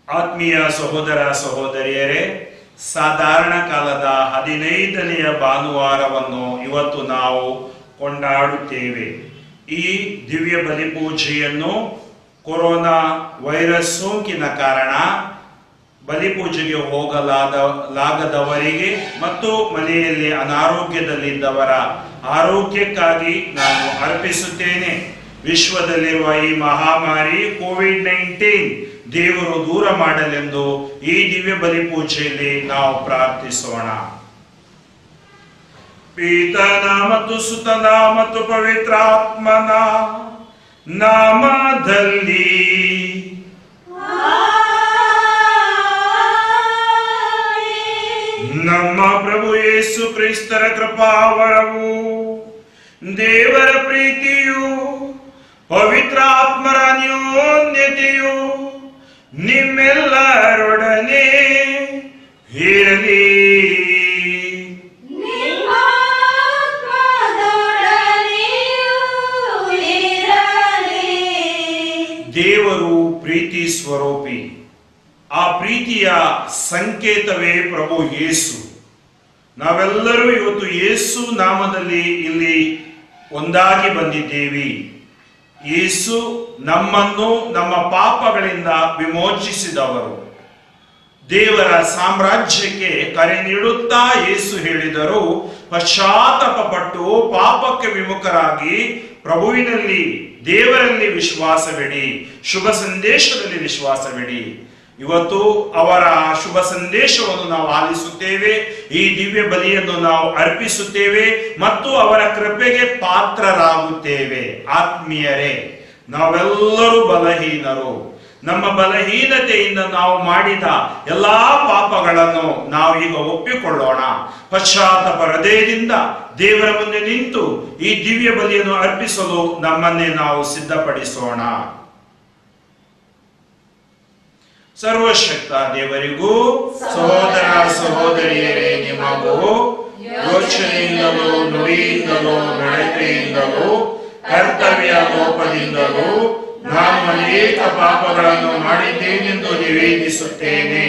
ಆತ್ಮೀಯ ಸಹೋದರ ಸಹೋದರಿಯರೇ, ಸಾಧಾರಣ ಕಾಲದ 15ನೆಯ ಭಾನುವಾರವನ್ನು ಇವತ್ತು ನಾವು ಕೊಂಡಾಡುತ್ತೇವೆ. ಈ ದಿವ್ಯ ಬಲಿಪೂಜೆಯನ್ನು ಕೊರೋನಾ ವೈರಸ್ ಸೋಂಕಿನ ಕಾರಣ ಬಲಿಪೂಜೆಗೆ ಹೋಗಲಾಗದವರಿಗೆ ಮತ್ತು ಮನೆಯಲ್ಲಿ ಅನಾರೋಗ್ಯದಲ್ಲಿದ್ದವರ ಆರೋಗ್ಯಕ್ಕಾಗಿ ನಾನು ಅರ್ಪಿಸುತ್ತೇನೆ. ವಿಶ್ವದಲ್ಲಿರುವ ಈ ಮಹಾಮಾರಿ ಕೋವಿಡ್-19 ದೇವರು ದೂರ ಮಾಡಲೆಂದು ಈ ದಿವ್ಯ ಬಲಿಪೂಜೆಯಲ್ಲಿ ನಾವು ಪ್ರಾರ್ಥಿಸೋಣ. ಪಿತನ ಮತ್ತು ಸುತನ ಮತ್ತು ಪವಿತ್ರಾತ್ಮನ ನಾಮದಲ್ಲಿ ನಮ್ಮ ಪ್ರಭು ಯೇಸು ಕ್ರಿಸ್ತರ ಕೃಪಾವರವು, ದೇವರ ಪ್ರೀತಿಯು, ಪವಿತ್ರಾತ್ಮರ ಅನ್ಯೋನ್ಯತೆಯು ನಿಮ್ಮೆಲ್ಲರೊಡನೆ ಇರಲಿ. ದೇವರು ಪ್ರೀತಿ ಸ್ವರೂಪಿ. ಆ ಪ್ರೀತಿಯ ಸಂಕೇತವೇ ಪ್ರಭು ಯೇಸು. ನಾವೆಲ್ಲರೂ ಇವತ್ತು ಯೇಸು ನಾಮದಲ್ಲಿ ಇಲ್ಲಿ ಒಂದಾಗಿ ಬಂದಿದ್ದೇವೆ. ಯೇಸು ನಮ್ಮನ್ನು ನಮ್ಮ ಪಾಪಗಳಿಂದ ವಿಮೋಚಿಸಿದವರು. ದೇವರ ಸಾಮ್ರಾಜ್ಯಕ್ಕೆ ಕರೆ ನೀಡುತ್ತಾ ಯೇಸು ಹೇಳಿದರು, ಪಶ್ಚಾತ್ತಾಪಪಟ್ಟು ಪಾಪಕ್ಕೆ ವಿಮುಖರಾಗಿ ಪ್ರಭುವಿನಲ್ಲಿ, ದೇವರಲ್ಲಿ ವಿಶ್ವಾಸವಿಡಿ, ಶುಭ ಸಂದೇಶದಲ್ಲಿ ವಿಶ್ವಾಸವಿಡಿ. ಇವತ್ತು ಅವರ ಶುಭ ಸಂದೇಶವನ್ನು ನಾವು ಆಲಿಸುತ್ತೇವೆ, ಈ ದಿವ್ಯ ಬಲಿಯನ್ನು ನಾವು ಅರ್ಪಿಸುತ್ತೇವೆ ಮತ್ತು ಅವರ ಕೃಪೆಗೆ ಪಾತ್ರರಾಗುತ್ತೇವೆ. ಆತ್ಮೀಯರೇ, ನಾವೆಲ್ಲರೂ ಬಲಹೀನರು. ನಮ್ಮ ಬಲಹೀನತೆಯಿಂದ ನಾವು ಮಾಡಿದ ಎಲ್ಲಾ ಪಾಪಗಳನ್ನು ನಾವು ಈಗ ಒಪ್ಪಿಕೊಳ್ಳೋಣ. ಪಶ್ಚಾತ್ತಾಪ ಹೃದಯದಿಂದ ದೇವರ ಮುಂದೆ ನಿಂತು ಈ ದಿವ್ಯ ಬಲಿಯನ್ನು ಅರ್ಪಿಸಲು ನಮ್ಮನ್ನೇ ನಾವು ಸಿದ್ಧಪಡಿಸೋಣ. ಸರ್ವಶಕ್ತ ದೇವರಿಗೂ ಸಹೋದರ ಸಹೋದರಿಯರೇ ನಿಮಗೂ ಯೋಚನೆಯಿಂದಲೂ ನುಡಿಯಿಂದಲೂ ನಡತೆಯಿಂದಲೂ ಕರ್ತವ್ಯ ಲೋಪದಿಂದಲೂ ನಾನು ಅನೇಕ ಪಾಪಗಳನ್ನು ಮಾಡಿದ್ದೇನೆಂದು ನಿವೇದಿಸುತ್ತೇನೆ.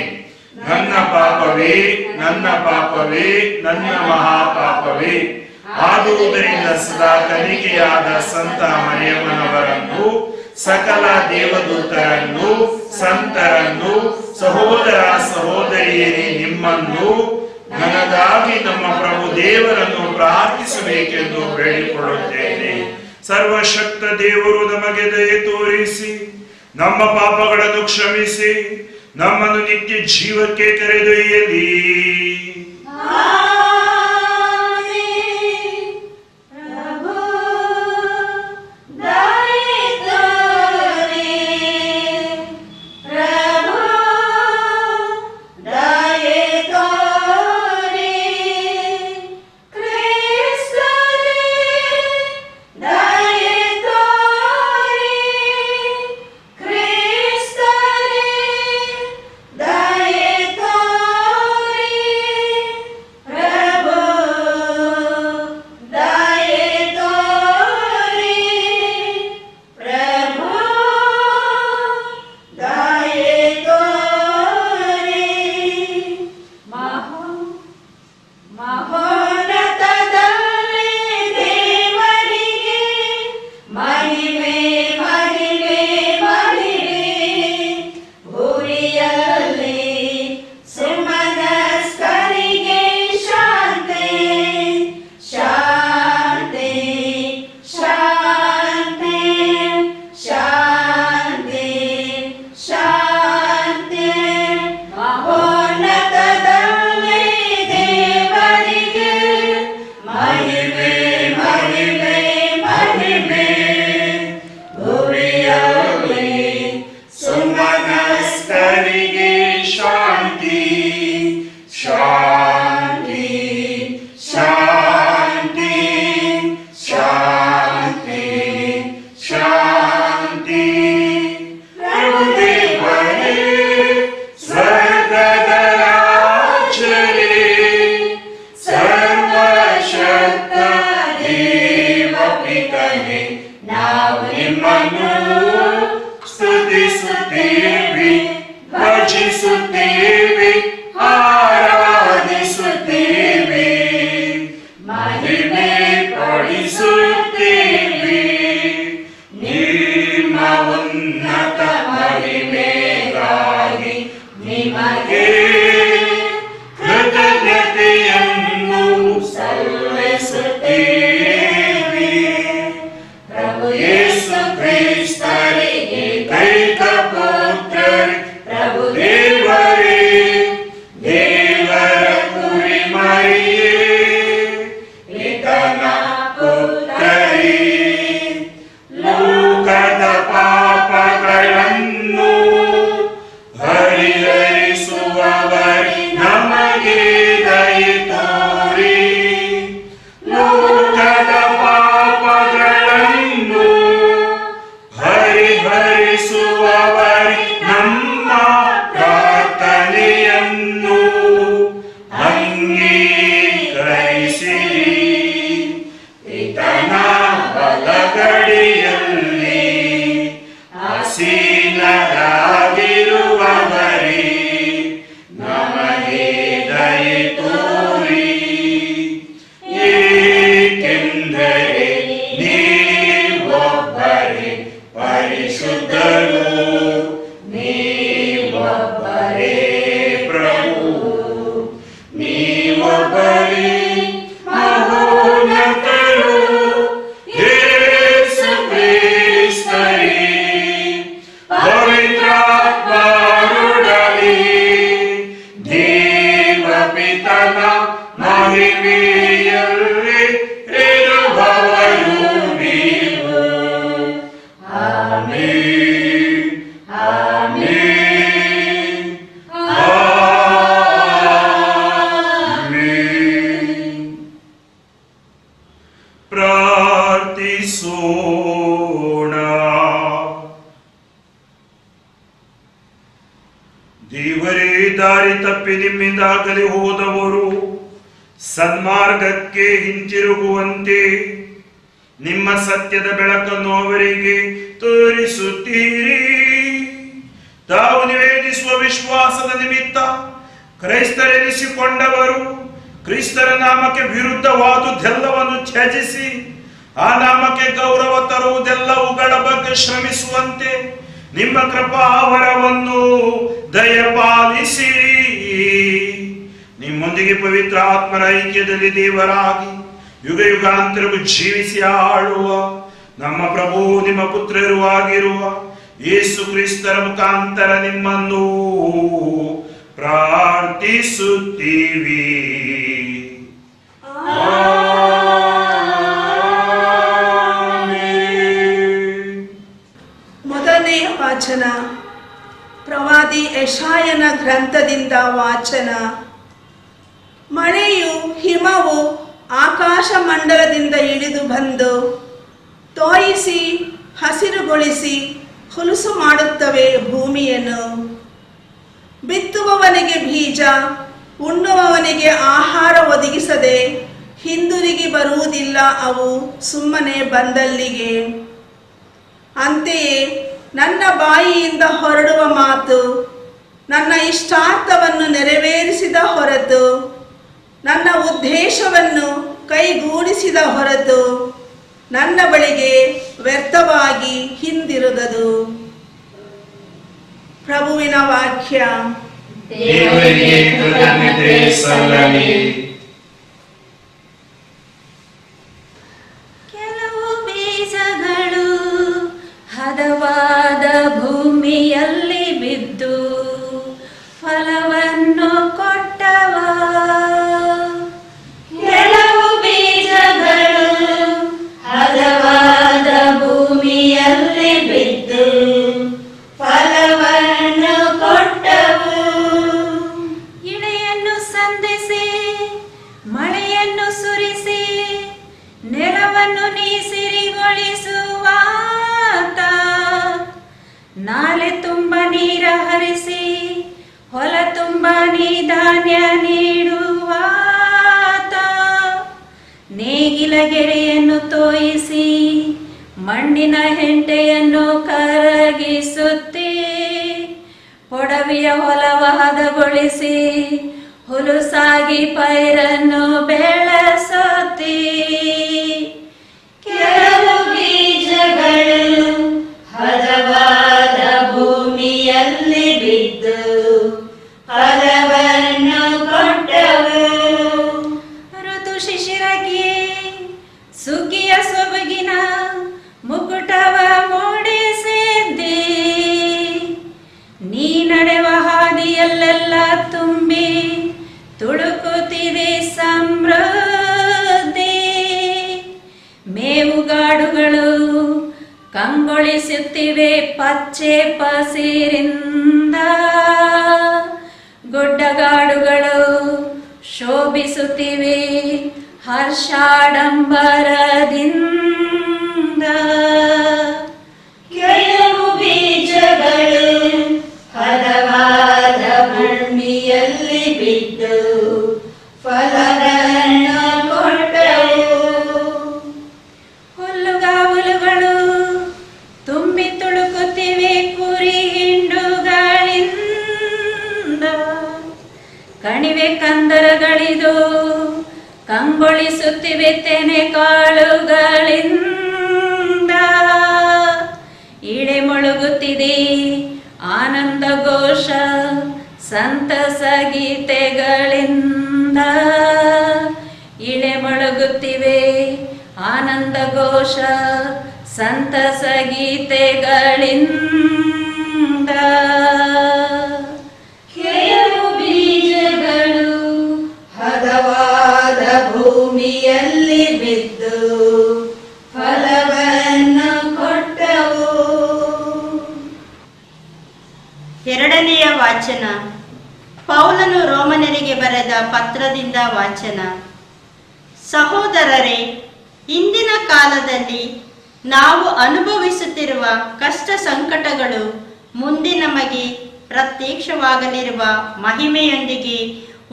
ನನ್ನ ಪಾಪವೇ, ನನ್ನ ಪಾಪವೇ, ನನ್ನ ಮಹಾಪಾಪವೇ. ಆದುದರಿಂದ ಸದಾ ಕನ್ನಿಕೆಯಾದ ಸಂತ ಮರಿಯಮ್ಮನವರನ್ನು, ಸಕಲ ದೇವದೂತರನ್ನು, ಸಂತರನ್ನು, ಸಹೋದರ ಸಹೋದರಿಯರೇ ನಿಮ್ಮನ್ನು, ನನಗಾಗಿ ನಮ್ಮ ಪ್ರಭು ದೇವರನ್ನು ಪ್ರಾರ್ಥಿಸಬೇಕೆಂದು ಬೇಡಿಕೊಳ್ಳುತ್ತೇನೆ. ಸರ್ವಶಕ್ತ ದೇವರು ನಮಗೆ ದಯೆ ತೋರಿಸಿ ನಮ್ಮ ಪಾಪಗಳನ್ನು ಕ್ಷಮಿಸಿ ನಮ್ಮನ್ನು ನಿತ್ಯ ಜೀವಕ್ಕೆ ಕರೆದೊಯ್ಯಲಿ. ದಯೆ ತೋರಿ, ಏಕೆಂದರೆ ನೀವೊಬ್ಬರೇ ಪರಿಶುದ್ಧರು, ನೀವೊಬ್ಬರೇ ಪ್ರಭು, ನೀವೊಬ್ಬರೇ ಮಹೋನ್ನತರು, ಯೇಸು ಕ್ರಿಸ್ತರೇ. ಪವಿತ್ರಾತ್ಮರೊಡನೆ ದೇವಪಿತನ ಮಹಿಮೆಯಲ್ಲಿ ಇರುವವರು ನೀವು. Amen, amen, amen. ಪ್ರಾರ್ಥಿಸೋಣ. ದೇವರೇ, ದಾರಿ ತಪ್ಪಿ ನಿಮ್ಮಿಂದ ಅಗಲಿ ಹೋದವರು ಸನ್ಮಾರ್ಗಕ್ಕೆ ಹಿಂತಿರುಗುವಂತೆ ನಿಮ್ಮ ಸತ್ಯದ ಬೆಳಕನ್ನು ಅವರಿಗೆ ತೋರಿಸುತ್ತೀರಿ. ತಾವು ನಿವೇದಿಸುವ ವಿಶ್ವಾಸದ ನಿಮಿತ್ತ ಕ್ರೈಸ್ತರೆನಿಸಿಕೊಂಡವರು ಕ್ರಿಸ್ತರ ನಾಮಕ್ಕೆ ವಿರುದ್ಧವಾದುದೆಲ್ಲವನ್ನು ತ್ಯಜಿಸಿ ಆ ನಾಮಕ್ಕೆ ಗೌರವ ತರುವುದೆಲ್ಲವುಗಳ ಬಗ್ಗೆ ಶ್ರಮಿಸುವಂತೆ ನಿಮ್ಮ ಕೃಪಾವರವನ್ನು ದಯಪಾಲಿಸಿರಿ. ನಿಮ್ಮೊಂದಿಗೆ ಪವಿತ್ರ ಆತ್ಮರ ಐಕ್ಯದಲ್ಲಿ ದೇವರಾಗಿ ಯುಗ ಯುಗಾಂತರಕ್ಕೂ ಜೀವಿಸಿ ಆಳುವ ನಮ್ಮ ಪ್ರಭು ನಿಮ್ಮ ಪುತ್ರರು ಆಗಿರುವ ಯೇಸು ಕ್ರಿಸ್ತರ ಮುಖಾಂತರ ನಿಮ್ಮನ್ನು ಪ್ರಾರ್ಥಿಸುತ್ತೀವಿ. ಮೊದಲನೆಯ ವಾಚನ ಪ್ರವಾದಿ ಯೆಶಾಯನ ಗ್ರಂಥದಿಂದ ವಾಚನ. ಮಳೆಯು ಹಿಮವು ಆಕಾಶ ಮಂಡಲದಿಂದ ಇಳಿದು ಬಂದು ತೋಯಿಸಿ ಹಸಿರುಗೊಳಿಸಿ ಹುಲುಸು ಮಾಡುತ್ತವೆ ಭೂಮಿಯನ್ನು. ಬಿತ್ತುವವನಿಗೆ ಬೀಜ, ಉಣ್ಣುವವನಿಗೆ ಆಹಾರ ಒದಗಿಸದೆ ಹಿಂದಿರುಗಿ ಬರುವುದಿಲ್ಲ ಅವು ಸುಮ್ಮನೆ ಬಂದಲ್ಲಿಗೆ. ಅಂತೆಯೇ ನನ್ನ ಬಾಯಿಯಿಂದ ಹೊರಡುವ ಮಾತು ನನ್ನ ಇಷ್ಟಾರ್ಥವನ್ನು ನೆರವೇರಿಸಿದ ಹೊರತು, ನನ್ನ ಉದ್ದೇಶವನ್ನು ಕೈಗೂಡಿಸಿದ ಹೊರತು ನನ್ನ ಬಳಿಗೆ ವ್ಯರ್ಥವಾಗಿ ಹಿಂದಿರುಗದು. ಪ್ರಭುವಿನ ವಾಕ್ಯ. ದೇವರಿಗೆ ಕೃತಜ್ಞತೆ ಸಲ್ಲಲಿ. ಕೆಲವು ಬೀಜಗಳು ಹದವಾದ ಭೂಮಿಯಲ್ಲಿ ಬಿದ್ದು ಫಲವನ್ನು ಕೊಟ್ಟವ. ಕೆಲವು ಬೀಜಗಳು ಹದವಾದ ಭೂಮಿಯಲ್ಲಿ ಬಿದ್ದು ಫಲವನ್ನು ಕೊಟ್ಟವು. ಇಳೆಯನ್ನು ಸಂಧಿಸಿ ಮಳೆಯನ್ನು ಸುರಿಸಿ ನೆಲವನ್ನು ನೀಸಿರಿಗೊಳಿಸುವಾತ, ನಾಲೆ ತುಂಬ ನೀರ ಹರಿಸಿ ಹೊಲ ತುಂಬ ನೀ ಧಾನ್ಯ ನೀಡುವಾತ, ನೇಗಿಲ ಗೆರೆಯನ್ನು ತೋಯಿಸಿ ಮಣ್ಣಿನ ಹೆಂಟೆಯನ್ನು ಕರಗಿಸುತ್ತಿ, ಪೊಡವಿಯ ಹೊಲವ ಹದಗೊಳಿಸಿ ಹುಲುಸಾಗಿ ಪೈರನ್ನು ಬೆಳೆಸುತ್ತಿ. ಕೆಲವು ಬೀಜಗಳು ಹದವಾದ ಭೂಮಿಯಲ್ಲಿ ಬಿದ್ದು ಫಲವನ್ನು ಕೊಟ್ಟವು. ಋತು ಶಿಶಿರಕ್ಕೆ ಸುಗ್ಗಿಯ ಸೊಬಗಿನ ಮುಕುಟವ ಮೂಡಿಸಿದ್ದಿ, ನೀ ನಡೆವ ಹಾದಿಯಲ್ಲೆಲ್ಲ ತುಂಬಿ ತುಳುಕುತ್ತಿದೆ ಸಮೃದ್ಧಿ. ಮೇವುಗಾಡುಗಳು ಕಂಗೊಳಿಸುತ್ತಿವೆ ಪಚ್ಚೆ ಪಸಿರಿಂದ, ಗುಡ್ಡಗಾಡುಗಳು ಶೋಭಿಸುತ್ತಿವೆ ಹರ್ಷಾಡಂಬರದಿಂದ. ಕೆಲವು ಬೀಜಗಳು ಹದವಾದ ಭೂಮಿಯಲ್ಲಿ ಬಿದ್ದು ಫಲವನ್ನು ಕೊಟ್ಟವು. ಹುಲ್ಲುಗಾವಲುಗಳು ತುಂಬಿ ತುಳುಕುತ್ತಿವೆ ಕುರಿ ಹಿಂಡುಗಳಿಂದ, ಕಣಿ ಕಣಿವೆ ಕಂದರಗಳಿದು ಕಂಗೊಳಿಸುತ್ತಿವೆ ತೆನೆ ಕಾಳುಗಳಿಂದ. ಇಳೆ ಮೊಳಗುತ್ತಿದೆ ಆನಂದ ಘೋಷ ಸಂತಸ ಗೀತೆಗಳಿಂದ. ಇಳೆ ಮೊಳಗುತ್ತಿವೆ ಆನಂದ ಘೋಷ ಸಂತಸ ಗೀತೆಗಳಿಂದ. ಕೆಲವು ಬೀಜಗಳು ಹದವಾದ ಭೂಮಿಯಲ್ಲಿ ಬಿದ್ದು ಫಲವನ್ನು ಕೊಟ್ಟವು. ಎರಡನೆಯ ವಾಚನ. ಪೌಲನು ರೋಮನರಿಗೆ ಬರೆದ ಪತ್ರದಿಂದ ವಾಚನ. ಸಹೋದರರೇ, ಇಂದಿನ ಕಾಲದಲ್ಲಿ ನಾವು ಅನುಭವಿಸುತ್ತಿರುವ ಕಷ್ಟ ಸಂಕಟಗಳು ಮುಂದೆ ನಮಗೆ ಪ್ರತ್ಯಕ್ಷವಾಗಲಿರುವ ಮಹಿಮೆಯೊಂದಿಗೆ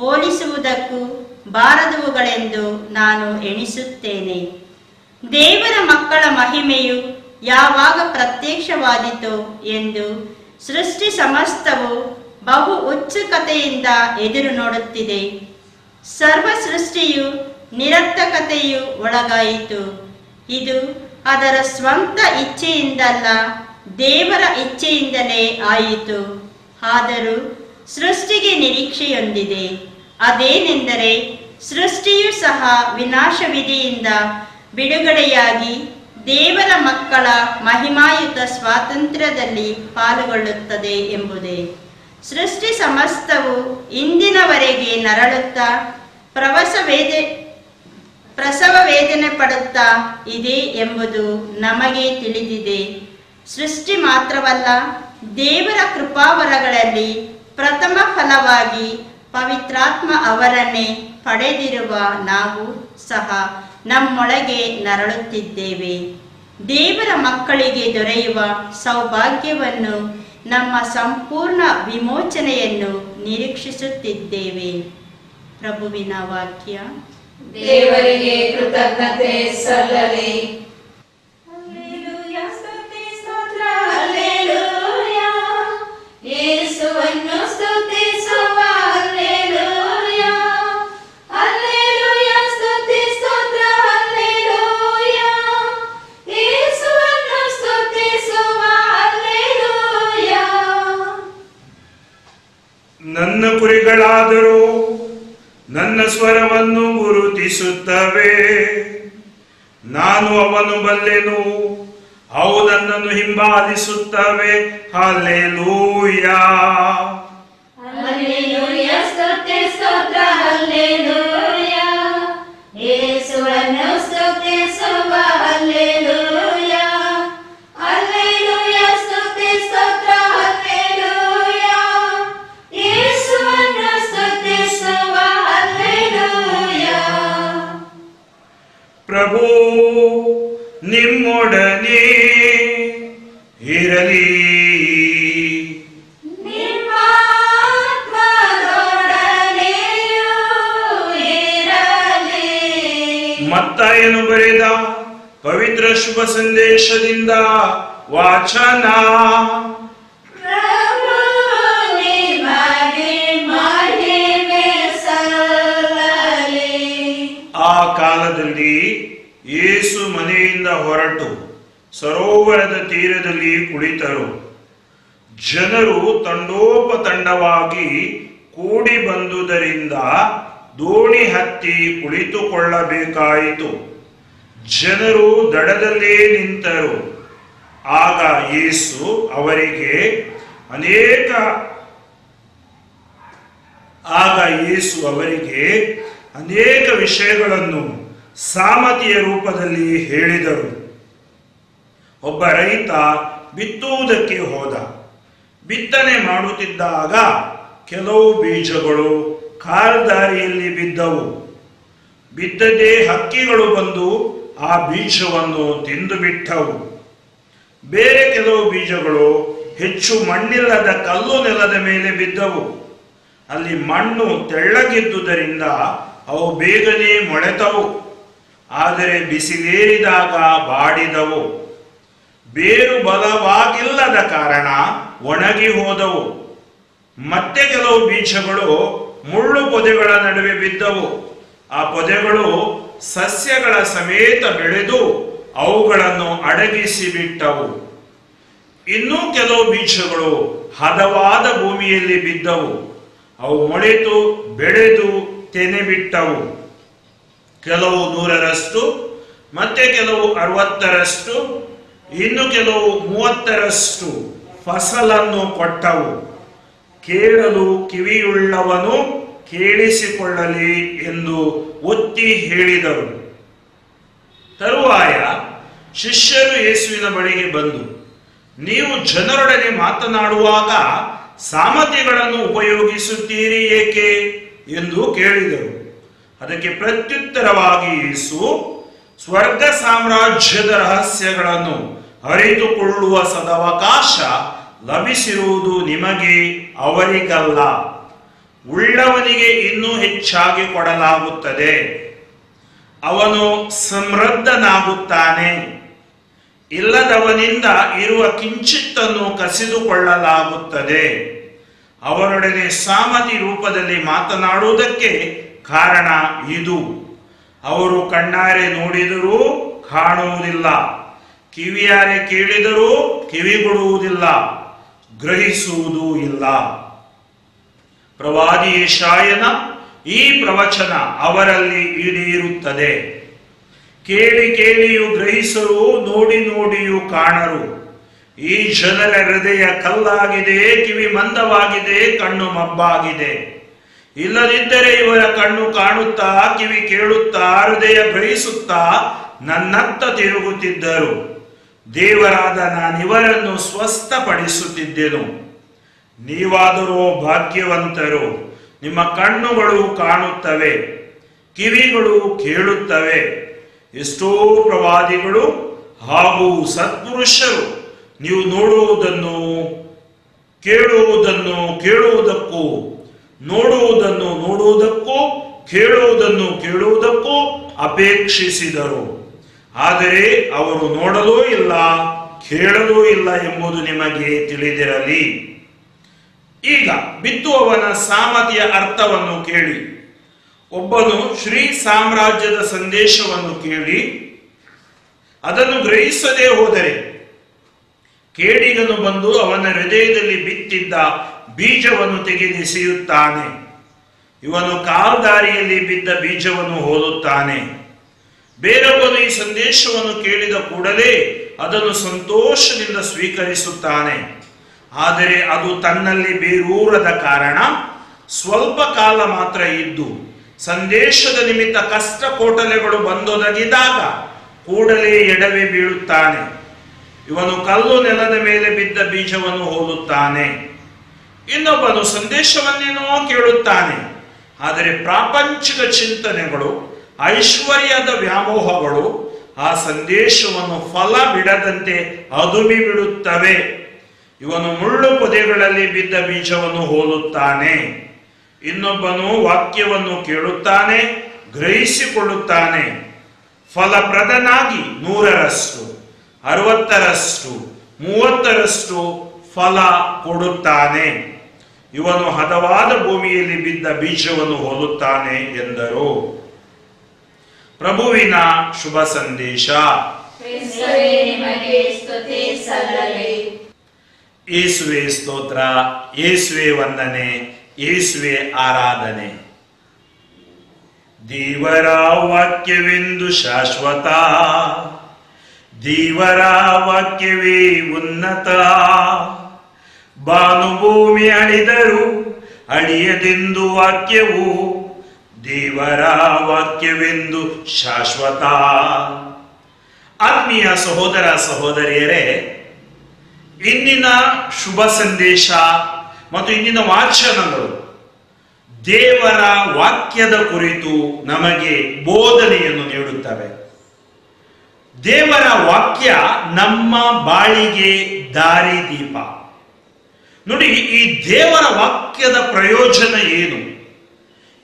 ಹೋಲಿಸುವುದಕ್ಕೂ ಬಾರದವುಗಳೆಂದು ನಾನು ಎಣಿಸುತ್ತೇನೆ. ದೇವರ ಮಕ್ಕಳ ಮಹಿಮೆಯು ಯಾವಾಗ ಪ್ರತ್ಯಕ್ಷವಾದೀತೋ ಎಂದು ಸೃಷ್ಟಿ ಸಮಸ್ತವು ಬಹು ಉತ್ಸುಕತೆಯಿಂದ ಎದುರು ನೋಡುತ್ತಿದೆ. ಸರ್ವ ಸೃಷ್ಟಿಯು ನಿರರ್ಥಕತೆಯು ಒಳಗಾಯಿತು. ಇದು ಅದರ ಸ್ವಂತ ಇಚ್ಛೆಯಿಂದಲ್ಲ, ದೇವರ ಇಚ್ಛೆಯಿಂದಲೇ ಆಯಿತು. ಆದರೂ ಸೃಷ್ಟಿಗೆ ನಿರೀಕ್ಷೆಯೊಂದಿದೆ. ಅದೇನೆಂದರೆ ಸೃಷ್ಟಿಯು ಸಹ ವಿನಾಶವಿಧಿಯಿಂದ ಬಿಡುಗಡೆಯಾಗಿ ದೇವರ ಮಕ್ಕಳ ಮಹಿಮಾಯುತ ಸ್ವಾತಂತ್ರ್ಯದಲ್ಲಿ ಪಾಲುಗೊಳ್ಳುತ್ತದೆ ಎಂಬುದೇ. ಸೃಷ್ಟಿ ಸಮಸ್ತವು ಇಂದಿನವರೆಗೆ ನರಳುತ್ತಾ ಪ್ರಸವ ವೇದನೆ ಪಡುತ್ತಾ ಇದೆ ಎಂಬುದು ನಮಗೆ ತಿಳಿದಿದೆ. ಸೃಷ್ಟಿ ಮಾತ್ರವಲ್ಲ, ದೇವರ ಕೃಪಾವರಗಳಲ್ಲಿ ಪ್ರಥಮ ಫಲವಾಗಿ ಪವಿತ್ರಾತ್ಮ ಅವರನ್ನೇ ಪಡೆದಿರುವ ನಾವು ಸಹ ನಮ್ಮೊಳಗೆ ನರಳುತ್ತಿದ್ದೇವೆ. ದೇವರ ಮಕ್ಕಳಿಗೆ ದೊರೆಯುವ ಸೌಭಾಗ್ಯವನ್ನು, ನಮ್ಮ ಸಂಪೂರ್ಣ ವಿಮೋಚನೆಯನ್ನು ನಿರೀಕ್ಷಿಸುತ್ತಿದ್ದೇವೆ. ಪ್ರಭುವಿನ ವಾಕ್ಯ. ದೇವರಿಗೆ ಕೃತಜ್ಞತೆ ಸಲ್ಲಲಿ. ಹಲ್ಲೆಲೂಯಾ, ಸ್ತುತಿ ಸ್ತೋತ್ರ ಹಲ್ಲೆಲೂಯಾ. ಯೇಸುವನ್ನು ಸ್ತುತಿಸುವ ಹಲ್ಲೆಲೂಯಾ. ಹಲ್ಲೆಲೂಯಾ, ಸ್ತುತಿ ಸ್ತೋತ್ರ ಹಲ್ಲೆಲೂಯಾ. ಯೇಸುವನ್ನು ಸ್ತುತಿಸುವ ಹಲ್ಲೆಲೂಯಾ. ನನ್ನ ಕುರಿಗಳಾದರೂ ನನ್ನ ಸ್ವರವನ್ನು ಗುರುತಿಸುತ್ತವೆ. ನಾನು ಅವನ್ನು ಬಲ್ಲೆನು, ಅವು ನನ್ನನ್ನು ಹಿಂಬಾಲಿಸುತ್ತವೆ. ಹಲ್ಲೆಲೂಯಾ. ಹಲ್ಲೆಲೂಯಾ, ಸ್ತುತಿ ಸ್ತೋತ್ರ ಹಲ್ಲೆಲೂಯಾ. ಯೇಸುವನ್ನು ಸ್ತುತಿಸುವ ಹಲ್ಲೆಲೂಯಾ. ಹಲ್ಲೆಲೂಯಾ, ಸ್ತುತಿ ಸ್ತೋತ್ರ ಹಲ್ಲೆಲೂಯಾ. ಯೇಸುವನ್ನು ಸ್ತುತಿಸುವ ಹಲ್ಲೆಲೂಯಾ. ಪ್ರಭು ನಿಮ್ಮೊಡನೆ ಇರಲಿ. ನಿಮ್ಮ ಆತ್ಮದೊಡನೆಯೂ ಇರಲಿ. ಮತ್ತಾಯನು ಬರೆದ ಪವಿತ್ರ ಶುಭ ಸಂದೇಶದಿಂದ ವಾಚನ. ಪ್ರಭು ನಿಮಗೆ ಮಹಿಮೆ ಸಲ್ಲಲಿ. ಆ ಕಾಲದಲ್ಲಿ ಯೇಸು ಮನೆಯಿಂದ ಹೊರಟು ಸರೋವರದ ತೀರದಲ್ಲಿ ಕುಳಿತರು. ಜನರು ತಂಡೋಪತಂಡವಾಗಿ ಕೂಡಿ ಬಂದುದರಿಂದ ದೋಣಿ ಹತ್ತಿ ಕುಳಿತುಕೊಳ್ಳಬೇಕಾಯಿತು. ಜನರು ದಡದಲ್ಲೇ ನಿಂತರು. ಆಗ ಯೇಸು ಅವರಿಗೆ ಅನೇಕ ವಿಷಯಗಳನ್ನು ಸಾಮತಿಯ ರೂಪದಲ್ಲಿ ಹೇಳಿದರು. ಒಬ್ಬ ರೈತ ಬಿತ್ತುವುದಕ್ಕೆ ಹೋದ. ಬಿತ್ತನೆ ಮಾಡುತ್ತಿದ್ದಾಗ ಕೆಲವು ಬೀಜಗಳು ಕಾಲ್ದಾರಿಯಲ್ಲಿ ಬಿದ್ದವು. ಬಿದ್ದದೇ ಹಕ್ಕಿಗಳು ಬಂದು ಆ ಬೀಜವನ್ನು ತಿಂದು ಬಿಟ್ಟವು. ಬೇರೆ ಕೆಲವು ಬೀಜಗಳು ಹೆಚ್ಚು ಮಣ್ಣಿಲ್ಲದ ಕಲ್ಲು ನೆಲದ ಮೇಲೆ ಬಿದ್ದವು. ಅಲ್ಲಿ ಮಣ್ಣು ತೆಳ್ಳಗಿದ್ದುದರಿಂದ ಅವು ಬೇಗನೆ ಮೊಳೆತವು. ಆದರೆ ಬಿಸಿಲೇರಿದಾಗ ಬಾಡಿದವು. ಬೇರು ಬಲವಾಗಿಲ್ಲದ ಕಾರಣ ಒಣಗಿ ಹೋದವು. ಮತ್ತೆ ಕೆಲವು ಬೀಜಗಳು ಮುಳ್ಳು ಪೊದೆಗಳ ನಡುವೆ ಬಿದ್ದವು. ಆ ಪೊದೆಗಳು ಸಸ್ಯಗಳ ಸಮೇತ ಬೆಳೆದು ಅವುಗಳನ್ನು ಅಡಗಿಸಿ ಬಿಟ್ಟವು. ಇನ್ನೂ ಕೆಲವು ಬೀಜಗಳು ಹದವಾದ ಭೂಮಿಯಲ್ಲಿ ಬಿದ್ದವು. ಅವು ಮೊಳೆತು ಬೆಳೆದು ತೆನೆ ಬಿಟ್ಟವು. ಕೆಲವು 100ರಷ್ಟು, ಮತ್ತೆ ಕೆಲವು 60ರಷ್ಟು, ಇನ್ನು ಕೆಲವು 30ರಷ್ಟು ಫಸಲನ್ನು ಕೊಟ್ಟವು. ಕೇಳಲು ಕಿವಿಯುಳ್ಳವನು ಕೇಳಿಸಿಕೊಳ್ಳಲಿ ಎಂದು ಒತ್ತಿ ಹೇಳಿದರು. ತರುವಾಯ ಶಿಷ್ಯರು ಯೇಸುವಿನ ಬಳಿಗೆ ಬಂದು, ನೀವು ಜನರೊಡನೆ ಮಾತನಾಡುವಾಗ ಸಾಮರ್ಥ್ಯಗಳನ್ನು ಉಪಯೋಗಿಸುತ್ತೀರಿ ಏಕೆ ಎಂದು ಕೇಳಿದರು. ಅದಕ್ಕೆ ಪ್ರತ್ಯುತ್ತರವಾಗಿ ಯೇಸು, ಸ್ವರ್ಗ ಸಾಮ್ರಾಜ್ಯದ ರಹಸ್ಯಗಳನ್ನು ಅರಿತುಕೊಳ್ಳುವ ಸದವಕಾಶ ಲಭಿಸಿರುವುದು ನಿಮಗೆ, ಅವರಿಗಲ್ಲ. ಉಳ್ಳವನಿಗೆ ಇನ್ನೂ ಹೆಚ್ಚಾಗಿ ಕೊಡಲಾಗುತ್ತದೆ, ಅವನು ಸಮೃದ್ಧನಾಗುತ್ತಾನೆ. ಇಲ್ಲದವನಿಂದ ಇರುವ ಕಿಂಚಿತ್ತನ್ನು ಕಸಿದುಕೊಳ್ಳಲಾಗುತ್ತದೆ. ಅವರೊಡನೆ ಸಾಮತಿ ರೂಪದಲ್ಲಿ ಮಾತನಾಡುವುದಕ್ಕೆ ಕಾರಣ ಇದು: ಅವರು ಕಣ್ಣಾರೆ ನೋಡಿದರೂ ಕಾಣುವುದಿಲ್ಲ, ಕಿವಿಯಾರೆ ಕೇಳಿದರೂ ಕಿವಿಗೊಡುವುದಿಲ್ಲ, ಗ್ರಹಿಸುವುದೂ ಇಲ್ಲ. ಪ್ರವಾದಿ ಯೆಶಾಯನ ಈ ಪ್ರವಚನ ಅವರಲ್ಲಿ ಈಡೇರುತ್ತದೆ. ಕೇಳಿ ಕೇಳಿಯೂ ಗ್ರಹಿಸರು, ನೋಡಿ ನೋಡಿಯೂ ಕಾಣರು. ಈ ಜನರ ಹೃದಯ ಕಲ್ಲಾಗಿದೆ, ಕಿವಿ ಮಂದವಾಗಿದೆ, ಕಣ್ಣು ಮಬ್ಬಾಗಿದೆ. ಇಲ್ಲದಿದ್ದರೆ ಇವರ ಕಣ್ಣು ಕಾಣುತ್ತಾ, ಕಿವಿ ಕೇಳುತ್ತಾ, ಹೃದಯ ಗ್ರಹಿಸುತ್ತಾ ನನ್ನತ್ತ ತಿರುಗುತ್ತಿದ್ದರು. ದೇವರಾದ ನಾನಿವರನ್ನು ಸ್ವಸ್ಥಪಡಿಸುತ್ತಿದ್ದೆನು. ನೀವಾದರೂ ಭಾಗ್ಯವಂತರು, ನಿಮ್ಮ ಕಣ್ಣುಗಳು ಕಾಣುತ್ತವೆ, ಕಿವಿಗಳು ಕೇಳುತ್ತವೆ. ಎಷ್ಟೋ ಪ್ರವಾದಿಗಳು ಹಾಗೂ ಸತ್ಪುರುಷರು ನೀವು ನೋಡುವುದನ್ನು ಕೇಳುವುದಕ್ಕೂ, ನೋಡುವುದನ್ನು ನೋಡುವುದಕ್ಕೂ, ಕೇಳುವುದಕ್ಕೂ ಅಪೇಕ್ಷಿಸಿದರು. ಆದರೆ ಅವರು ನೋಡಲೂ ಇಲ್ಲ, ಕೇಳಲೂ ಇಲ್ಲ ಎಂಬುದು ನಿಮಗೆ ತಿಳಿದಿರಲಿ. ಈಗ ಬಿತ್ತುವವನ ಸಾಮರ್ಥ್ಯ ಅರ್ಥವನ್ನು ಕೇಳಿ. ಒಬ್ಬನು ಶ್ರೀ ಸಾಮ್ರಾಜ್ಯದ ಸಂದೇಶವನ್ನು ಕೇಳಿ ಅದನ್ನು ಗ್ರಹಿಸದೇ ಹೋದರೆ, ಕೇಡಿಗನು ಬಂದು ಅವನ ಹೃದಯದಲ್ಲಿ ಬಿತ್ತಿದ್ದ ಬೀಜವನ್ನು ತೆಗೆದೆಸೆಯುತ್ತಾನೆ. ಇವನು ಕಾಲ್ದಾರಿಯಲ್ಲಿ ಬಿದ್ದ ಬೀಜವನ್ನು ಹೋಲುತ್ತಾನೆ. ಬೇರೊಬ್ಬನು ಈ ಸಂದೇಶವನ್ನು ಕೇಳಿದ ಕೂಡಲೇ ಅದನ್ನು ಸಂತೋಷದಿಂದ ಸ್ವೀಕರಿಸುತ್ತಾನೆ. ಆದರೆ ಅದು ತನ್ನಲ್ಲಿ ಬೇರೂರದ ಕಾರಣ ಸ್ವಲ್ಪ ಕಾಲ ಮಾತ್ರ ಇದ್ದು, ಸಂದೇಶದ ನಿಮಿತ್ತ ಕಷ್ಟ ಕೋಟಲೆಗಳು ಬಂದೊದಗಿದಾಗ ಕೂಡಲೇ ಎಡವಿ ಬೀಳುತ್ತಾನೆ. ಇವನು ಕಲ್ಲು ನೆಲದ ಮೇಲೆ ಬಿದ್ದ ಬೀಜವನ್ನು ಹೋಲುತ್ತಾನೆ. ಇನ್ನೊಬ್ಬನು ಸಂದೇಶವನ್ನೇನೋ ಕೇಳುತ್ತಾನೆ, ಆದರೆ ಪ್ರಾಪಂಚಿಕ ಚಿಂತನೆಗಳು, ಐಶ್ವರ್ಯದ ವ್ಯಾಮೋಹಗಳು ಆ ಸಂದೇಶವನ್ನು ಫಲ ಬಿಡದಂತೆ ಅದುಮಿ ಬಿಡುತ್ತವೆ. ಇವನು ಮುಳ್ಳು ಪೊದೆಗಳಲ್ಲಿ ಬಿದ್ದ ಬೀಜವನ್ನು ಹೋಲುತ್ತಾನೆ. ಇನ್ನೊಬ್ಬನು ವಾಕ್ಯವನ್ನು ಕೇಳುತ್ತಾನೆ, ಗ್ರಹಿಸಿಕೊಳ್ಳುತ್ತಾನೆ, ಫಲಪ್ರದನಾಗಿ 100ರಷ್ಟು, 60ರಷ್ಟು, 30ರಷ್ಟು ಫಲ ಕೊಡುತ್ತಾನೆ. ಇವನು ಹದವಾದ ಭೂಮಿಯಲ್ಲಿ ಬಿದ್ದ ಬೀಜವನ್ನು ಹೋಲುತ್ತಾನೆ ಎಂದರು. ಪ್ರಭುವಿನ ಶುಭ ಸಂದೇಶ. ಕ್ರಿಸ್ತವೇ ನಿಮಗೆ ಸ್ತುತಿ ಸಲ್ಲಲಿ. ಯೇಸುವೆ ಸ್ತೋತ್ರ, ಯೇಸುವೆ ವಂದನೆ, ಯೇಸುವೆ ಆರಾಧನೆ. ದೇವರ ವಾಕ್ಯವೆಂದು ಶಾಶ್ವತ, ದೇವರ ವಾಕ್ಯವೇ ಉನ್ನತ. ಭಾನುಭೂಮಿ ಅಳಿದರು ಅಳಿಯದೆಂದು ವಾಕ್ಯವು, ದೇವರ ವಾಕ್ಯವೆಂದು ಶಾಶ್ವತ. ಆತ್ಮೀಯ ಸಹೋದರ ಸಹೋದರಿಯರೇ, ಇಂದಿನ ಶುಭ ಸಂದೇಶ ಮತ್ತು ಇಂದಿನ ವಾಚನಗಳು ದೇವರ ವಾಕ್ಯದ ಕುರಿತು ನಮಗೆ ಬೋಧನೆಯನ್ನು ನೀಡುತ್ತವೆ. ದೇವರ ವಾಕ್ಯ ನಮ್ಮ ಬಾಳಿಗೆ ದಾರಿದೀಪ. ನೋಡಿ, ಈ ದೇವರ ವಾಕ್ಯದ ಪ್ರಯೋಜನ ಏನು?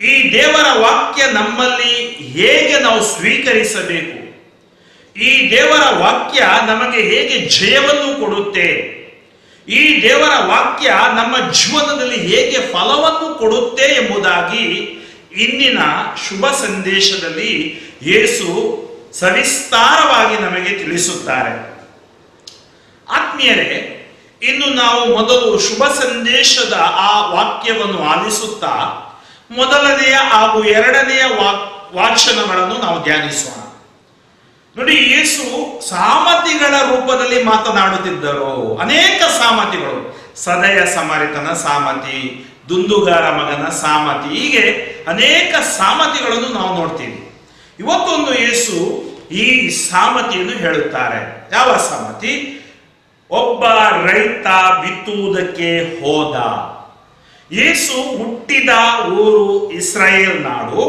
ಈ ದೇವರ ವಾಕ್ಯ ನಮ್ಮಲ್ಲಿ ಹೇಗೆ ನಾವು ಸ್ವೀಕರಿಸಬೇಕು? ಈ ದೇವರ ವಾಕ್ಯ ನಮಗೆ ಹೇಗೆ ಜಯವನ್ನು ಕೊಡುತ್ತೆ? ಈ ದೇವರ ವಾಕ್ಯ ನಮ್ಮ ಜೀವನದಲ್ಲಿ ಹೇಗೆ ಫಲವನ್ನು ಕೊಡುತ್ತೆ ಎಂಬುದಾಗಿ ಇಂದಿನ ಶುಭ ಸಂದೇಶದಲ್ಲಿ ಯೇಸು ಸವಿಸ್ತಾರವಾಗಿ ನಮಗೆ ತಿಳಿಸುತ್ತಾರೆ. ಆತ್ಮೀಯರೇ, ಇನ್ನು ನಾವು ಮೊದಲು ಶುಭ ಸಂದೇಶದ ಆ ವಾಕ್ಯವನ್ನು ಆಲಿಸುತ್ತಾ ಮೊದಲನೆಯ ಹಾಗೂ ಎರಡನೆಯ ವಾಚನಗಳನ್ನು ನಾವು ಧ್ಯಾನಿಸೋಣ. ನೋಡಿ, ಯೇಸು ಸಾಮತಿಗಳ ರೂಪದಲ್ಲಿ ಮಾತನಾಡುತ್ತಿದ್ದರು. ಅನೇಕ ಸಾಮತಿಗಳು, ಸದಯ ಸಮರಿತನ ಸಾಮತಿ, ದುಂದುಗಾರ ಮಗನ ಸಾಮತಿ, ಹೀಗೆ ಅನೇಕ ಸಾಮತಿಗಳನ್ನು ನಾವು ನೋಡ್ತೀವಿ. ಇವತ್ತೊಂದು ಯೇಸು ಈ ಸಾಮತಿಯನ್ನು ಹೇಳುತ್ತಾರೆ. ಯಾವ ಸಾಮತಿ? ಒಬ್ಬ ರೈತ ಬಿತ್ತುವುದಕ್ಕೆ ಹೋದ. ಯೇಸು ಹುಟ್ಟಿದ ಊರು ಇಸ್ರಾಯೇಲ್ ನಾಡು,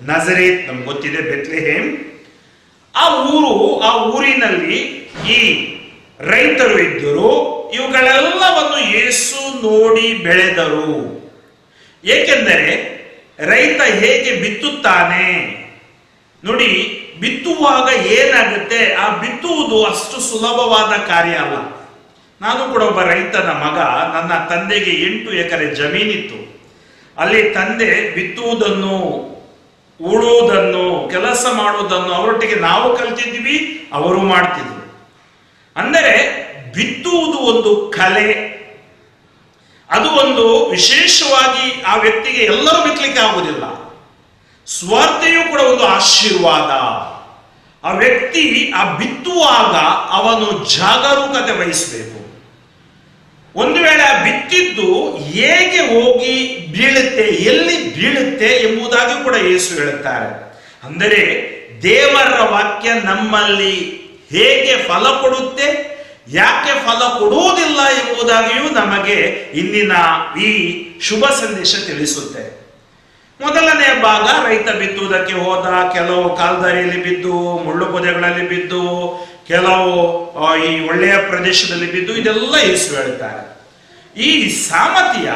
ನಜರೇತ್, ನಮ್ಗೆ ಗೊತ್ತಿದೆ, ಬೆತ್ಲೆಹೇಮ್. ಆ ಊರಿನಲ್ಲಿ ಈ ರೈತರು ಇದ್ದರು. ಇವುಗಳೆಲ್ಲವನ್ನು ಯೇಸು ನೋಡಿ ಬೆಳೆದರು. ಏಕೆಂದರೆ ರೈತ ಹೇಗೆ ಬಿತ್ತುತ್ತಾನೆ ನೋಡಿ, ಬಿತ್ತುವಾಗ ಏನಾಗುತ್ತೆ, ಆ ಬಿತ್ತುವುದು ಅಷ್ಟು ಸುಲಭವಾದ ಕಾರ್ಯ ಅಲ್ಲ. ನಾನು ಕೂಡ ಒಬ್ಬ ರೈತನ ಮಗ. ನನ್ನ ತಂದೆಗೆ 8 ಎಕರೆ ಜಮೀನಿತ್ತು. ಅಲ್ಲಿ ತಂದೆ ಬಿತ್ತುವುದನ್ನು, ಉಳುವುದನ್ನು, ಕೆಲಸ ಮಾಡುವುದನ್ನು ಅವರೊಟ್ಟಿಗೆ ನಾವು ಕಲ್ತಿದ್ವಿ, ಅವರು ಮಾಡ್ತಿದ್ವಿ. ಅಂದರೆ ಬಿತ್ತುವುದು ಒಂದು ಕಲೆ. ಅದು ಒಂದು ವಿಶೇಷವಾಗಿ ಆ ವ್ಯಕ್ತಿಗೆ ಎಲ್ಲರೂ ಬಿತ್ತಲಿಕ್ಕೆ ಆಗುವುದಿಲ್ಲ. ಸ್ವಾರ್ಥೆಯೂ ಕೂಡ ಒಂದು ಆಶೀರ್ವಾದ. ಆ ವ್ಯಕ್ತಿ ಆ ಬಿತ್ತುವಾಗ ಅವನು ಜಾಗರೂಕತೆ ವಹಿಸಬೇಕು. ಒಂದು ವೇಳೆ ಆ ಬಿತ್ತಿದ್ದು ಹೇಗೆ ಹೋಗಿ ಬೀಳುತ್ತೆ, ಎಲ್ಲಿ ಬೀಳುತ್ತೆ ಎಂಬುದಾಗಿ ಕೂಡ ಯೇಸು ಹೇಳುತ್ತಾರೆ. ಅಂದರೆ ದೇವರ ವಾಕ್ಯ ನಮ್ಮಲ್ಲಿ ಹೇಗೆ ಫಲ ಕೊಡುತ್ತೆ, ಯಾಕೆ ಫಲ ಕೊಡುವುದಿಲ್ಲ ಎಂಬುದಾಗಿಯೂ ನಮಗೆ ಇಂದಿನ ಈ ಶುಭ ಸಂದೇಶ ತಿಳಿಸುತ್ತೆ. ಮೊದಲನೆಯ ಭಾಗ, ರೈತ ಬಿತ್ತುವುದಕ್ಕೆ ಹೋದ. ಕೆಲವು ಕಾಲ್ದಾರಿಯಲ್ಲಿ ಬಿದ್ದು, ಮುಳ್ಳು ಪೊದೆಗಳಲ್ಲಿ ಬಿದ್ದು, ಕೆಲವು ಈ ಒಳ್ಳೆಯ ಪ್ರದೇಶದಲ್ಲಿ ಬಿದ್ದು, ಇದೆಲ್ಲ ಯೇಸು ಹೇಳ್ತಾರೆ. ಈ ಸಾಮತಿಯ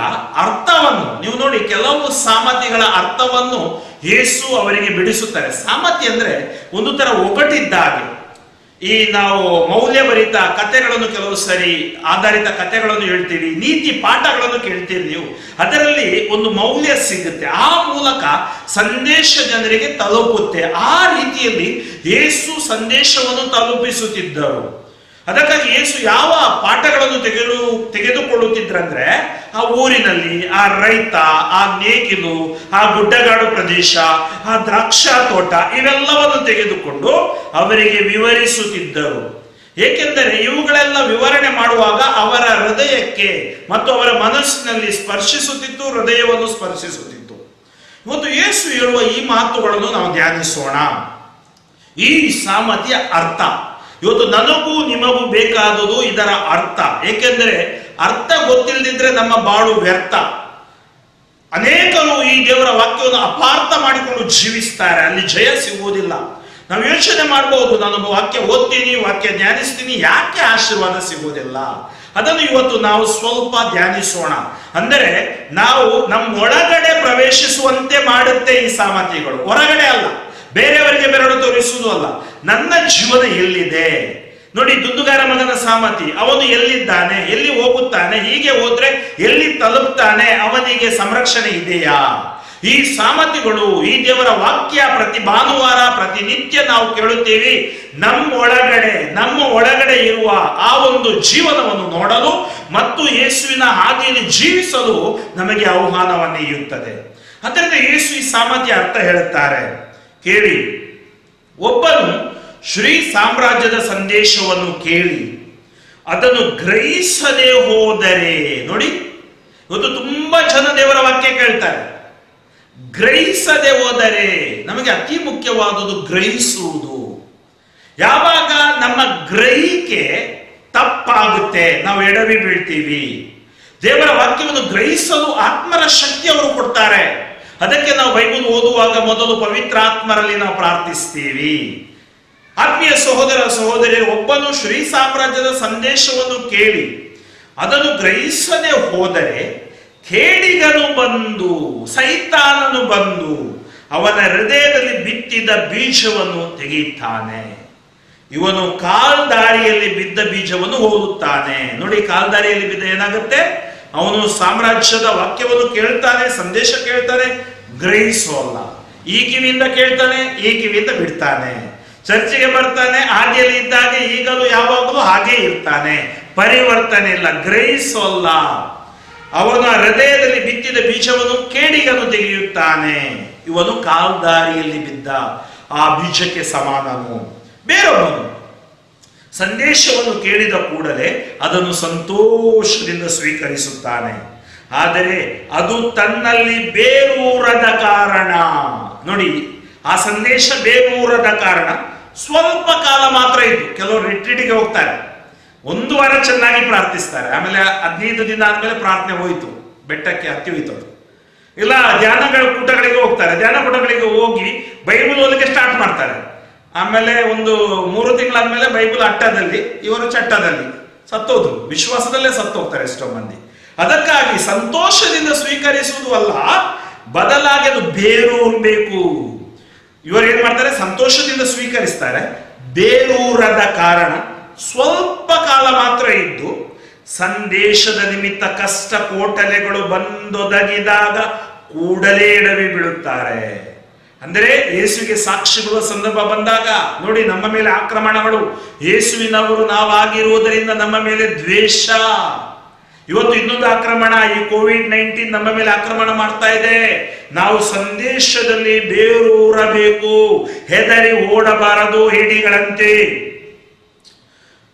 ಅರ್ಥವನ್ನು ನೀವು ನೋಡಿ, ಕೆಲವು ಸಾಮತಿಗಳ ಅರ್ಥವನ್ನು ಯೇಸು ಅವರಿಗೆ ಬಿಡಿಸುತ್ತಾರೆ. ಸಾಮತಿ ಅಂದ್ರೆ ಒಂದು ತರ ಒಗಟಿದ್ದಾಗೆ. ಈ ನಾವು ಮೌಲ್ಯಭರಿತ ಕಥೆಗಳನ್ನು, ಕೆಲವು ಸರಿ ಆಧಾರಿತ ಕಥೆಗಳನ್ನು ಹೇಳ್ತೀವಿ, ನೀತಿ ಪಾಠಗಳನ್ನು ಕೇಳ್ತೀರಿ ನೀವು. ಅದರಲ್ಲಿ ಒಂದು ಮೌಲ್ಯ ಸಿಗುತ್ತೆ, ಆ ಮೂಲಕ ಸಂದೇಶ ಜನರಿಗೆ ತಲುಪುತ್ತೆ. ಆ ರೀತಿಯಲ್ಲಿ ಯೇಸು ಸಂದೇಶವನ್ನು ತಲುಪಿಸುತ್ತಿದ್ದರು. ಅದಕ್ಕಾಗಿ ಯೇಸು ಯಾವ ಪಾಠಗಳನ್ನು ತೆಗೆದುಕೊಳ್ಳುತ್ತಿದ್ರಂದ್ರೆ, ಆ ಊರಿನಲ್ಲಿ ಆ ರೈತ, ಆ ನೇಗಿಲು, ಆ ಗುಡ್ಡಗಾಡು ಪ್ರದೇಶ, ಆ ದ್ರಾಕ್ಷಾ ತೋಟ, ಇವೆಲ್ಲವನ್ನು ತೆಗೆದುಕೊಂಡು ಅವರಿಗೆ ವಿವರಿಸುತ್ತಿದ್ದರು. ಏಕೆಂದರೆ ಇವುಗಳೆಲ್ಲ ವಿವರಣೆ ಮಾಡುವಾಗ ಅವರ ಹೃದಯಕ್ಕೆ ಮತ್ತು ಅವರ ಮನಸ್ಸಿನಲ್ಲಿ ಸ್ಪರ್ಶಿಸುತ್ತಿತ್ತು, ಹೃದಯವನ್ನು ಸ್ಪರ್ಶಿಸುತ್ತಿತ್ತು. ಇವತ್ತು ಯೇಸು ಹೇಳುವ ಈ ಮಾತುಗಳನ್ನು ನಾವು ಧ್ಯಾನಿಸೋಣ. ಈ ಸಾಮತಿಯ ಅರ್ಥ ಇವತ್ತು ನನಗೂ ನಿಮಗೂ ಬೇಕಾದುದು ಇದರ ಅರ್ಥ. ಏಕೆಂದರೆ ಅರ್ಥ ಗೊತ್ತಿಲ್ಲದಿದ್ರೆ ನಮ್ಮ ಬಾಳು ವ್ಯರ್ಥ. ಅನೇಕರು ಈ ದೇವರ ವಾಕ್ಯವನ್ನು ಅಪಾರ್ಥ ಮಾಡಿಕೊಂಡು ಜೀವಿಸ್ತಾರೆ, ಅಲ್ಲಿ ಜಯ ಸಿಗುವುದಿಲ್ಲ. ನಾವು ಯೋಚನೆ ಮಾಡಬಹುದು, ನಾನೊಬ್ಬ ವಾಕ್ಯ ಓದ್ತೀನಿ, ವಾಕ್ಯ ಧ್ಯಾನಿಸ್ತೀನಿ, ಯಾಕೆ ಆಶೀರ್ವಾದ ಸಿಗುವುದಿಲ್ಲ? ಅದನ್ನು ಇವತ್ತು ನಾವು ಸ್ವಲ್ಪ ಧ್ಯಾನಿಸೋಣ. ಅಂದರೆ ನಾವು ನಮ್ಮೊಳಗಡೆ ಪ್ರವೇಶಿಸುವಂತೆ ಮಾಡುತ್ತೆ ಈ ಸಾಮರ್ಥ್ಯಗಳು, ಹೊರಗಡೆ ಅಲ್ಲ. ಬೇರೆಯವರಿಗೆ ಬೆರಳು ತೋರಿಸುವುದು ಅಲ್ಲ. ನನ್ನ ಜೀವನ ಎಲ್ಲಿದೆ ನೋಡಿ, ದುಂದುಗಾರ ಮಗನ ಸಾಮತಿ, ಅವನು ಎಲ್ಲಿದ್ದಾನೆ, ಎಲ್ಲಿ ಹೋಗುತ್ತಾನೆ, ಹೀಗೆ ಹೋದ್ರೆ ಎಲ್ಲಿ ತಲುಪ್ತಾನೆ, ಅವನಿಗೆ ಸಂರಕ್ಷಣೆ ಇದೆಯಾ? ಈ ಸಾಮತಿಗಳು, ಈ ದೇವರ ವಾಕ್ಯ ಪ್ರತಿ ಭಾನುವಾರ ಪ್ರತಿನಿತ್ಯ ನಾವು ಕೇಳುತ್ತೇವೆ. ನಮ್ಮ ಒಳಗಡೆ ಇರುವ ಆ ಒಂದು ಜೀವನವನ್ನು ನೋಡಲು ಮತ್ತು ಯೇಸುವಿನ ಹಾದಿಯಲ್ಲಿ ಜೀವಿಸಲು ನಮಗೆ ಆಹ್ವಾನವನ್ನು ನೀಡುತ್ತದೆ. ಅದರಿಂದ ಯೇಸು ಈ ಸಾಮರ್ಥ್ಯ ಅರ್ಥ ಹೇಳುತ್ತಾರೆ, ಕೇಳಿ. ಒಬ್ಬನು ಶ್ರೀ ಸಾಮ್ರಾಜ್ಯದ ಸಂದೇಶವನ್ನು ಕೇಳಿ ಅದನ್ನು ಗ್ರಹಿಸದೆ ಹೋದರೆ, ನೋಡಿ ಇವತ್ತು ತುಂಬಾ ಜನ ದೇವರ ವಾಕ್ಯ ಕೇಳ್ತಾರೆ, ಗ್ರಹಿಸದೆ ಹೋದರೆ. ನಮಗೆ ಅತಿ ಮುಖ್ಯವಾದುದು ಗ್ರಹಿಸುವುದು. ಯಾವಾಗ ನಮ್ಮ ಗ್ರಹಿಕೆ ತಪ್ಪಾಗುತ್ತೆ, ನಾವು ಎಡವಿ ಬೀಳ್ತೀವಿ. ದೇವರ ವಾಕ್ಯವನ್ನು ಗ್ರಹಿಸಲು ಆತ್ಮರ ಶಕ್ತಿ ಅವರು ಕೊಡ್ತಾರೆ. ಅದಕ್ಕೆ ನಾವು ಬೈಬಲ್ ಓದುವಾಗ ಮೊದಲು ಪವಿತ್ರ ಆತ್ಮರಲ್ಲಿ ನಾವು ಪ್ರಾರ್ಥಿಸ್ತೀವಿ. ಆತ್ಮೀಯ ಸಹೋದರ ಸಹೋದರಿಯರು, ಒಬ್ಬನು ಶ್ರೀ ಸಾಮ್ರಾಜ್ಯದ ಸಂದೇಶವನ್ನು ಕೇಳಿ ಅದನ್ನು ಗ್ರಹಿಸದೆ ಹೋದರೆ ಕೇಡಿಗನು ಬಂದು, ಸೈತಾನನು ಬಂದು ಅವನ ಹೃದಯದಲ್ಲಿ ಬಿತ್ತಿದ ಬೀಜವನ್ನು ತೆಗೆಯುತ್ತಾನೆ. ಇವನು ಕಾಲ್ದಾರಿಯಲ್ಲಿ ಬಿದ್ದ ಬೀಜವನ್ನು ಓದುತ್ತಾನೆ. ನೋಡಿ, ಕಾಲ್ದಾರಿಯಲ್ಲಿ ಬಿದ್ದ ಏನಾಗುತ್ತೆ? ಅವನು ಸಾಮ್ರಾಜ್ಯದ ವಾಕ್ಯವನ್ನು ಕೇಳ್ತಾನೆ, ಸಂದೇಶ ಕೇಳ್ತಾನೆ, ಗ್ರಹಿಸೋಲ್ಲ. ಈ ಕಿವಿಯಿಂದ ಕೇಳ್ತಾನೆ, ಈ ಕಿವಿಯಿಂದ ಬಿಡ್ತಾನೆ. ಚರ್ಚಿಗೆ ಬರ್ತಾನೆ, ಹಾದಿಯಲ್ಲಿ ಇದ್ದಾಗ ಈಗಲೂ ಯಾವಾಗಲೂ ಹಾಗೆ ಇರ್ತಾನೆ, ಪರಿವರ್ತನೆ ಇಲ್ಲ, ಗ್ರಹಿಸೋಲ್ಲ. ಅವನ ಹೃದಯದಲ್ಲಿ ಬಿತ್ತಿದ ಬೀಜವನ್ನು ಕೇಡಿಗನು ತೆಗೆಯುತ್ತಾನೆ. ಇವನು ಕಾಲ್ದಾರಿಯಲ್ಲಿ ಬಿದ್ದ ಆ ಬೀಜಕ್ಕೆ ಸಮಾನನು. ಬೇರೊಬ್ಬನು ಸಂದೇಶವನ್ನು ಕೇಳಿದ ಕೂಡಲೇ ಅದನ್ನು ಸಂತೋಷದಿಂದ ಸ್ವೀಕರಿಸುತ್ತಾನೆ. ಆದರೆ ಅದು ತನ್ನಲ್ಲಿ ಬೇರೂರದ ಕಾರಣ, ನೋಡಿ, ಆ ಸಂದೇಶ ಬೇರೂರದ ಕಾರಣ ಸ್ವಲ್ಪ ಕಾಲ ಮಾತ್ರ ಇದ್ದು. ಕೆಲವರು ರಿಟ್ರೀಟಿಗೆ ಹೋಗ್ತಾರೆ, 1 ವಾರ ಚೆನ್ನಾಗಿ ಪ್ರಾರ್ಥಿಸ್ತಾರೆ, ಆಮೇಲೆ 15 ದಿನ ಆದ್ಮೇಲೆ ಪ್ರಾರ್ಥನೆ ಹೋಯ್ತು, ಬೆಟ್ಟಕ್ಕೆ ಹತ್ತಿ ಹೋಯ್ತು. ಇಲ್ಲ, ಧ್ಯಾನಗಳ ಕೂಟಗಳಿಗೆ ಹೋಗ್ತಾರೆ, ಧ್ಯಾನ ಕೂಟಗಳಿಗೆ ಹೋಗಿ ಬೈಬಲ್ ಓದಲಿಕ್ಕೆ ಸ್ಟಾರ್ಟ್ ಮಾಡ್ತಾರೆ. ಆಮೇಲೆ 3 ತಿಂಗಳಾದ್ಮೇಲೆ ಬೈಬಲ್ ಅಟ್ಟದಲ್ಲಿ, ಇವರು ಚಟ್ಟದಲ್ಲಿ ಸತ್ತೋದ್ರು. ವಿಶ್ವಾಸದಲ್ಲೇ ಸತ್ತೋಗ್ತಾರೆ ಎಷ್ಟೋ ಮಂದಿ. ಅದಕ್ಕಾಗಿ ಸಂತೋಷದಿಂದ ಸ್ವೀಕರಿಸುವುದು ಅಲ್ಲ, ಬದಲಾಗಿ ಅದು ಬೇರೂರಬೇಕು. ಇವರು ಏನ್ ಮಾಡ್ತಾರೆ? ಸಂತೋಷದಿಂದ ಸ್ವೀಕರಿಸ್ತಾರೆ, ಬೇರೂರದ ಕಾರಣ ಸ್ವಲ್ಪ ಕಾಲ ಮಾತ್ರ ಇದ್ದು ಸಂದೇಶದ ನಿಮಿತ್ತ ಕಷ್ಟ ಕೋಟಲೆಗಳು ಬಂದೊದಗಿದಾಗ ಕೂಡಲೇ ಎಡವಿ ಬೀಳುತ್ತಾರೆ. ಅಂದರೆ ಯೇಸುವಿಗೆ ಸಾಕ್ಷಿಗಳ ಸಂದರ್ಭ ಬಂದಾಗ, ನೋಡಿ, ನಮ್ಮ ಮೇಲೆ ಆಕ್ರಮಣಗಳು, ಯೇಸುವಿನವರು ನಾವಾಗಿರುವುದರಿಂದ ನಮ್ಮ ಮೇಲೆ ದ್ವೇಷ. ಇವತ್ತು ಇನ್ನೊಂದು ಆಕ್ರಮಣ, ಈ ಕೋವಿಡ್-19 ನಮ್ಮ ಮೇಲೆ ಆಕ್ರಮಣ ಮಾಡ್ತಾ ಇದೆ. ನಾವು ಸಂದೇಶದಲ್ಲಿ ಬೇರೂರಬೇಕು, ಹೆದರಿ ಓಡಬಾರದು ಹೇಡಿಗಳಂತೆ.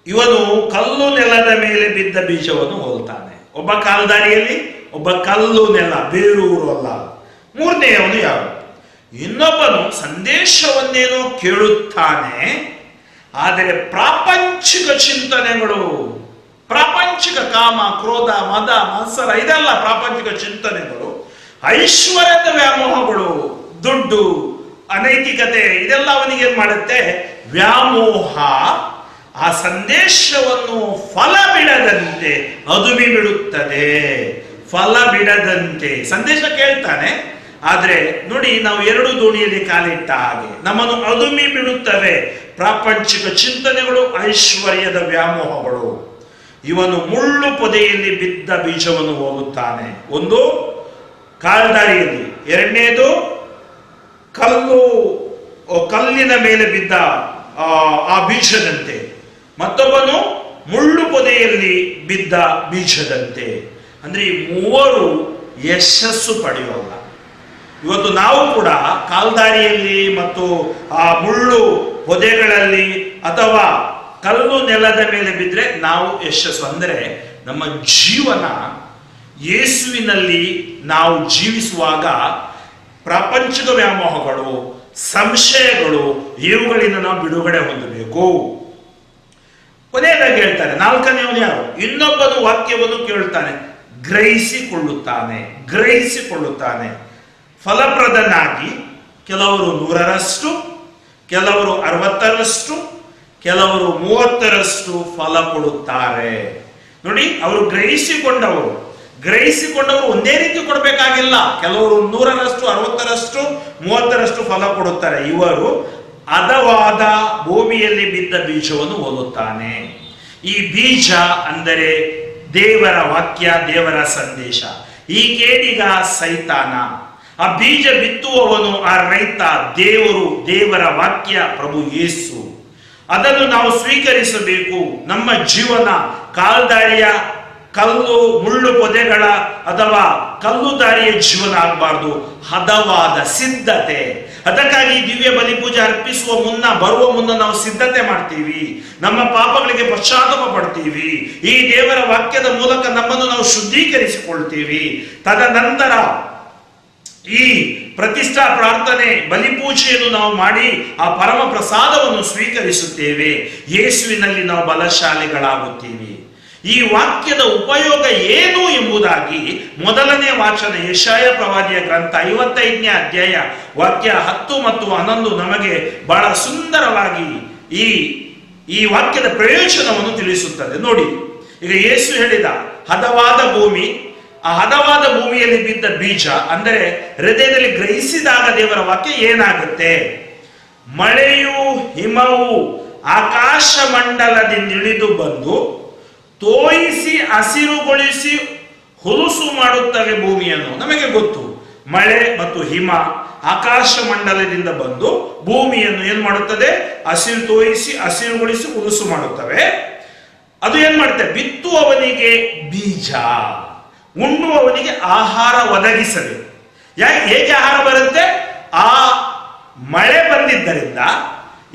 ಇವನು ಕಲ್ಲು ನೆಲದ ಮೇಲೆ ಬಿದ್ದ ಬೀಜವನ್ನು ಓದುತ್ತಾನೆ. ಒಬ್ಬ ಕಾಲ್ದಾರಿಯಲ್ಲಿ, ಒಬ್ಬ ಕಲ್ಲು ನೆಲ, ಬೇರೂರಲ್ಲ. ಮೂರನೆಯವನು ಯಾರು? ಇನ್ನೊಬ್ಬನು ಸಂದೇಶವನ್ನೇನೋ ಕೇಳುತ್ತಾನೆ, ಆದರೆ ಪ್ರಾಪಂಚಿಕ ಚಿಂತನೆಗಳು, ಪ್ರಾಪಂಚಿಕ ಕಾಮ, ಕ್ರೋಧ, ಮದ, ಮತ್ಸರ, ಇದೆಲ್ಲ ಪ್ರಾಪಂಚಿಕ ಚಿಂತನೆಗಳು, ಐಶ್ವರ್ಯದ ವ್ಯಾಮೋಹಗಳು, ದುಡ್ಡು, ಅನೈತಿಕತೆ, ಇದೆಲ್ಲ ಅವನಿಗೆ ಏನ್ ಮಾಡುತ್ತೆ? ವ್ಯಾಮೋಹ. ಆ ಸಂದೇಶವನ್ನು ಫಲ ಬಿಡದಂತೆ ಅದುಮಿ ಬಿಡುತ್ತದೆ. ಫಲ ಬಿಡದಂತೆ ಸಂದೇಶ ಕೇಳ್ತಾನೆ, ಆದ್ರೆ ನೋಡಿ, ನಾವು 2 ದೋಣಿಯಲ್ಲಿ ಕಾಲಿಟ್ಟ ಹಾಗೆ ನಮ್ಮನ್ನು ಅದುಮಿ ಬಿಡುತ್ತವೆ ಪ್ರಾಪಂಚಿಕ ಚಿಂತನೆಗಳು, ಐಶ್ವರ್ಯದ ವ್ಯಾಮೋಹಗಳು. ಇವನು ಮುಳ್ಳು ಪೊದೆಯಲ್ಲಿ ಬಿದ್ದ ಬೀಜವನ್ನು ಹೋಗುತ್ತಾನೆ. ಒಂದು ಕಾಲ್ದಾರಿಯಲ್ಲಿ, ಎರಡನೇದು ಕಲ್ಲಿನ ಮೇಲೆ ಬಿದ್ದ ಆ ಬೀಜದಂತೆ, ಮತ್ತೊಬ್ಬನು ಮುಳ್ಳು ಪೊದೆಯಲ್ಲಿ ಬಿದ್ದ ಬೀಜದಂತೆ. ಅಂದ್ರೆ ಈ ಮೂವರು ಯಶಸ್ಸು ಪಡೆಯೋಲ್ಲ. ಇವತ್ತು ನಾವು ಕೂಡ ಕಾಲ್ದಾರಿಯಲ್ಲಿ ಮತ್ತು ಆ ಮುಳ್ಳು ಪೊದೆಗಳಲ್ಲಿ ಅಥವಾ ಕಲ್ಲು ನೆಲದ ಮೇಲೆ ಬಿದ್ದರೆ ನಾವು ಯಶಸ್ಸು. ಅಂದರೆ ನಮ್ಮ ಜೀವನ ಯೇಸುವಿನಲ್ಲಿ ನಾವು ಜೀವಿಸುವಾಗ ಪ್ರಾಪಂಚಿಕ ವ್ಯಾಮೋಹಗಳು, ಸಂಶಯಗಳು, ಇವುಗಳಿಂದ ನಾವು ಬಿಡುಗಡೆ ಹೊಂದಬೇಕು. ಕೊನೆಯದಾಗಿ ಹೇಳ್ತಾರೆ, 4ನೆಯವನು ಯಾರು? ಇನ್ನೊಬ್ಬನು ವಾಕ್ಯವನ್ನು ಕೇಳುತ್ತಾನೆ, ಗ್ರಹಿಸಿಕೊಳ್ಳುತ್ತಾನೆ, ಫಲಪ್ರದನಾಗಿ ಕೆಲವರು 100ರಷ್ಟು, ಕೆಲವರು 60ರಷ್ಟು, ಕೆಲವರು 30ರಷ್ಟು ಫಲ ಕೊಡುತ್ತಾರೆ. ನೋಡಿ, ಅವರು ಗ್ರಹಿಸಿಕೊಂಡವರು ಒಂದೇ ರೀತಿ ಕೊಡಬೇಕಾಗಿಲ್ಲ. ಕೆಲವರು 100ರಷ್ಟು, 60ರಷ್ಟು, 30ರಷ್ಟು ಫಲ ಕೊಡುತ್ತಾರೆ. ಇವರು ಹದವಾದ ಭೂಮಿಯಲ್ಲಿ ಬಿದ್ದ ಬೀಜವನ್ನು ಓದುತ್ತಾನೆ. ಈ ಬೀಜ ಅಂದರೆ ದೇವರ ವಾಕ್ಯ, ದೇವರ ಸಂದೇಶ. ಈ ಕೇಡಿಗ ಸೈತಾನ. ಆ ಬೀಜ ಬಿತ್ತುವವನು ಆ ರೈತ, ದೇವರ ವಾಕ್ಯ, ಪ್ರಭು ಯೇಸು. ಅದನ್ನು ನಾವು ಸ್ವೀಕರಿಸಬೇಕು. ನಮ್ಮ ಜೀವನ ಕಾಲ್ದಾರಿಯ, ಮುಳ್ಳು ಪೊದೆಗಳ ಅಥವಾ ಕಲ್ಲು ದಾರಿಯ ಜೀವನ ಆಗಬಾರ್ದು, ಹದವಾದ ಸಿದ್ಧತೆ. ಅದಕ್ಕಾಗಿ ದಿವ್ಯ ಬಲಿ ಪೂಜೆ ಅರ್ಪಿಸುವ ಮುನ್ನ, ಬರುವ ಮುನ್ನ ನಾವು ಸಿದ್ಧತೆ ಮಾಡ್ತೀವಿ, ನಮ್ಮ ಪಾಪಗಳಿಗೆ ಪಶ್ಚಾತ್ತಾಪ ಪಡ್ತೀವಿ, ಈ ದೇವರ ವಾಕ್ಯದ ಮೂಲಕ ನಮ್ಮನ್ನು ನಾವು ಶುದ್ಧೀಕರಿಸಿಕೊಳ್ತೀವಿ. ತದನಂತರ ಈ ಪ್ರತಿಷ್ಠಾ ಪ್ರಾರ್ಥನೆ, ಬಲಿಪೂಜೆಯನ್ನು ನಾವು ಮಾಡಿ ಆ ಪರಮ ಪ್ರಸಾದವನ್ನು ಸ್ವೀಕರಿಸುತ್ತೇವೆ. ಯೇಸುವಿನಲ್ಲಿ ನಾವು ಬಲಶಾಲಿಗಳಾಗುತ್ತೀವಿ. ಈ ವಾಕ್ಯದ ಉಪಯೋಗ ಏನು ಎಂಬುದಾಗಿ ಮೊದಲನೇ ವಾಚನ ಯೆಶಾಯ ಪ್ರವಾದಿಯ ಗ್ರಂಥ 55ನೇ ಅಧ್ಯಾಯ ವಾಕ್ಯ 10 ಮತ್ತು 11 ನಮಗೆ ಬಹಳ ಸುಂದರವಾಗಿ ಈ ವಾಕ್ಯದ ಪ್ರಯೋಜನವನ್ನು ತಿಳಿಸುತ್ತದೆ. ನೋಡಿ, ಈಗ ಯೇಸು ಹೇಳಿದ ಹದವಾದ ಭೂಮಿ, ಆ ಹದವಾದ ಭೂಮಿಯಲ್ಲಿ ಬಿದ್ದ ಬೀಜ ಅಂದರೆ ಹೃದಯದಲ್ಲಿ ಗ್ರಹಿಸಿದಾಗ ದೇವರ ವಾಕ್ಯ ಏನಾಗುತ್ತೆ? ಮಳೆಯು ಹಿಮವು ಆಕಾಶ ಮಂಡಲದಿಂದ ಇಳಿದು ಬಂದು ತೋಯಿಸಿ ಹಸಿರುಗೊಳಿಸಿ ಹುಲುಸು ಮಾಡುತ್ತವೆ ಭೂಮಿಯನ್ನು. ನಮಗೆ ಗೊತ್ತು, ಮಳೆ ಮತ್ತು ಹಿಮ ಆಕಾಶ ಮಂಡಲದಿಂದ ಬಂದು ಭೂಮಿಯನ್ನು ಏನ್ ಮಾಡುತ್ತದೆ? ಹಸಿರು ತೋಯಿಸಿ ಹಸಿರುಗೊಳಿಸಿ ಹುಲುಸು ಮಾಡುತ್ತವೆ. ಅದು ಏನ್ ಮಾಡುತ್ತೆ? ಬಿತ್ತುವವನಿಗೆ ಬೀಜ, ಉಣ್ಣುವವನಿಗೆ ಆಹಾರ ಒದಗಿಸಬೇಕು. ಹೇಗೆ ಆಹಾರ ಬರುತ್ತೆ? ಆ ಮಳೆ ಬಂದಿದ್ದರಿಂದ,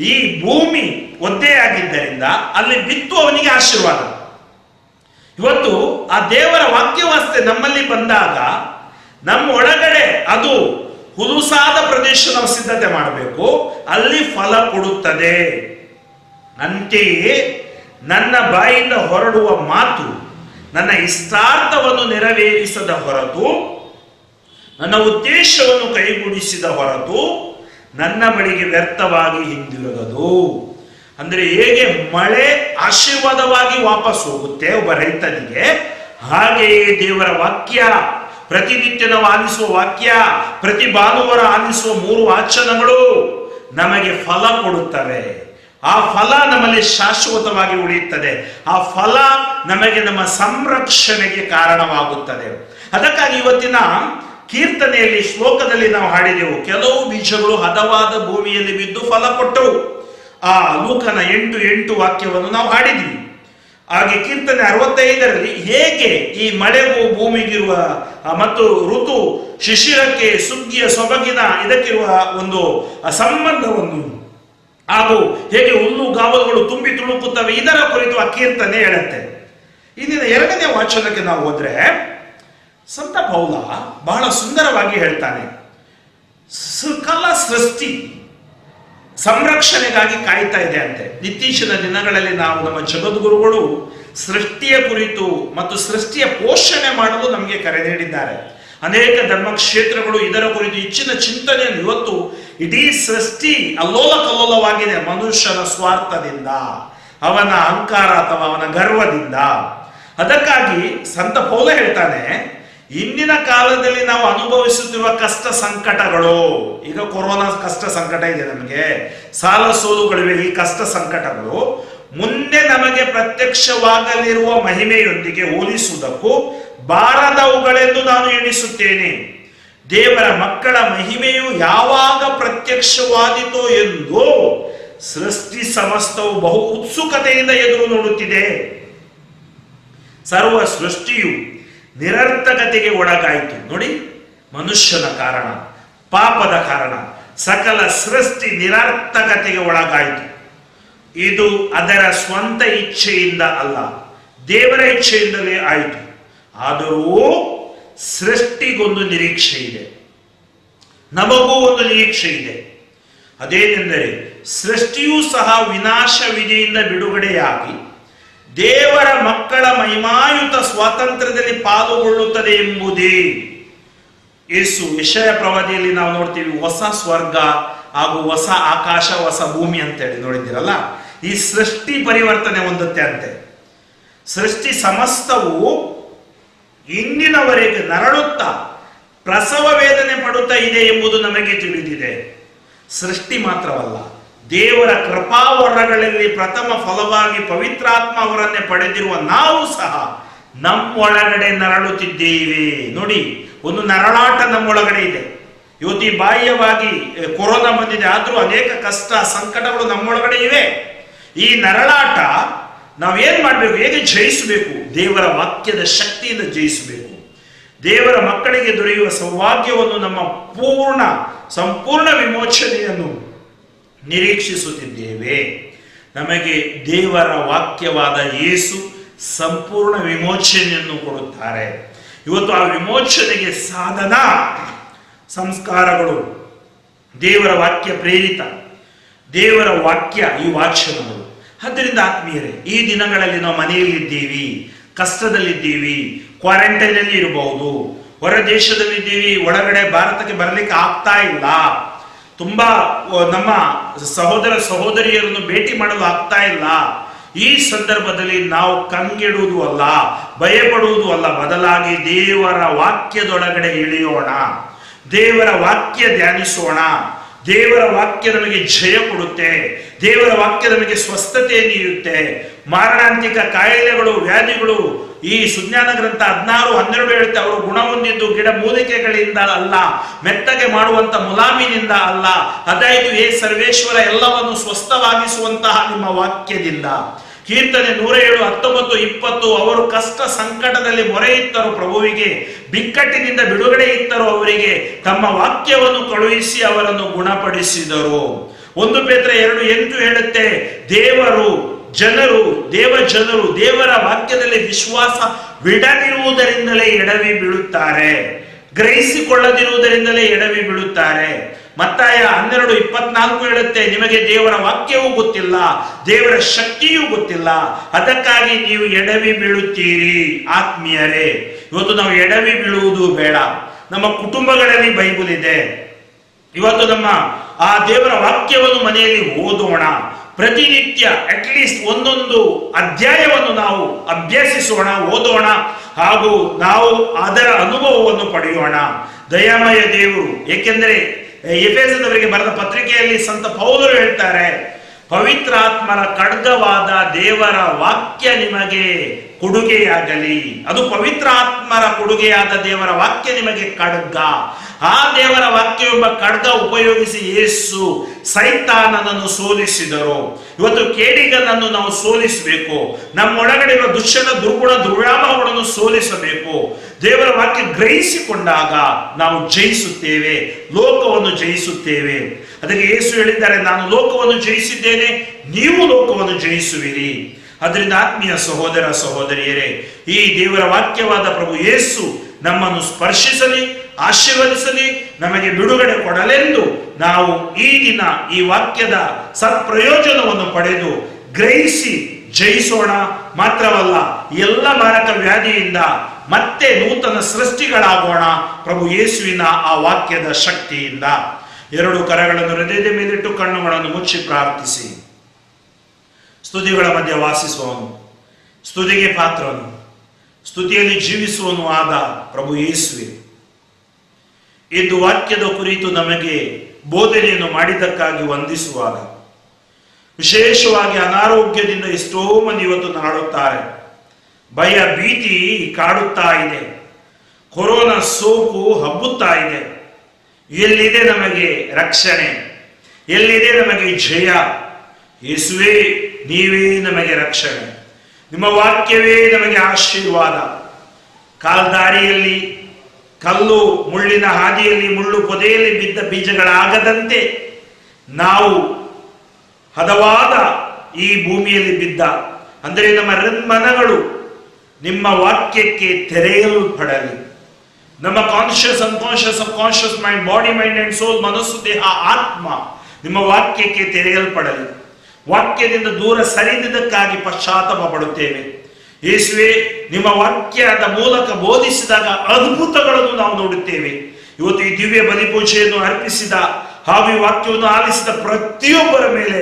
ಈ ಭೂಮಿ ಒದ್ದೆಯಾಗಿದ್ದರಿಂದ ಅಲ್ಲಿ ಬಿತ್ತುವವನಿಗೆ ಆಶೀರ್ವಾದ. ಇವತ್ತು ಆ ದೇವರ ವಾಕ್ಯವಾಸ್ತೆ ನಮ್ಮಲ್ಲಿ ಬಂದಾಗ ನಮ್ಮ ಒಳಗಡೆ ಅದು ಹುಲುಸಾದ ಪ್ರದೇಶ ನಾವು ಸಿದ್ಧತೆ ಮಾಡಬೇಕು, ಅಲ್ಲಿ ಫಲ ಕೊಡುತ್ತದೆ. ಅಂತೆಯೇ ನನ್ನ ಬಾಯಿಂದ ಹೊರಡುವ ಮಾತು ನನ್ನ ಇಷ್ಟಾರ್ಥವನ್ನು ನೆರವೇರಿಸದ ಹೊರತು, ನನ್ನ ಉದ್ದೇಶವನ್ನು ಕೈಗೂಡಿಸಿದ ಹೊರತು ನನ್ನ ಬಳಿಗೆ ವ್ಯರ್ಥವಾಗಿ ಹಿಂದಿರುಗದು. ಅಂದ್ರೆ ಹೇಗೆ ಮಳೆ ಆಶೀರ್ವಾದವಾಗಿ ವಾಪಸ್ ಹೋಗುತ್ತೆ ಒಬ್ಬ ರೈತನಿಗೆ, ಹಾಗೆಯೇ ದೇವರ ವಾಕ್ಯ, ಪ್ರತಿನಿತ್ಯ ನಾವು ಆಲಿಸುವ ವಾಕ್ಯ, ಪ್ರತಿ ಭಾನುವಾರ ಆಲಿಸುವ 3 ವಾಚನಗಳು ನಮಗೆ ಫಲ ಕೊಡುತ್ತವೆ. ಆ ಫಲ ನಮ್ಮಲ್ಲಿ ಶಾಶ್ವತವಾಗಿ ಉಳಿಯುತ್ತದೆ. ಆ ಫಲ ನಮಗೆ ನಮ್ಮ ಸಂರಕ್ಷಣೆಗೆ ಕಾರಣವಾಗುತ್ತದೆ. ಅದಕ್ಕಾಗಿ ಇವತ್ತಿನ ಕೀರ್ತನೆಯಲ್ಲಿ, ಶ್ಲೋಕದಲ್ಲಿ ನಾವು ಹಾಡಿದೆವು, ಕೆಲವು ಬೀಜಗಳು ಹದವಾದ ಭೂಮಿಯಲ್ಲಿ ಬಿದ್ದು ಫಲ ಕೊಟ್ಟವು. ಆ ಲೂಕನ 8:8 ವಾಕ್ಯವನ್ನು ನಾವು ಹಾಡಿದ್ವಿ. ಹಾಗೆ ಕೀರ್ತನೆ 65ರಲ್ಲಿ ಹೇಗೆ ಈ ಮಳೆಗೂ ಭೂಮಿಗಿರುವ ಮತ್ತು ಋತು ಶಿಶಿರಕ್ಕೆ ಸುಗ್ಗಿಯ ಸೊಬಗಿನ ಇದಕ್ಕಿರುವ ಒಂದು ಸಂಬಂಧವನ್ನು, ಹಾಗೂ ಹೇಗೆ ಹುಲ್ಲು ಗಾವಲುಗಳು ತುಂಬಿ ತುಳುಕುತ್ತವೆ, ಇದರ ಕುರಿತು ಆ ಕೀರ್ತನೆ ಹೇಳುತ್ತೆ. ಇಂದಿನ 2ನೇ ವಾಚನಕ್ಕೆ ನಾವು ಹೋದ್ರೆ ಸಂತ ಪೌಲ ಬಹಳ ಸುಂದರವಾಗಿ ಹೇಳ್ತಾನೆ. ಸಕಲ ಸೃಷ್ಟಿ ಸಂರಕ್ಷಣೆಗಾಗಿ ಕಾಯ್ತಾ ಇದೆ ಅಂತೆ. ಇತ್ತೀಚಿನ ದಿನಗಳಲ್ಲಿ ನಾವು ನಮ್ಮ ಜಗದ್ಗುರುಗಳು ಸೃಷ್ಟಿಯ ಕುರಿತು ಮತ್ತು ಸೃಷ್ಟಿಯ ಪೋಷಣೆ ಮಾಡಲು ನಮಗೆ ಕರೆ ನೀಡಿದ್ದಾರೆ. ಅನೇಕ ಧರ್ಮ ಕ್ಷೇತ್ರಗಳು ಇದರ ಕುರಿತು ಹೆಚ್ಚಿನ ಚಿಂತನೆಯನ್ನು, ಇವತ್ತು ಇಡೀ ಸೃಷ್ಟಿ ಅಲ್ಲೋಲ ಕಲ್ಲೋಲವಾಗಿದೆ ಮನುಷ್ಯನ ಸ್ವಾರ್ಥದಿಂದ, ಅವನ ಅಹಂಕಾರ ಅಥವಾ ಅವನ ಗರ್ವದಿಂದ. ಅದಕ್ಕಾಗಿ ಸಂತ ಪೌಲ ಹೇಳ್ತಾನೆ, ಇಂದಿನ ಕಾಲದಲ್ಲಿ ನಾವು ಅನುಭವಿಸುತ್ತಿರುವ ಕಷ್ಟ ಸಂಕಟಗಳು, ಈಗ ಕೊರೋನಾ ಕಷ್ಟ ಸಂಕಟ ಇದೆ, ನಮಗೆ ಸಾಲ ಸೋಲುಗಳಿವೆ, ಈ ಕಷ್ಟ ಸಂಕಟಗಳು ಮುಂದೆ ನಮಗೆ ಪ್ರತ್ಯಕ್ಷವಾಗಲಿರುವ ಮಹಿಮೆಯೊಂದಿಗೆ ಹೋಲಿಸುವುದಕ್ಕೂ ಬಾರದವುಗಳೆಂದು ನಾನು ಎಣಿಸುತ್ತೇನೆ. ದೇವರ ಮಕ್ಕಳ ಮಹಿಮೆಯು ಯಾವಾಗ ಪ್ರತ್ಯಕ್ಷವಾದಿತೋ ಎಂದು ಸೃಷ್ಟಿ ಸಮಸ್ತವು ಬಹು ಉತ್ಸುಕತೆಯಿಂದ ಎದುರು ನೋಡುತ್ತಿದೆ. ಸರ್ವ ಸೃಷ್ಟಿಯು ನಿರರ್ಥಕತೆಗೆ ಒಳಗಾಯಿತು. ನೋಡಿ, ಮನುಷ್ಯನ ಕಾರಣ, ಪಾಪದ ಕಾರಣ ಸಕಲ ಸೃಷ್ಟಿ ನಿರರ್ಥಕತೆಗೆ ಒಳಗಾಯಿತು. ಇದು ಅದರ ಸ್ವಂತ ಇಚ್ಛೆಯಿಂದ ಅಲ್ಲ, ದೇವರ ಇಚ್ಛೆಯಿಂದಲೇ ಆಯಿತು. ಆದರೂ ಸೃಷ್ಟಿಗೊಂದು ನಿರೀಕ್ಷೆ ಇದೆ, ನಮಗೂ ಒಂದು ನಿರೀಕ್ಷೆ ಇದೆ. ಅದೇನೆಂದರೆ ಸೃಷ್ಟಿಯೂ ಸಹ ವಿನಾಶ ವಿಧಿಯಿಂದ ಬಿಡುಗಡೆಯಾಗಿ ದೇವರ ಮಕ್ಕಳ ಮಹಿಮಾಯುತ ಸ್ವಾತಂತ್ರ್ಯದಲ್ಲಿ ಪಾಲುಗೊಳ್ಳುತ್ತದೆ ಎಂಬುದೇ. ಯೇಸು ಯೆಶಾಯ ಪ್ರವಾದಿಯಲ್ಲಿ ನಾವು ನೋಡ್ತೀವಿ, ಹೊಸ ಸ್ವರ್ಗ ಹಾಗೂ ಹೊಸ ಆಕಾಶ, ಹೊಸ ಭೂಮಿ ಅಂತೇಳಿ ನೋಡಿದ್ದೀರಲ್ಲ. ಈ ಸೃಷ್ಟಿ ಪರಿವರ್ತನೆ ಹೊಂದುತ್ತೆ ಅಂತೆ. ಸೃಷ್ಟಿ ಸಮಸ್ತವು ಇಂದಿನವರೆಗೆ ನರಳುತ್ತಾ ಪ್ರಸವ ವೇದನೆ ಪಡುತ್ತಾ ಇದೆ ಎಂಬುದು ನಮಗೆ ತಿಳಿದಿದೆ. ಸೃಷ್ಟಿ ಮಾತ್ರವಲ್ಲ, ದೇವರ ಕೃಪಾವರಗಳಲ್ಲಿ ಪ್ರಥಮ ಫಲವಾಗಿ ಪವಿತ್ರಾತ್ಮ ಅವರನ್ನೇ ಪಡೆದಿರುವ ನಾವು ಸಹ ನಮ್ಮೊಳಗಡೆ ನರಳುತ್ತಿದ್ದೇವೆ. ನೋಡಿ, ಒಂದು ನರಳಾಟ ನಮ್ಮೊಳಗಡೆ ಇದೆ. ಇವತ್ತು ಬಾಹ್ಯವಾಗಿ ಕೊರೋನಾ ಬಂದಿದೆ, ಆದ್ರೂ ಅನೇಕ ಕಷ್ಟ ಸಂಕಟಗಳು ನಮ್ಮೊಳಗಡೆ ಇವೆ. ಈ ನರಳಾಟ ನಾವೇನ್ ಮಾಡ್ಬೇಕು? ಹೇಗೆ ಜಯಿಸಬೇಕು? ದೇವರ ವಾಕ್ಯದ ಶಕ್ತಿಯಿಂದ ಜಯಿಸಬೇಕು. ದೇವರ ಮಕ್ಕಳಿಗೆ ದೊರೆಯುವ ಸೌಭಾಗ್ಯವನ್ನು, ನಮ್ಮ ಸಂಪೂರ್ಣ ವಿಮೋಚನೆಯನ್ನು ನಿರೀಕ್ಷಿಸುತ್ತಿದ್ದೇವೆ. ನಮಗೆ ದೇವರ ವಾಕ್ಯವಾದ ಯೇಸು ಸಂಪೂರ್ಣ ವಿಮೋಚನೆಯನ್ನು ಕೊಡುತ್ತಾರೆ. ಇವತ್ತು ಆ ವಿಮೋಚನೆಗೆ ಸಾಧನ ಸಂಸ್ಕಾರಗಳು, ದೇವರ ವಾಕ್ಯ ಪ್ರೇರಿತ, ದೇವರ ವಾಕ್ಯ, ಈ ವಾಚನಗಳು. ಆದ್ದರಿಂದ ಆತ್ಮೀಯರೇ, ಈ ದಿನಗಳಲ್ಲಿ ನಾವು ಮನೆಯಲ್ಲಿದ್ದೀವಿ, ಕಷ್ಟದಲ್ಲಿದ್ದೀವಿ, ಕ್ವಾರಂಟೈನ್ ಅಲ್ಲಿ ಇರಬಹುದು, ಹೊರ ದೇಶದಲ್ಲಿದ್ದೀವಿ, ಒಳಗಡೆ ಭಾರತಕ್ಕೆ ಬರಲಿಕ್ಕೆ ಆಗ್ತಾ ಇಲ್ಲ, ತುಂಬಾ ನಮ್ಮ ಸಹೋದರ ಸಹೋದರಿಯರನ್ನು ಭೇಟಿ ಮಾಡಲು ಆಗ್ತಾ ಇಲ್ಲ. ಈ ಸಂದರ್ಭದಲ್ಲಿ ನಾವು ಕಂಗೆಡುವುದು ಅಲ್ಲ, ಭಯಪಡುವುದು ಅಲ್ಲ, ಬದಲಾಗಿ ದೇವರ ವಾಕ್ಯದೊಳಗಡೆ ಇಳಿಯೋಣ, ದೇವರ ವಾಕ್ಯ ಧ್ಯಾನಿಸೋಣ, ದೇವರ ವಾಕ್ಯ ನಮಗೆ ಜಯ ಕೊಡುತ್ತೆ. ದೇವರ ವಾಕ್ಯ ನಮಗೆ ಸ್ವಸ್ಥತೆ ನೀಡುತ್ತೆ. ಮಾರಣಾಂತಿಕ ಕಾಯಿಲೆಗಳು, ವ್ಯಾಧಿಗಳು ಈ ಸುಜ್ಞಾನ ಗ್ರಂಥ 16:12 ಹೇಳುತ್ತೆ, ಅವರು ಗುಣ ಹೊಂದಿದ್ದು ಗಿಡ ಮೂಲಿಕೆಗಳಿಂದ ಅಲ್ಲ, ಮೆತ್ತಗೆ ಮಾಡುವಂತ ಮುಲಾಮಿನಿಂದ ಅಲ್ಲ. 15 ಸರ್ವೇಶ್ವರ ಎಲ್ಲವನ್ನು ಸ್ವಸ್ಥವಾಗಿಸುವಂತಹ ನಿಮ್ಮ ವಾಕ್ಯದಿಂದ. ಕೀರ್ತನೆ 107:19-20 ಅವರು ಕಷ್ಟ ಸಂಕಟದಲ್ಲಿ ಮೊರೆ ಇತ್ತರು ಪ್ರಭುವಿಗೆ, ಬಿಕ್ಕಟ್ಟಿನಿಂದ ಬಿಡುಗಡೆ ಇತ್ತರು ಅವರಿಗೆ, ತಮ್ಮ ವಾಕ್ಯವನ್ನು ಕಳುಹಿಸಿ ಅವರನ್ನು ಗುಣಪಡಿಸಿದರು. 1 ಪೇತ್ರ 2:8 ಹೇಳುತ್ತೆ, ದೇವಜನರು ದೇವರ ವಾಕ್ಯದಲ್ಲಿ ವಿಶ್ವಾಸ ವಿಡದಿರುವುದರಿಂದಲೇ ಎಡವಿ ಬೀಳುತ್ತಾರೆ, ಗ್ರಹಿಸಿಕೊಳ್ಳದಿರುವುದರಿಂದಲೇ ಎಡವಿ ಬೀಳುತ್ತಾರೆ. ಮತ್ತಾಯ 12:24 ಹೇಳುತ್ತೆ, ನಿಮಗೆ ದೇವರ ವಾಕ್ಯವೂ ಗೊತ್ತಿಲ್ಲ, ದೇವರ ಶಕ್ತಿಯೂ ಗೊತ್ತಿಲ್ಲ, ಅದಕ್ಕಾಗಿ ನೀವು ಎಡವಿ ಬೀಳುತ್ತೀರಿ. ಆತ್ಮೀಯರೇ, ಇವತ್ತು ನಾವು ಎಡವಿ ಬೀಳುವುದು ಬೇಡ. ನಮ್ಮ ಕುಟುಂಬಗಳಲ್ಲಿ ಬೈಬಲ್ ಇದೆ. ಇವತ್ತು ನಮ್ಮ ಆ ದೇವರ ವಾಕ್ಯವನ್ನು ಮನೆಯಲ್ಲಿ ಓದೋಣ. ಪ್ರತಿನಿತ್ಯ ಅಟ್ಲೀಸ್ಟ್ ಒಂದೊಂದು ಅಧ್ಯಾಯವನ್ನು ನಾವು ಅಭ್ಯಸಿಸೋಣ, ಓದೋಣ, ಹಾಗೂ ನಾವು ಅದರ ಅನುಭವವನ್ನು ಪಡೆಯೋಣ. ದಯಾಮಯ ದೇವರು, ಏಕೆಂದರೆ ಎಫೆಸದವರಿಗೆ ಬರೆದ ಪತ್ರಿಕೆಯಲ್ಲಿ ಸಂತ ಪೌಲರು ಹೇಳ್ತಾರೆ, ಪವಿತ್ರಾತ್ಮರ ಖಡ್ಗವಾದ ದೇವರ ವಾಕ್ಯ ನಿಮಗೆ ಕೊಡುಗೆಯಾಗಲಿ. ಅದು ಪವಿತ್ರಾತ್ಮರ ಕೊಡುಗೆಯಾದ ದೇವರ ವಾಕ್ಯ ನಿಮಗೆ ಖಡ್ಗ. ಆ ದೇವರ ವಾಕ್ಯವೆಂಬ ಖಡ್ಗ ಉಪಯೋಗಿಸಿ ಯೇಸು ಸೈತಾನನನ್ನು ಸೋಲಿಸಿದರು. ಇವತ್ತು ಕೇಡಿಗನನ್ನು ನಾವು ಸೋಲಿಸಬೇಕು. ನಮ್ಮೊಳಗಡೆ ಇರುವ ದುಶ್ಚಟ, ದುರ್ಗುಣ, ದುರ್ವ್ಯಾಮೋಹಗಳನ್ನು ಸೋಲಿಸಬೇಕು. ದೇವರ ವಾಕ್ಯ ಗ್ರಹಿಸಿಕೊಂಡಾಗ ನಾವು ಜಯಿಸುತ್ತೇವೆ, ಲೋಕವನ್ನು ಜಯಿಸುತ್ತೇವೆ. ಅದಕ್ಕೆ ಯೇಸು ಹೇಳಿದ್ದಾರೆ, ನಾನು ಲೋಕವನ್ನು ಜಯಿಸಿದ್ದೇನೆ, ನೀವು ಲೋಕವನ್ನು ಜಯಿಸುವಿರಿ. ಅದರಿಂದ ಆತ್ಮೀಯ ಸಹೋದರ ಸಹೋದರಿಯರೇ, ಈ ದೇವರ ವಾಕ್ಯವಾದ ಪ್ರಭು ಯೇಸು ನಮ್ಮನ್ನು ಸ್ಪರ್ಶಿಸಲಿ, ಆಶೀರ್ವದಿಸಲಿ, ನಮಗೆ ಬಿಡುಗಡೆ ಕೊಡಲೆಂದು ನಾವು ಈ ದಿನ ಈ ವಾಕ್ಯದ ಸತ್ಪ್ರಯೋಜನವನ್ನು ಪಡೆದು ಗ್ರಹಿಸಿ ಜಯಿಸೋಣ. ಮಾತ್ರವಲ್ಲ, ಎಲ್ಲ ಮಾರಕ ವ್ಯಾಧಿಯಿಂದ ಮತ್ತೆ ನೂತನ ಸೃಷ್ಟಿಗಳಾಗೋಣ ಪ್ರಭು ಯೇಸುವಿನ ಆ ವಾಕ್ಯದ ಶಕ್ತಿಯಿಂದ. 2 ಕರಗಳನ್ನು ಹೃದಯದ ಮೇಲಿಟ್ಟು ಕಣ್ಣುಗಳನ್ನು ಮುಚ್ಚಿ ಪ್ರಾರ್ಥಿಸಿ. ಸ್ತುತಿಗಳ ಮಧ್ಯೆ ವಾಸಿಸುವವನು, ಸ್ತುತಿಗೆ ಪಾತ್ರನು, ಸ್ತುತಿಯಲ್ಲಿ ಜೀವಿಸುವನು ಆದ ಪ್ರಭು ಯೇಸುವೆ, ಇಂದು ವಾಕ್ಯದ ಕುರಿತು ನಮಗೆ ಬೋಧನೆಯನ್ನು ಮಾಡಿದ್ದಕ್ಕಾಗಿ ವಂದಿಸುವಾಗ, ವಿಶೇಷವಾಗಿ ಅನಾರೋಗ್ಯದಿಂದ ಎಷ್ಟೋ ಮಂದಿ ಇವತ್ತು ನರಳುತ್ತಾರೆ. ಭಯ ಭೀತಿ ಕಾಡುತ್ತಾ ಇದೆ. ಕೊರೋನಾ ಸೋಂಕು ಹಬ್ಬುತ್ತಾ ಇದೆ. ಎಲ್ಲಿದೆ ನಮಗೆ ರಕ್ಷಣೆ? ಎಲ್ಲಿದೆ ನಮಗೆ ಜಯ? ಯೇಸುವೇ, ನೀವೇ ನಮಗೆ ರಕ್ಷಣೆ. ನಿಮ್ಮ ವಾಕ್ಯವೇ ನಮಗೆ ಆಶೀರ್ವಾದ. ಕಾಲ್ದಾರಿಯಲ್ಲಿ ಕಲ್ಲು, ಮುಳ್ಳಿನ ಹಾದಿಯಲ್ಲಿ, ಮುಳ್ಳು ಪೊದೆಯಲ್ಲಿ ಬಿದ್ದ ಬೀಜಗಳಾಗದಂತೆ ನಾವು ಹದವಾದ ಈ ಭೂಮಿಯಲ್ಲಿ ಬಿದ್ದ, ಅಂದರೆ ನಮ್ಮ ಮನಗಳು ನಿಮ್ಮ ವಾಕ್ಯಕ್ಕೆ ತೆರೆಯಲ್ಪಡಲಿ. ನಮ್ಮ conscious, unconscious, subconscious mind, body, mind and soul, ಮನಸ್ಸು, ದೇಹ, ಆತ್ಮ ನಿಮ್ಮ ವಾಕ್ಯಕ್ಕೆ ತೆರೆಯಲ್ಪಡಲಿ. ವಾಕ್ಯದಿಂದ ದೂರ ಸರಿದಿದ್ದಕ್ಕಾಗಿ ಪಶ್ಚಾತ್ತಾಪ ಪಡುತ್ತೇವೆ. ಯೇಸುವೆ, ನಿಮ್ಮ ವಾಕ್ಯದ ಮೂಲಕ ಬೋಧಿಸಿದಾಗ ಅದ್ಭುತಗಳನ್ನು ನಾವು ನೋಡುತ್ತೇವೆ. ಇವತ್ತು ಈ ದಿವ್ಯ ಬಲಿಪೂಜೆಯನ್ನು ಅರ್ಪಿಸಿದ ಹಾಗೂ ಈ ವಾಕ್ಯವನ್ನು ಆಲಿಸಿದ ಪ್ರತಿಯೊಬ್ಬರ ಮೇಲೆ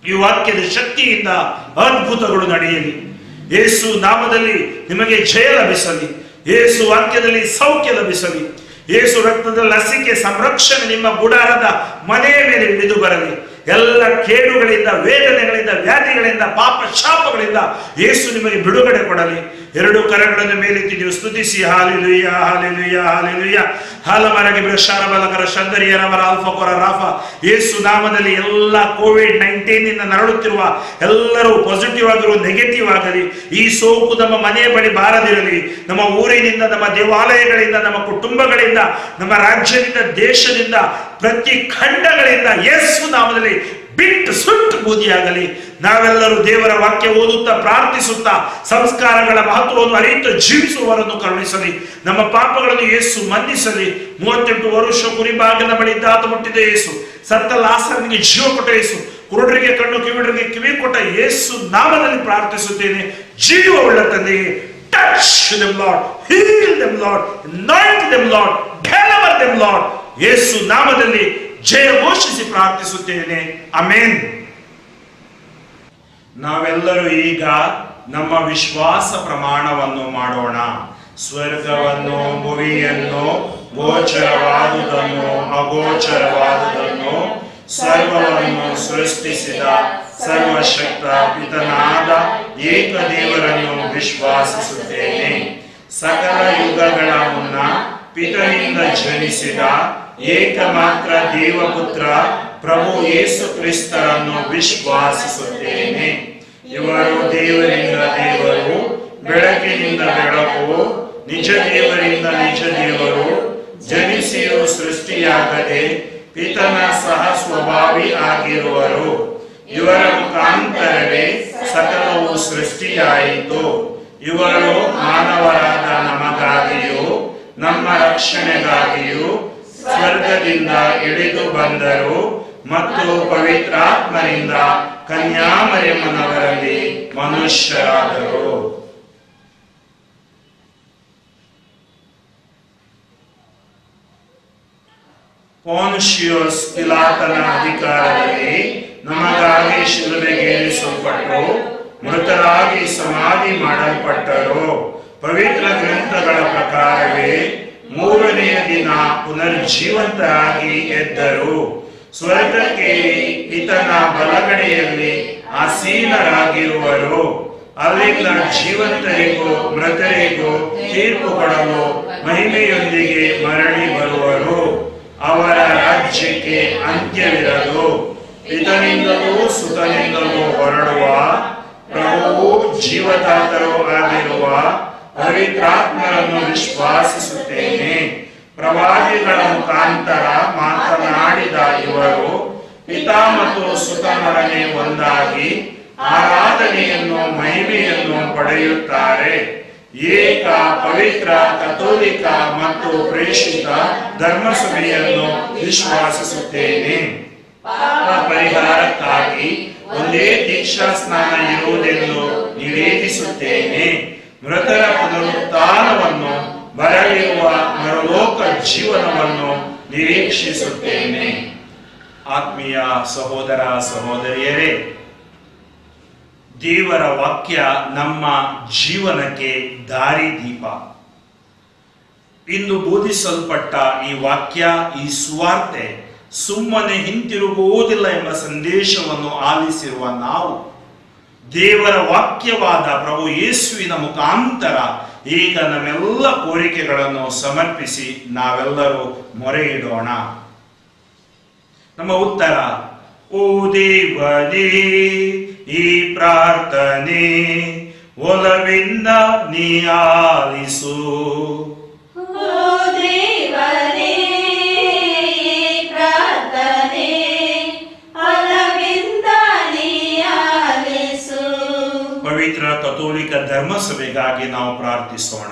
ಈ ವಾಕ್ಯದ ಶಕ್ತಿಯಿಂದ ಅದ್ಭುತಗಳು ನಡೆಯಲಿ. ಯೇಸು ನಾಮದಲ್ಲಿ ನಿಮಗೆ ಜಯ ಲಭಿಸಲಿ. ಯೇಸು ವಾಕ್ಯದಲ್ಲಿ ಸೌಖ್ಯ ಲಭಿಸಲಿ. ಯೇಸು ರಕ್ತದ ಲಸಿಕೆ ಸಂರಕ್ಷಣೆ ನಿಮ್ಮ ಗುಡಾರದ ಮನೆಯ ಮೇಲೆ ಇಳಿದು ಬರಲಿ. ಎಲ್ಲ ಕೇಡುಗಳಿಂದ, ವೇದನೆಗಳಿಂದ, ವ್ಯಾಧಿಗಳಿಂದ, ಪಾಪ ಶಾಪಗಳಿಂದ ಯೇಸು ನಿಮಗೆ ಬಿಡುಗಡೆ ಕೊಡಲಿ. 2 ಕರಗಳನ್ನು ಮೇಲೆತ್ತಿ ನೀವು ಸ್ತುತಿಸಿ, ಹಾಲೆಲೂಯಾ, ಹಾಲೆಲೂಯಾ, ಹಾಲೆಲೂಯಾ. ಹಾಲಮರಗೆ ಬಿರಶಾರ ಬಲಕರ ಶಂದರಿಯರವರ ಅಲ್ಫಕೊರ ರಾಫ. ಯೇಸು ನಾಮದಲ್ಲಿ ಎಲ್ಲ COVID-19 ನಿಂದ ನರಳುತ್ತಿರುವ ಎಲ್ಲರೂ ಪಾಸಿಟಿವ್ ಆಗಿರುವ, ನೆಗೆಟಿವ್ ಆಗಲಿ. ಈ ಸೋಂಕು ನಮ್ಮ ಮನೆಯ ಬಳಿ ಬಾರದಿರಲಿ. ನಮ್ಮ ಊರಿನಿಂದ, ನಮ್ಮ ದೇವಾಲಯಗಳಿಂದ, ನಮ್ಮ ಕುಟುಂಬಗಳಿಂದ, ನಮ್ಮ ರಾಜ್ಯದಿಂದ, ದೇಶದಿಂದ, ಪ್ರತಿ ಖಂಡಗಳಿಂದ ಯೇಸು ನಾಮದಲ್ಲಿ ಬಿಟ್ಟು ಸುಟ್ಟು ಬೂದಿಯಾಗಲಿ. ನಾವೆಲ್ಲರೂ ದೇವರ ವಾಕ್ಯ ಓದುತ್ತಾ, ಪ್ರಾರ್ಥಿಸುತ್ತಾ, ಸಂಸ್ಕಾರಗಳ ಮಹತ್ವವನ್ನು ಅರಿತು ಜೀವಿಸುವವರನ್ನು ಕರುಣಿಸಲಿ. ನಮ್ಮ ಪಾಪಗಳನ್ನು ಯೇಸು ಮನ್ನಿಸಲಿ. 38 ವರ್ಷ ಕುರಿಬಾಗಿನ ಬಳಿ ದಾತ ಮುಟ್ಟಿದ ಯೇಸು, ಸತ್ತ ಲಾಸರನಿಗೆ ಜೀವ ಕೊಟ್ಟ ಯೇಸು, ಕುರುಡರಿಗೆ ಕಣ್ಣು, ಕಿವಿಡರಿಗೆ ಕಿವಿ ಕೊಟ್ಟ ಯೇಸು ನಾಮದಲ್ಲಿ ಪ್ರಾರ್ಥಿಸುತ್ತೇನೆ. ಜೀವವುಳ್ಳ ತಂದೆಯೇ, touch them Lord, heal them Lord, anoint them Lord, deliver them Lord. ಯೇಸು ನಾಮದಲ್ಲಿ ಜಯ ಘೋಷಿಸಿ ಪ್ರಾರ್ಥಿಸುತ್ತೇನೆ. ಆಮೆನ್. ನಾವೆಲ್ಲರೂ ಈಗ ನಮ್ಮ ವಿಶ್ವಾಸ ಪ್ರಮಾಣವನ್ನು ಮಾಡೋಣ. ಸ್ವರ್ಗವನ್ನು, ಭುವಿಯನ್ನು, ಗೋಚರವಾದುದನ್ನು, ಅಗೋಚರವಾದುದನ್ನು ದೇವರನ್ನು, ಸರ್ವವನ್ನು ಸೃಷ್ಟಿಸಿದ ಸರ್ವಶಕ್ತ ಪಿತನಾದ ಏಕ ದೇವರನ್ನು ವಿಶ್ವಾಸಿಸುತ್ತೇನೆ. ಸಕಲ ಯುಗಗಳ ಮುನ್ನ ಪಿತನಿಂದ ಜನಿಸಿದ ಏಕಮಾತ್ರ ದೇವಪುತ್ರ ಪ್ರಭು ಯೇಸು ಕ್ರಿಸ್ತರನ್ನು ವಿಶ್ವಾಸಿಸುತ್ತೇನೆ. ಇವರು ದೇವರಿಂದ ದೇವರು, ಬೆಳಕಿನಿಂದ ಬೆಳಕು, ನಿಜ ದೇವರಿಂದ ನಿಜ ದೇವರು, ಜನಿಸಿಯೂ ಸೃಷ್ಟಿಯಾಗದೆ ಪಿತನ ಸಹ ಸ್ವಭಾವಿ ಆಗಿರುವರು. ಇವರ ಮುಖಾಂತರವೇ ಸಕಲವು ಸೃಷ್ಟಿಯಾಯಿತು. ಇವರು ಮಾನವರಾದ ನಮಗಾಗಿಯೂ ನಮ್ಮ ರಕ್ಷಣೆಗಾಗಿಯೂ ಸ್ವರ್ಗದಿಂದ ಇಳಿದು ಬಂದರು ಮತ್ತು ಪವಿತ್ರಾತ್ಮರಿಂದ ಕನ್ಯಾಮರಿಯಮ್ಮನವರಲ್ಲಿ ಮನುಷ್ಯರಾದರು. ಪೋನ್ಷಿಯೋಸ್ ಪಿಲಾತನ ಅಧಿಕಾರದಲ್ಲಿ ನಮಗಾಗಿ ಶಿಲುಬೆಗೇರಿಸಲ್ಪಟ್ಟು ಮೃತರಾಗಿ ಸಮಾಧಿ ಮಾಡಲ್ಪಟ್ಟರು. ಪವಿತ್ರ ಗ್ರಂಥಗಳ ಪ್ರಕಾರವೇ ಮೂರನೆಯ ದಿನ ಪುನರ್ಜೀವಂತರಾಗಿ ಎದ್ದರು. ಸ್ವರ್ಗಕ್ಕೇರಿ ಪಿತನ ಬಲಗಡೆಯಲ್ಲಿ ಆಸೀನರಾಗಿರುವರು. ಅಲ್ಲಿಂದ ಜೀವಂತರಿಗೂ ಮೃತರಿಗೂ ತೀರ್ಪು ಕೊಡಲು ಮಹಿಮೆಯೊಂದಿಗೆ ಮರಳಿ ಬರುವರು. ಅವರ ರಾಜ್ಯಕ್ಕೆ ಅಂತ್ಯವಿರದು. ಪಿತನಿಂದಲೂ ಸುತನಿಂದಲೂ ಹೊರಡುವ ಪ್ರಭುವು ಜೀವದಾತರೂ ಆಗಿರುವ ಪವಿತ್ರಾತ್ಮರನ್ನು ವಿಶ್ವಾಸಿಸುತ್ತೇನೆ. ಪ್ರವಾದಿಗಳ ಮುಖಾಂತರ ಮಾತನಾಡಿದ ಇವರು ಪಿತಾ ಮತ್ತು ಸುತನೊಡನೆ ಒಂದಾಗಿ ಆರಾಧನೆಯನ್ನು ಮಹಿಮೆಯನ್ನು ಪಡೆಯುತ್ತಾರೆ. ಏಕ ಪವಿತ್ರ ಕಥೋಲಿಕ ಮತ್ತು ಪ್ರೇಷಿತ ಧರ್ಮಸಭೆಯನ್ನು ವಿಶ್ವಾಸಿಸುತ್ತೇನೆ. ಪಾಪ ಪರಿಹಾರಕ್ಕಾಗಿ ಒಂದೇ ದೀಕ್ಷಾ ಸ್ನಾನ ಇರುವುದೆಂದು ನಿವೇದಿಸುತ್ತೇನೆ. ಮೃತರ ಪುನರುತ್ಥಾನವನ್ನು, ಬರಲಿರುವ ಮರಲೋಕ ಜೀವನವನ್ನು ನಿರೀಕ್ಷಿಸುತ್ತೇನೆ. ಆತ್ಮೀಯ ಸಹೋದರ ಸಹೋದರಿಯರೇ, ದೇವರ ವಾಕ್ಯ ನಮ್ಮ ಜೀವನಕ್ಕೆ ದಾರಿದೀಪ. ಇಂದು ಬೋಧಿಸಲ್ಪಟ್ಟ ಈ ವಾಕ್ಯ, ಈ ಸುವಾರ್ತೆ ಸುಮ್ಮನೆ ಹಿಂತಿರುಗುವುದಿಲ್ಲ ಎಂಬ ಸಂದೇಶವನ್ನು ಆಲಿಸಿರುವ ನಾವು ದೇವರ ವಾಕ್ಯವಾದ ಪ್ರಭು ಯೇಸುವಿನ ಮುಖಾಂತರ ಈಗ ನಮ್ಮೆಲ್ಲ ಕೋರಿಕೆಗಳನ್ನು ಸಮರ್ಪಿಸಿ ನಾವೆಲ್ಲರೂ ಮೊರೆ ಇಡೋಣ. ನಮ್ಮ ಉತ್ತರ: ಓ ದೇವನೇ, ಈ ಪ್ರಾರ್ಥನೆ ಒಲವಿಂದ ನೀ ಆಲಿಸು. ಪವಿತ್ರ ಕಥೋಲಿಕ ಧರ್ಮಸಭೆಗಾಗಿ ನಾವು ಪ್ರಾರ್ಥಿಸೋಣ.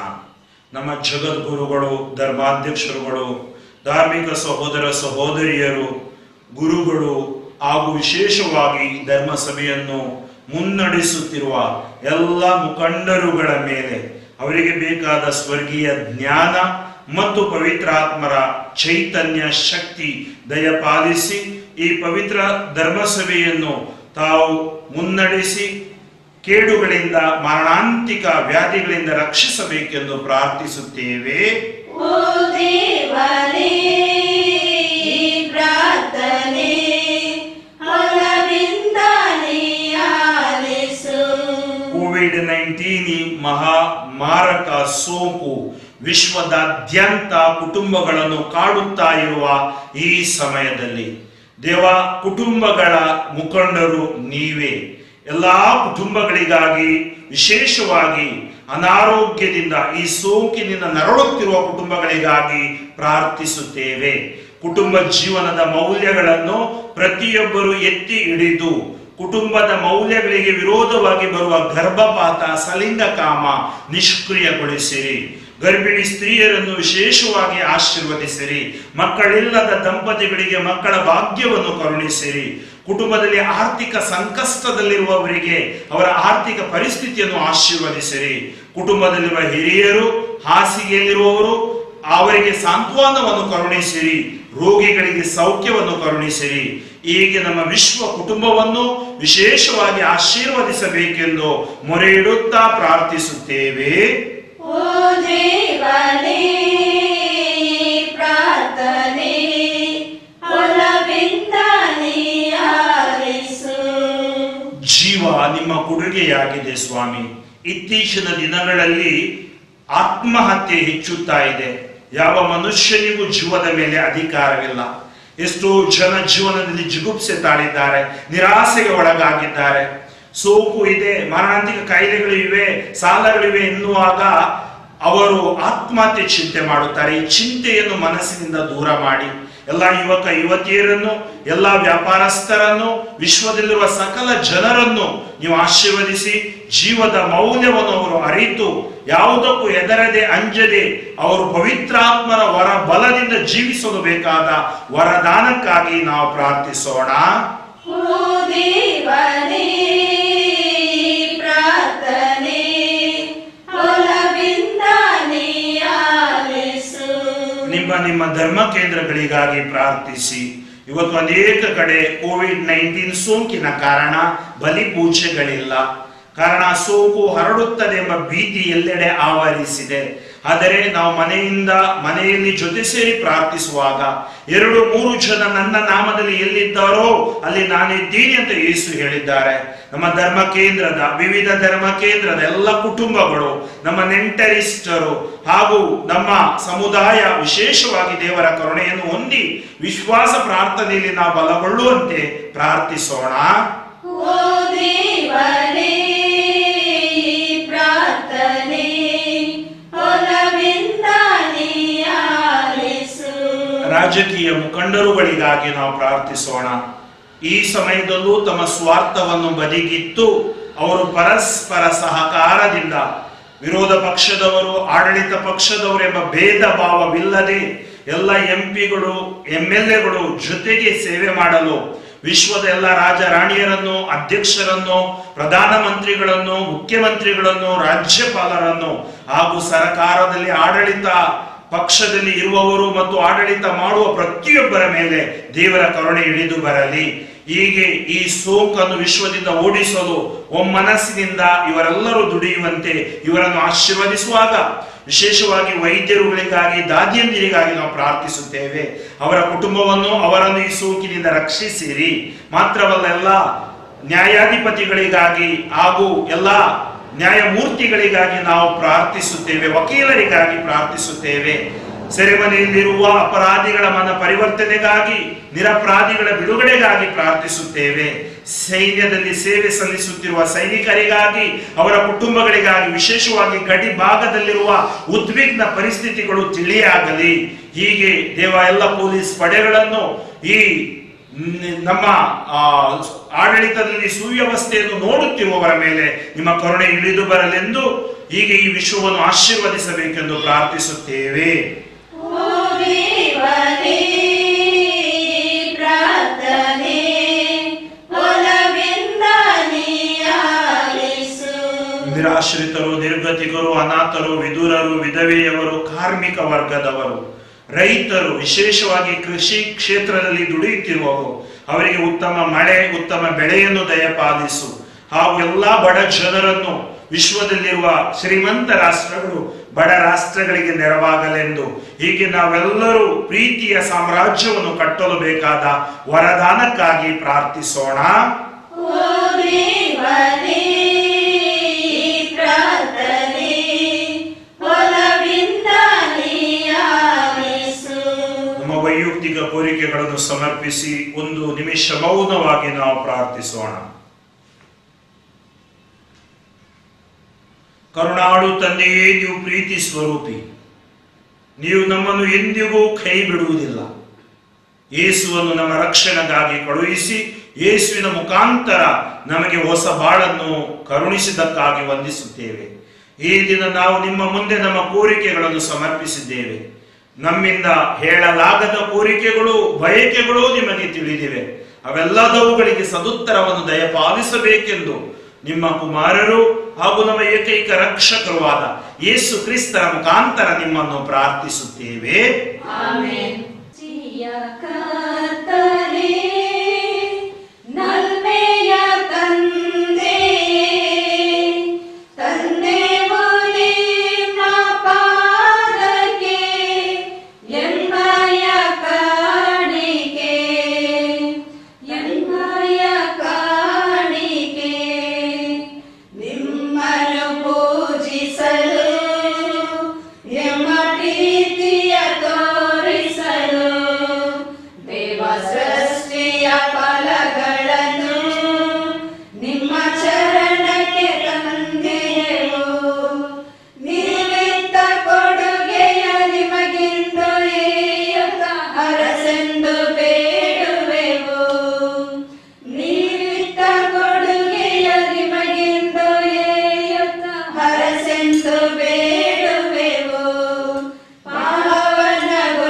ನಮ್ಮ ಜಗದ್ಗುರುಗಳು, ಧರ್ಮಾಧ್ಯಕ್ಷರುಗಳು, ಧಾರ್ಮಿಕ ಸಹೋದರ ಸಹೋದರಿಯರು, ಗುರುಗಳು ಹಾಗೂ ವಿಶೇಷವಾಗಿ ಧರ್ಮಸಭೆಯನ್ನು ಮುನ್ನಡೆಸುತ್ತಿರುವ ಎಲ್ಲ ಮುಖಂಡರುಗಳ ಮೇಲೆ ಅವರಿಗೆ ಬೇಕಾದ ಸ್ವರ್ಗೀಯ ಜ್ಞಾನ ಮತ್ತು ಪವಿತ್ರಾತ್ಮರ ಚೈತನ್ಯ ಶಕ್ತಿ ದಯಪಾಲಿಸಿ ಈ ಪವಿತ್ರ ಧರ್ಮಸಭೆಯನ್ನು ತಾವು ಮುನ್ನಡೆಸಿ ಕೇಡುಗಳಿಂದ, ಮರಣಾಂತಿಕ ವ್ಯಾಧಿಗಳಿಂದ ರಕ್ಷಿಸಬೇಕೆಂದು ಪ್ರಾರ್ಥಿಸುತ್ತೇವೆ. ಕೋವಿಡ್-19 ಮಹಾಮಾರಕ ಸೋಂಕು ವಿಶ್ವದಾದ್ಯಂತ ಕುಟುಂಬಗಳನ್ನು ಕಾಡುತ್ತಾ ಇರುವ ಈ ಸಮಯದಲ್ಲಿ ದೇವ, ಕುಟುಂಬಗಳ ಮುಖಂಡರು ನೀವೇ. ಎಲ್ಲಾ ಕುಟುಂಬಗಳಿಗಾಗಿ, ವಿಶೇಷವಾಗಿ ಅನಾರೋಗ್ಯದಿಂದ, ಈ ಸೋಂಕಿನಿಂದ ನರಳುತ್ತಿರುವ ಕುಟುಂಬಗಳಿಗಾಗಿ ಪ್ರಾರ್ಥಿಸುತ್ತೇವೆ. ಕುಟುಂಬ ಜೀವನದ ಮೌಲ್ಯಗಳನ್ನು ಪ್ರತಿಯೊಬ್ಬರು ಎತ್ತಿ ಹಿಡಿದು ಕುಟುಂಬದ ಮೌಲ್ಯಗಳಿಗೆ ವಿರೋಧವಾಗಿ ಬರುವ ಗರ್ಭಪಾತ, ಸಲಿಂಗಕಾಮ ನಿಷ್ಕ್ರಿಯಗೊಳಿಸಿರಿ. ಗರ್ಭಿಣಿ ಸ್ತ್ರೀಯರನ್ನು ವಿಶೇಷವಾಗಿ ಆಶೀರ್ವದಿಸಿರಿ. ಮಕ್ಕಳಿಲ್ಲದ ದಂಪತಿಗಳಿಗೆ ಮಕ್ಕಳ ಭಾಗ್ಯವನ್ನು ಕರುಣಿಸಿರಿ. ಕುಟುಂಬದಲ್ಲಿ ಆರ್ಥಿಕ ಸಂಕಷ್ಟದಲ್ಲಿರುವವರಿಗೆ ಅವರ ಆರ್ಥಿಕ ಪರಿಸ್ಥಿತಿಯನ್ನು ಆಶೀರ್ವದಿಸಿರಿ. ಕುಟುಂಬದಲ್ಲಿರುವ ಹಿರಿಯರು, ಹಾಸಿಗೆಯಲ್ಲಿರುವವರು, ಅವರಿಗೆ ಸಾಂತ್ವನವನ್ನು ಕರುಣಿಸಿರಿ. ರೋಗಿಗಳಿಗೆ ಸೌಖ್ಯವನ್ನು ಕರುಣಿಸಿರಿ. ಹೀಗೆ ನಮ್ಮ ವಿಶ್ವ ಕುಟುಂಬವನ್ನು ವಿಶೇಷವಾಗಿ ಆಶೀರ್ವದಿಸಬೇಕೆಂದು ಮೊರೆ ಇಡುತ್ತಾ ಪ್ರಾರ್ಥಿಸುತ್ತೇವೆ. ಪ್ರಾರ್ಥನೆ ಒಲವಿಂದ ಜೀವ ನಿಮ್ಮ ಕೊಡುಗೆಯಾಗಿದೆ ಸ್ವಾಮಿ. ಇತ್ತೀಚಿನ ದಿನಗಳಲ್ಲಿ ಆತ್ಮಹತ್ಯೆ ಹೆಚ್ಚುತ್ತಾ ಇದೆ. ಯಾವ ಮನುಷ್ಯನಿಗೂ ಜೀವದ ಮೇಲೆ ಅಧಿಕಾರವಿಲ್ಲ. ಎಷ್ಟೋ ಜನ ಜೀವನದಲ್ಲಿ ಜಿಗುಪ್ಸೆ ತಾಳಿದ್ದಾರೆ, ನಿರಾಸೆಗೆ ಒಳಗಾಗಿದ್ದಾರೆ. ಸೋಂಕು ಇದೆ, ಮಾರಣಾಂತಿಕ ಕಾಯಿಲೆಗಳು ಇವೆ, ಸಾಲಗಳಿವೆ ಎನ್ನುವಾಗ ಅವರು ಆತ್ಮಹತ್ಯೆ ಚಿಂತೆ ಮಾಡುತ್ತಾರೆ. ಈ ಚಿಂತೆಯನ್ನು ಮನಸ್ಸಿನಿಂದ ದೂರ ಮಾಡಿ ಎಲ್ಲ ಯುವಕ ಯುವತಿಯರನ್ನು, ಎಲ್ಲ ವ್ಯಾಪಾರಸ್ಥರನ್ನು, ವಿಶ್ವದಲ್ಲಿರುವ ಸಕಲ ಜನರನ್ನು ನೀವು ಆಶೀರ್ವದಿಸಿ ಜೀವದ ಮೌಲ್ಯವನ್ನು ಅವರು ಅರಿತು ಯಾವುದಕ್ಕೂ ಹೆದರದೆ ಅಂಜದೆ ಅವರು ಪವಿತ್ರಾತ್ಮರ ವರ ಬಲದಿಂದ ಜೀವಿಸಲು ಬೇಕಾದ ವರದಾನಕ್ಕಾಗಿ ನಾವು ಪ್ರಾರ್ಥಿಸೋಣ. ನಿಮ್ಮ ಧರ್ಮ ಕೇಂದ್ರಗಳಿಗಾಗಿ ಪ್ರಾರ್ಥಿಸಿ. ಇವತ್ತು ಅನೇಕ ಕಡೆ ಕೋವಿಡ್-19 ಸೋಂಕಿನ ಕಾರಣ ಬಲಿ ಪೂಜೆಗಳಿಲ್ಲ. ಕಾರಣ ಸೋಂಕು ಹರಡುತ್ತದೆ ಎಂಬ ಭೀತಿ ಎಲ್ಲೆಡೆ ಆವರಿಸಿದೆ. ಆದರೆ ನಾವು ಮನೆಯಲ್ಲಿ ಜೊತೆ ಸೇರಿ ಪ್ರಾರ್ಥಿಸುವಾಗ 2-3 ಜನ ನನ್ನ ನಾಮದಲ್ಲಿ ಎಲ್ಲಿದ್ದಾರೋ ಅಲ್ಲಿ ನಾನಿದ್ದೀನಿ ಅಂತ ಯೇಸು ಹೇಳಿದ್ದಾರೆ. ನಮ್ಮ ಧರ್ಮ ಕೇಂದ್ರದ ವಿವಿಧ ಧರ್ಮ ಕೇಂದ್ರದ ಎಲ್ಲ ಕುಟುಂಬಗಳು, ನಮ್ಮ ನೆಂಟರಿಷ್ಟರು ಹಾಗೂ ನಮ್ಮ ಸಮುದಾಯ ವಿಶೇಷವಾಗಿ ದೇವರ ಕರುಣೆಯನ್ನು ಹೊಂದಿ ವಿಶ್ವಾಸ ಪ್ರಾರ್ಥನೆಯಲ್ಲಿ ನಾವು ಬಲಗೊಳ್ಳುವಂತೆ ಪ್ರಾರ್ಥಿಸೋಣ. ರಾಜಕೀಯ ಮುಖಂಡರುಗಳಿಗಾಗಿ ನಾವು ಪ್ರಾರ್ಥಿಸೋಣ. ಈ ಸಮಯದಲ್ಲೂ ತಮ್ಮ ಸ್ವಾರ್ಥವನ್ನು ಬದಿಗಿಟ್ಟು ಅವರು ಪರಸ್ಪರ ಸಹಕಾರದಿಂದ ವಿರೋಧ ಪಕ್ಷದವರು, ಆಡಳಿತ ಪಕ್ಷದವರು ಎಂಬ ಭೇದ ಭಾವವಿಲ್ಲದೆ ಎಲ್ಲ ಎಂಪಿಗಳು, MLAಗಳು ಜೊತೆಗೆ ಸೇವೆ ಮಾಡಲು ವಿಶ್ವದ ಎಲ್ಲ ರಾಜರಾಣಿಯರನ್ನು, ಅಧ್ಯಕ್ಷರನ್ನು, ಪ್ರಧಾನಮಂತ್ರಿಗಳನ್ನು, ಮುಖ್ಯಮಂತ್ರಿಗಳನ್ನು, ರಾಜ್ಯಪಾಲರನ್ನು ಹಾಗೂ ಸರ್ಕಾರದಲ್ಲಿ ಆಡಳಿತ ಪಕ್ಷದಲ್ಲಿ ಇರುವವರು ಮತ್ತು ಆಡಳಿತ ಮಾಡುವ ಪ್ರತಿಯೊಬ್ಬರ ಮೇಲೆ ದೇವರ ಕರುಣೆ ಇಳಿದು ಬರಲಿ. ಹೀಗೆ ಈ ಸೋಂಕನ್ನು ವಿಶ್ವದಿಂದ ಓಡಿಸಲು ಒಮ್ಮನಸ್ಸಿನಿಂದ ಇವರೆಲ್ಲರೂ ದುಡಿಯುವಂತೆ ಇವರನ್ನು ಆಶೀರ್ವದಿಸುವಾಗ ವಿಶೇಷವಾಗಿ ವೈದ್ಯರುಗಳಿಗಾಗಿ, ದಾದಿಯಂದಿರಿಗಾಗಿ ನಾವು ಪ್ರಾರ್ಥಿಸುತ್ತೇವೆ. ಅವರ ಕುಟುಂಬವನ್ನು, ಅವರನ್ನು ಈ ಸೋಂಕಿನಿಂದ ರಕ್ಷಿಸಿರಿ. ಮಾತ್ರವಲ್ಲ, ಎಲ್ಲ ನ್ಯಾಯಾಧಿಪತಿಗಳಿಗಾಗಿ ಹಾಗೂ ಎಲ್ಲ ನ್ಯಾಯಮೂರ್ತಿಗಳಿಗಾಗಿ ನಾವು ಪ್ರಾರ್ಥಿಸುತ್ತೇವೆ. ವಕೀಲರಿಗಾಗಿ ಪ್ರಾರ್ಥಿಸುತ್ತೇವೆ. ಸೆರೆಮನೆಯಲ್ಲಿರುವ ಅಪರಾಧಿಗಳ ಮನ ಪರಿವರ್ತನೆಗಾಗಿ, ನಿರಪರಾಧಿಗಳ ಬಿಡುಗಡೆಗಾಗಿ ಪ್ರಾರ್ಥಿಸುತ್ತೇವೆ. ಸೈನ್ಯದಲ್ಲಿ ಸೇವೆ ಸಲ್ಲಿಸುತ್ತಿರುವ ಸೈನಿಕರಿಗಾಗಿ, ಅವರ ಕುಟುಂಬಗಳಿಗಾಗಿ, ವಿಶೇಷವಾಗಿ ಗಡಿ ಭಾಗದಲ್ಲಿರುವ ಉದ್ವಿಗ್ನ ಪರಿಸ್ಥಿತಿಗಳು ತಿಳಿಯಾಗಲಿ. ಹೀಗೆ ದೇವ ಎಲ್ಲ ಪೊಲೀಸ್ ಪಡೆಗಳನ್ನು, ಈ ನಮ್ಮ ಆಡಳಿತದಲ್ಲಿ ಸುವ್ಯವಸ್ಥೆಯನ್ನು ನೋಡುತ್ತಿರುವವರ ಮೇಲೆ ನಿಮ್ಮ ಕರುಣೆ ಇಳಿದು ಬರಲೆಂದು ಹೀಗೆ ಈ ವಿಶ್ವವನ್ನು ಆಶೀರ್ವದಿಸಬೇಕೆಂದು ಪ್ರಾರ್ಥಿಸುತ್ತೇವೆ. ನಿರಾಶ್ರಿತರು, ನಿರ್ಗತಿಕರು, ಅನಾಥರು, ವಿಧುರರು, ವಿಧವೆಯವರು, ಕಾರ್ಮಿಕ ವರ್ಗದವರು, ರೈತರು, ವಿಶೇಷವಾಗಿ ಕೃಷಿ ಕ್ಷೇತ್ರದಲ್ಲಿ ದುಡಿಯುತ್ತಿರುವವರು, ಅವರಿಗೆ ಉತ್ತಮ ಮಳೆ, ಉತ್ತಮ ಬೆಳೆಯನ್ನು ದಯಪಾಲಿಸು. ಹಾಗೂ ಎಲ್ಲಾ ಬಡ ಜನರನ್ನು, ವಿಶ್ವದಲ್ಲಿರುವ ಶ್ರೀಮಂತ ರಾಷ್ಟ್ರಗಳು ಬಡ ರಾಷ್ಟ್ರಗಳಿಗೆ ನೆರವಾಗಲೆಂದು ಹೀಗೆ ನಾವೆಲ್ಲರೂ ಪ್ರೀತಿಯ ಸಾಮ್ರಾಜ್ಯವನ್ನು ಕಟ್ಟಲು ಬೇಕಾದ ವರದಾನಕ್ಕಾಗಿ ಪ್ರಾರ್ಥಿಸೋಣ. ನಮ್ಮ ವೈಯಕ್ತಿಕ ಕೋರಿಕೆಗಳನ್ನು ಸಮರ್ಪಿಸಿ 1 ನಿಮಿಷ ಮೌನವಾಗಿ ನಾವು ಪ್ರಾರ್ಥಿಸೋಣ. ಕರುಣಾಳು ತಂದೆಯೇ, ನೀವು ಪ್ರೀತಿ ಸ್ವರೂಪಿ, ನೀವು ನಮ್ಮನ್ನು ಎಂದಿಗೂ ಕೈ ಬಿಡುವುದಿಲ್ಲ. ಯೇಸುವನ್ನು ನಮ್ಮ ರಕ್ಷಣೆಗಾಗಿ ಕಳುಹಿಸಿ ಯೇಸುವಿನ ಮುಖಾಂತರ ನಮಗೆ ಹೊಸ ಬಾಳನ್ನು ಕರುಣಿಸಿದ್ದಕ್ಕಾಗಿ ವಂದಿಸುತ್ತೇವೆ. ಈ ದಿನ ನಾವು ನಿಮ್ಮ ಮುಂದೆ ನಮ್ಮ ಕೋರಿಕೆಗಳನ್ನು ಸಮರ್ಪಿಸಿದ್ದೇವೆ. ನಮ್ಮಿಂದ ಹೇಳಲಾಗದ ಕೋರಿಕೆಗಳು, ಬಯಕೆಗಳು ನಿಮಗೆ ತಿಳಿದಿವೆ. ಅವೆಲ್ಲದವುಗಳಿಗೆ ಸದುತ್ತರವನ್ನು ದಯಪಾಲಿಸಬೇಕೆಂದು ನಿಮ್ಮ ಕುಮಾರರು ಹಾಗೂ ನಮ್ಮ ಏಕೈಕ ರಕ್ಷಕರುವಾದ ಯೇಸು ಕ್ರಿಸ್ತರ ಮುಖಾಂತರ ನಿಮ್ಮನ್ನು ಪ್ರಾರ್ಥಿಸುತ್ತೇವೆ. ಆಮೆನ್. ಪ್ರತಿಜ್ಞೆಯ ಫಲಗಳನ್ನು ನಿಮ್ಮ ಚರಣಕ್ಕೆ ತಂದೆಯೆವು. ನೀವಿತ್ತ ಕೊಡುಗೆಯ ನಿಮಗಿಂದು ಏಯುತ್ತ ಹರಸೆಂದು ಬೇಡುವೆವು. ನೀವಿತ್ತ ಕೊಡುಗೆಯ ನಿಮಗಿಂದು ಏಯುತ್ತ ಹರಸೆಂದು ಬೇಡುವೆವು. ಪಾವನಗೊಳಿಸೆಮ್ಮನು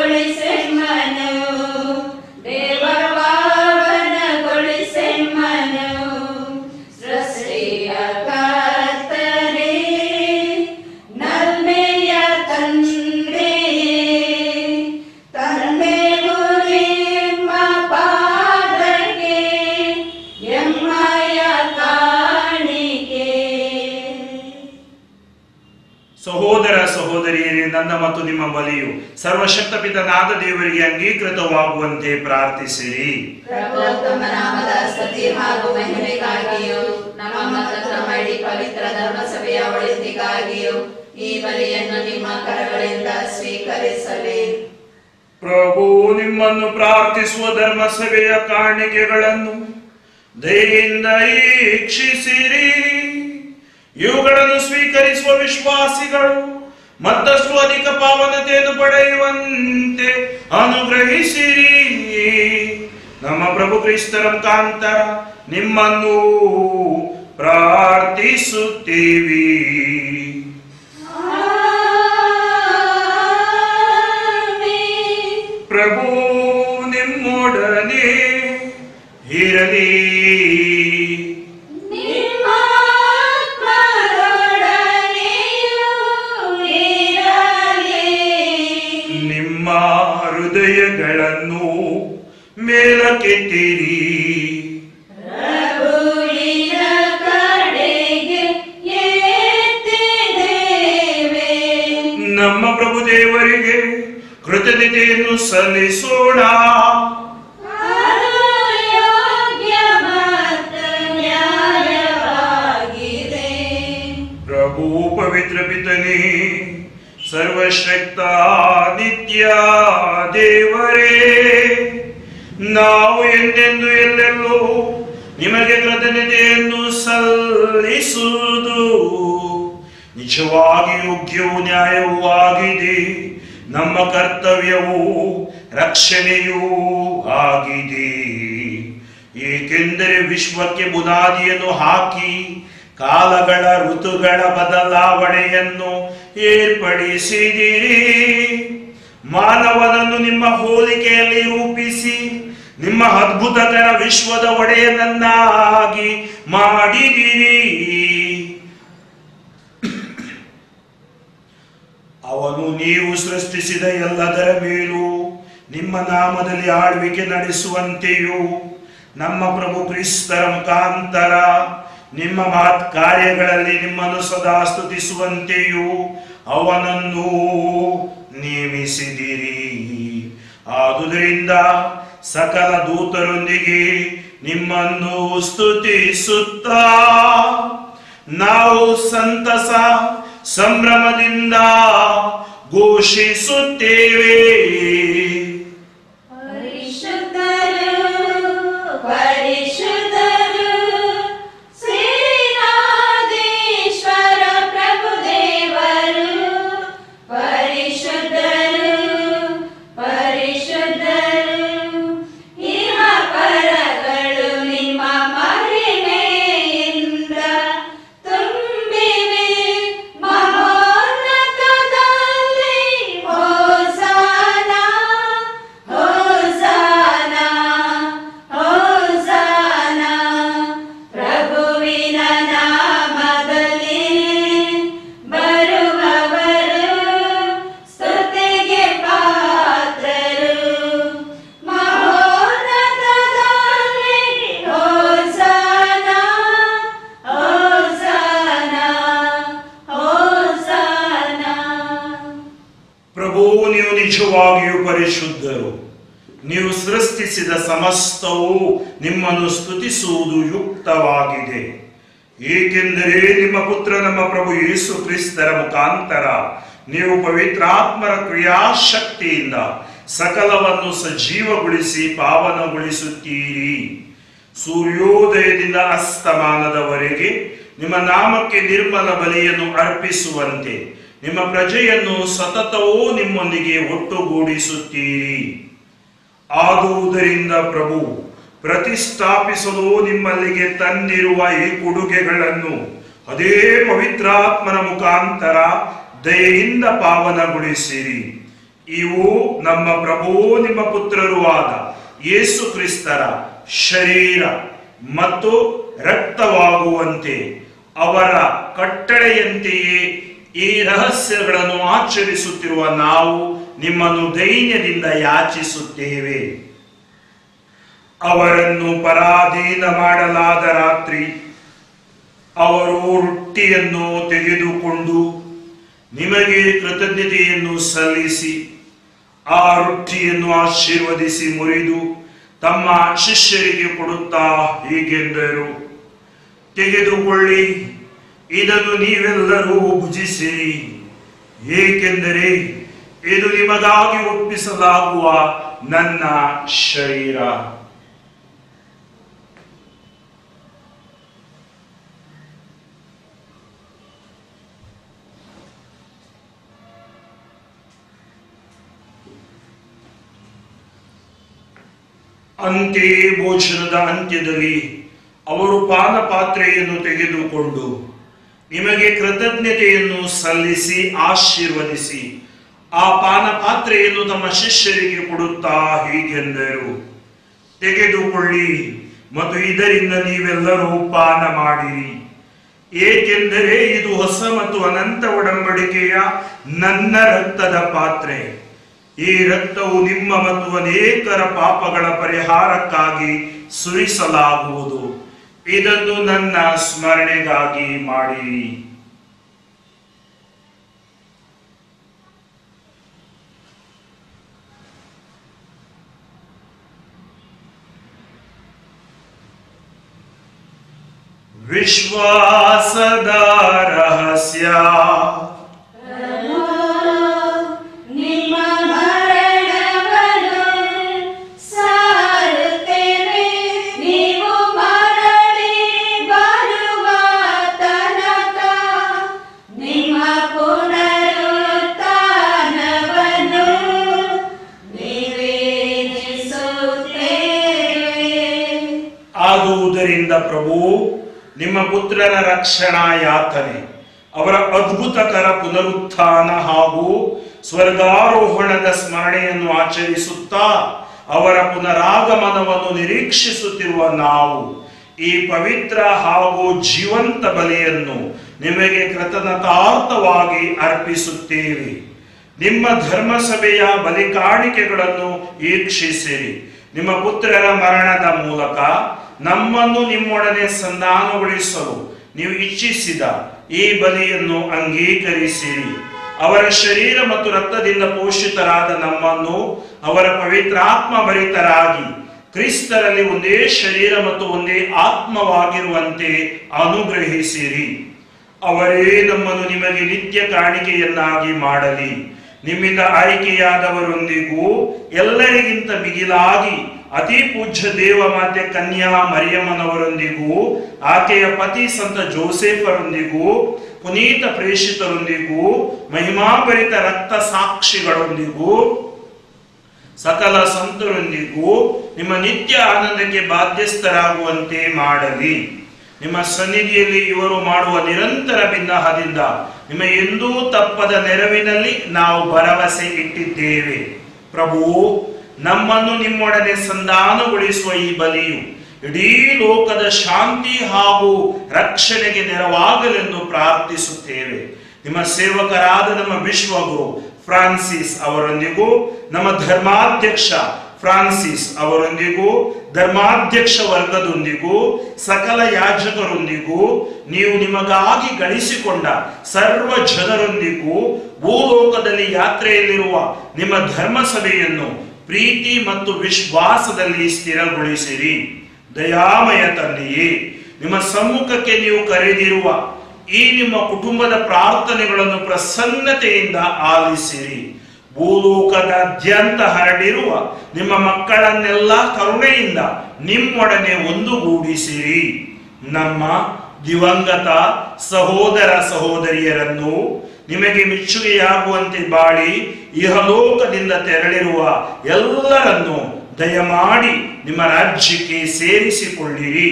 ದೇವ ಪಾವನಗೊಳಿಸೆಮ್ಮನು ಸೃಷ್ಟಿಯ ಕರ್ತನೇ ನಲ್ಮೆಯ ತಂದೆಯೇ ತಂದೆವು ನಿಮ್ಮ ಪಾದಕ್ಕೆ ಎಮ್ಮಯ ಕಾಣಿಕೆ. ಸಹೋದರ ಸಹೋದರಿಯರೇ, ನನ್ನ ಮತ್ತು ನಿಮ್ಮ ಬಲಿಯು ಸರ್ವಶಕ್ತ ಪಿತನಾದ ದೇವರಿಗೆ ಅಂಗೀಕೃತವಾಗುವಂತೆ ಪ್ರಾರ್ಥಿಸಿರಿ. ಪ್ರಭು ತಮ್ಮ ನಾಮದ ಸ್ತುತಿ ಹಾಗೂ ಮಹಿಮೆಗಾಗಿಯೂ ನಮ್ಮ ಮತ್ತು ನಮ್ಮ ಇಡೀ ಪವಿತ್ರ ಧರ್ಮಸಭೆಯ ಒಳಿತಿಗಾಗಿಯೂ ಈ ಬಲಿಯನ್ನು ನಿಮ್ಮ ಕರಗಳಿಂದ ಸ್ವೀಕರಿಸಲಿ. ಪ್ರಭು ನಿಮ್ಮನ್ನು ಪ್ರಾರ್ಥಿಸುವ ಧರ್ಮಸಭೆಯ ಕಾಣಿಕೆಗಳನ್ನು ದಯೆಯಿಂದ ಈಕ್ಷಿಸಿರಿ. ಇವುಗಳನ್ನು ಸ್ವೀಕರಿಸುವ ವಿಶ್ವಾಸಿಗಳು ಮತ್ತಷ್ಟು ಅಧಿಕ ಪಾವನತೆಯನ್ನು ಪಡೆಯುವಂತೆ ಅನುಗ್ರಹಿಸಿರಿ. ನಮ್ಮ ಪ್ರಭು ಕ್ರಿಸ್ತರ ಮುಖಾಂತರ ನಿಮ್ಮನ್ನು ಪ್ರಾರ್ಥಿಸುತ್ತೀವಿ. ಪ್ರಭು ನಿಮ್ಮೊಡನೆ ಇರಲಿ. ನಿಮ್ಮ ಹೃದಯಗಳನ್ನು ಮೇಲಕ್ಕೆತ್ತಿರಿ. ನಮ್ಮ ಪ್ರಭು ದೇವರಿಗೆ ಕೃತಜ್ಞತೆಯನ್ನು ಸಲ್ಲಿಸೋಣ. ಪ್ರಭು ಪವಿತ್ರ ಪಿತನೇ, ಸರ್ವಶಕ್ತ ನಿತ್ಯ ದೇವರೇ, ನಾವು ಎಂದೆಂದು ಎಲ್ಲೆಲ್ಲೂ ನಿಮಗೆ ಕೃತಜ್ಞತೆಯನ್ನು ಸಲ್ಲಿಸುವುದು ನಿಜವಾಗಿ ಯೋಗ್ಯವೂ ನ್ಯಾಯವೂ ಆಗಿದೆ. ನಮ್ಮ ಕರ್ತವ್ಯವೂ ರಕ್ಷಣೆಯೂ ಆಗಿದೆ. ಏಕೆಂದರೆ ವಿಶ್ವಕ್ಕೆ ಬುನಾದಿಯನ್ನು ಹಾಕಿ ಕಾಲಗಳ ಋತುಗಳ ಬದಲಾವಣೆಯನ್ನು ಏರ್ಪಡಿಸಿದಿರಿ. ಮಾನವನನ್ನು ನಿಮ್ಮ ಹೋಲಿಕೆಯಲ್ಲಿ ರೂಪಿಸಿ ನಿಮ್ಮ ಅದ್ಭುತಕರ ವಿಶ್ವದ ಒಡೆಯನನ್ನಾಗಿ ಮಾಡಿದಿರಿ. ಅವನು ನೀವು ಸೃಷ್ಟಿಸಿದ ಎಲ್ಲದರ ಮೇಲೂ ನಿಮ್ಮ ನಾಮದಲ್ಲಿ ಆಳ್ವಿಕೆ ನಡೆಸುವಂತೆಯೂ ನಮ್ಮ ಪ್ರಭು ಕ್ರಿಸ್ತರ ಮುಖಾಂತರ ನಿಮ್ಮ ಮಹತ್ ಕಾರ್ಯಗಳಲ್ಲಿ ನಿಮ್ಮನ್ನು ಸದಾ ಸ್ತುತಿಸುವಂತೆಯೂ ಅವನನ್ನು ನೇಮಿಸಿದಿರಿ. ಆದುದರಿಂದ ಸಕಲ ದೂತರೊಂದಿಗೆ ನಿಮ್ಮನ್ನು ಸ್ತುತಿಸುತ್ತಾ ನಾವು ಸಂತಸ ಸಂಭ್ರಮದಿಂದ ಘೋಷಿಸುತ್ತೇವೆ. ನಿಜವಾಗಿಯೂ ಪರಿಶುದ್ಧರು. ನೀವು ಸೃಷ್ಟಿಸಿದ ಸಮಸ್ತವು ನಿಮ್ಮನ್ನು ಸ್ತುತಿಸುವುದು ಯುಕ್ತವಾಗಿದೆ. ಏಕೆಂದರೆ ನಿಮ್ಮ ಪುತ್ರ ನಮ್ಮ ಪ್ರಭು ಯೇಸು ಕ್ರಿಸ್ತರ ಮುಖಾಂತರ ನೀವು ಪವಿತ್ರಾತ್ಮರ ಕ್ರಿಯಾಶಕ್ತಿಯಿಂದ ಸಕಲವನ್ನು ಸಜೀವಗೊಳಿಸಿ ಪಾವನಗೊಳಿಸುತ್ತೀರಿ. ಸೂರ್ಯೋದಯದಿಂದ ಅಸ್ತಮಾನದವರೆಗೆ ನಿಮ್ಮ ನಾಮಕ್ಕೆ ನಿರ್ಮಲ ಬಲಿಯನ್ನು ಅರ್ಪಿಸುವಂತೆ ನಿಮ್ಮ ಪ್ರಜೆಯನ್ನು ಸತತವೂ ನಿಮ್ಮೊಂದಿಗೆ ಒಟ್ಟುಗೂಡಿಸುತ್ತೀರಿ. ಆದುದರಿಂದ ಪ್ರಭು, ಪ್ರತಿಷ್ಠಾಪಿಸಲು ನಿಮ್ಮಲ್ಲಿಗೆ ತಂದಿರುವ ಈ ಕೊಡುಗೆಗಳನ್ನು ಅದೇ ಪವಿತ್ರಾತ್ಮನ ಮುಖಾಂತರ ದಯೆಯಿಂದ ಪಾವನಗೊಳಿಸಿರಿ. ಇವು ನಮ್ಮ ಪ್ರಭು ನಿಮ್ಮ ಪುತ್ರರೂ ಆದ ಯೇಸು ಕ್ರಿಸ್ತರ ಶರೀರ ಮತ್ತು ರಕ್ತವಾಗುವಂತೆ ಅವರ ಕಟ್ಟಳೆಯಂತೆಯೇ ಈ ರಹಸ್ಯಗಳನ್ನು ಆಚರಿಸುತ್ತಿರುವ ನಾವು ನಿಮ್ಮನ್ನು ದೈನ್ಯದಿಂದ ಯಾಚಿಸುತ್ತೇವೆ. ಅವರನ್ನು ಪರಾಧೀನ ಮಾಡಲಾದ ರಾತ್ರಿ ಅವರು ರೊಟ್ಟಿಯನ್ನು ತೆಗೆದುಕೊಂಡು ನಿಮಗೆ ಕೃತಜ್ಞತೆಯನ್ನು ಸಲ್ಲಿಸಿ ಆ ರೊಟ್ಟಿಯನ್ನು ಆಶೀರ್ವದಿಸಿ ಮುರಿದು ತಮ್ಮ ಶಿಷ್ಯರಿಗೆ ಕೊಡುತ್ತಾ ಹೀಗೆಂದರು, ತೆಗೆದುಕೊಳ್ಳಿ, ಇದನ್ನು ನೀವೆಲ್ಲರೂ ಭುಜಿಸಿರಿ, ಏಕೆಂದರೆ ಇದು ನಿಮಗಾಗಿ ಒಪ್ಪಿಸಲಾಗುವ ನನ್ನ ಶರೀರ. ಅಂತೆಯೇ ಭೋಜನದ ಅಂತ್ಯದಲ್ಲಿ ಅವರು ಪಾನ ಪಾತ್ರೆಯನ್ನು ತೆಗೆದುಕೊಂಡು ನಿಮಗೆ ಕೃತಜ್ಞತೆಯನ್ನು ಸಲ್ಲಿಸಿ ಆಶೀರ್ವದಿಸಿ ಆ ಪಾನ ಪಾತ್ರೆಯನ್ನು ತಮ್ಮ ಶಿಷ್ಯರಿಗೆ ಕೊಡುತ್ತಾ ಹೀಗೆಂದರು, ತೆಗೆದುಕೊಳ್ಳಿ ಮತ್ತು ಇದರಿಂದ ನೀವೆಲ್ಲರೂ ಪಾನ ಮಾಡಿರಿ, ಏಕೆಂದರೆ ಇದು ಹೊಸ ಮತ್ತು ಅನಂತ ಒಡಂಬಡಿಕೆಯ ನನ್ನ ರಕ್ತದ ಪಾತ್ರೆ. ಈ ರಕ್ತವು ನಿಮ್ಮ ಮತ್ತು ಅನೇಕರ ಪಾಪಗಳ ಪರಿಹಾರಕ್ಕಾಗಿ ಸುರಿಸಲಾಗುವುದು. ಇದನ್ನು ನನ್ನ ಸ್ಮರಣೆಗಾಗಿ ಮಾಡಿರಿ. ವಿಶ್ವಾಸದ ರಹಸ್ಯ. ಆದುದರಿಂದ ಪ್ರಭು, ನಿಮ್ಮ ಪುತ್ರನ ರಕ್ಷಣಾ ಯಾತನೆ, ಅವರ ಅದ್ಭುತಕರ ಪುನರುತ್ಥಾನ ಹಾಗೂ ಸ್ವರ್ಗಾರೋಹಣದ ಸ್ಮರಣೆಯನ್ನು ಆಚರಿಸುತ್ತಾ ಅವರ ಪುನರಾಗಮನವನ್ನು ನಿರೀಕ್ಷಿಸುತ್ತಿರುವ ನಾವು ಈ ಪವಿತ್ರ ಹಾಗೂ ಜೀವಂತ ಬಲಿಯನ್ನು ನಿಮಗೆ ಕೃತಜ್ಞತಾರ್ಥವಾಗಿ ಅರ್ಪಿಸುತ್ತೇವೆ. ನಿಮ್ಮ ಧರ್ಮಸಭೆಯ ಬಲಿ ಕಾಣಿಕೆಗಳನ್ನು ವೀಕ್ಷಿಸಿರಿ. ನಿಮ್ಮ ಪುತ್ರರ ಮರಣದ ಮೂಲಕ ನಮ್ಮನ್ನು ನಿಮ್ಮೊಡನೆ ಸಂಧಾನಗೊಳಿಸಲು ನೀವು ಇಚ್ಛಿಸಿದ ಈ ಬಲಿಯನ್ನು ಅಂಗೀಕರಿಸಿರಿ. ಅವರ ಶರೀರ ಮತ್ತು ರಕ್ತದಿಂದ ಪೋಷಿತರಾದ ನಮ್ಮನ್ನು ಅವರ ಪವಿತ್ರಾತ್ಮ ಭರಿತರಾಗಿ ಕ್ರಿಸ್ತರಲ್ಲಿ ಒಂದೇ ಶರೀರ ಮತ್ತು ಒಂದೇ ಆತ್ಮವಾಗಿರುವಂತೆ ಅನುಗ್ರಹಿಸಿರಿ. ಅವರೇ ನಮ್ಮನ್ನು ನಿಮಗೆ ನಿತ್ಯ ಕಾಣಿಕೆಯನ್ನಾಗಿ ಮಾಡಲಿ. ನಿಮ್ಮಿಂದ ಆಯ್ಕೆಯಾದವರೊಂದಿಗೂ ಎಲ್ಲರಿಗಿಂತ ಮಿಗಿಲಾಗಿ ಅತಿ ಪೂಜ್ಯ ದೇವಮಾತೆ ಕನ್ಯಾ ಮರಿಯಮ್ಮನವರೊಂದಿಗೂ ಆಕೆಯ ಪತಿ ಸಂತ ಜೋಸೆಫರೊಂದಿಗೂ ಪುನೀತ ಪ್ರೇಷಿತರೊಂದಿಗೂ ಮಹಿಮಾಭರಿತ ರಕ್ತ ಸಾಕ್ಷಿಗಳೊಂದಿಗೂ ಸಕಲ ಸಂತರೊಂದಿಗೂ ನಿಮ್ಮ ನಿತ್ಯ ಆನಂದಕ್ಕೆ ಬಾಧ್ಯಸ್ಥರಾಗುವಂತೆ ಮಾಡಲಿ. ನಿಮ್ಮ ಸನ್ನಿಧಿಯಲ್ಲಿ ಇವರು ಮಾಡುವ ನಿರಂತರ ಬಿನ್ನಹದಿಂದ ನಿಮ್ಮ ಎಂದೂ ತಪ್ಪದ ನೆರವಿನಲ್ಲಿ ನಾವು ಭರವಸೆ ಇಟ್ಟಿದ್ದೇವೆ. ಪ್ರಭು, ನಮ್ಮನ್ನು ನಿಮ್ಮೊಡನೆ ಸಂಧಾನಗೊಳಿಸುವ ಈ ಬಲಿಯು ಇಡೀ ಲೋಕದ ಶಾಂತಿ ಹಾಗೂ ರಕ್ಷಣೆಗೆ ನೆರವಾಗಲೆಂದು ಪ್ರಾರ್ಥಿಸುತ್ತೇವೆ. ನಿಮ್ಮ ಸೇವಕರಾದ ನಮ್ಮ ವಿಶ್ವಗುರು ಫ್ರಾನ್ಸಿಸ್ ಅವರೊಂದಿಗೂ, ನಮ್ಮ ಧರ್ಮಾಧ್ಯಕ್ಷ ಫ್ರಾನ್ಸಿಸ್ ಅವರೊಂದಿಗೂ, ಧರ್ಮಾಧ್ಯಕ್ಷ ವರ್ಗದೊಂದಿಗೂ, ಸಕಲ ಯಾಜಕರೊಂದಿಗೂ, ನೀವು ನಿಮಗಾಗಿ ಗಳಿಸಿಕೊಂಡ ಸರ್ವ ಜನರೊಂದಿಗೂ, ಭೂಲೋಕದಲ್ಲಿ ಯಾತ್ರೆಯಲ್ಲಿರುವ ನಿಮ್ಮ ಧರ್ಮಸಭೆಯನ್ನು ಪ್ರೀತಿ ಮತ್ತು ವಿಶ್ವಾಸದಲ್ಲಿ ಸ್ಥಿರಗೊಳಿಸಿರಿ. ದಯಾಮಯ ತಂದೆಯೇ, ನಿಮ್ಮ ಸಮ್ಮುಖಕ್ಕೆ ನೀವು ಕರೆದಿರುವ ಈ ನಿಮ್ಮ ಕುಟುಂಬದ ಪ್ರಾರ್ಥನೆಗಳನ್ನು ಪ್ರಸನ್ನತೆಯಿಂದ ಆಲಿಸಿರಿ. ಭೂಲೋಕದಾದ್ಯಂತ ಹರಡಿರುವ ನಿಮ್ಮ ಮಕ್ಕಳನ್ನೆಲ್ಲ ಕರುಣೆಯಿಂದ ನಿಮ್ಮೊಡನೆ ಒಂದುಗೂಡಿಸಿರಿ. ನಮ್ಮ ದಿವಂಗತ ಸಹೋದರ ಸಹೋದರಿಯರನ್ನು ನಿಮಗೆ ಮೆಚ್ಚುಗೆಯಾಗುವಂತೆ ಬಾಳಿ ಇಹಲೋಕದಿಂದ ತೆರಳಿರುವ ಎಲ್ಲರನ್ನು ದಯಮಾಡಿ ನಿಮ್ಮ ರಾಜ್ಯಕ್ಕೆ ಸೇರಿಸಿಕೊಳ್ಳಿರಿ.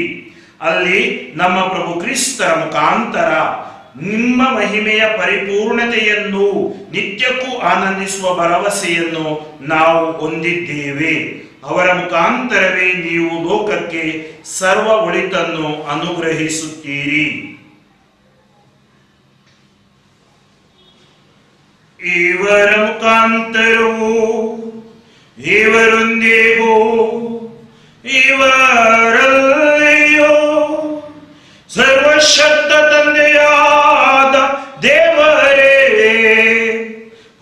ಅಲ್ಲಿ ನಮ್ಮ ಪ್ರಭು ಕ್ರಿಸ್ತರ ಮುಖಾಂತರ ನಿಮ್ಮ ಮಹಿಮೆಯ ಪರಿಪೂರ್ಣತೆಯನ್ನು ನಿತ್ಯಕ್ಕೂ ಆನಂದಿಸುವ ಭರವಸೆಯನ್ನು ನಾವು ಹೊಂದಿದ್ದೇವೆ. ಅವರ ಮುಖಾಂತರವೇ ನೀವು ಲೋಕಕ್ಕೆ ಸರ್ವ ಒಳಿತನ್ನು ಅನುಗ್ರಹಿಸುತ್ತೀರಿ. ಇವರ ಮುಖಾಂತರವೂ ಇವರೊಂದಿಗೂ ಇವರಲ್ಲಿಯೋ ಸರ್ವಶಕ್ತ ತಂದೆಯಾದ ದೇವರೇ,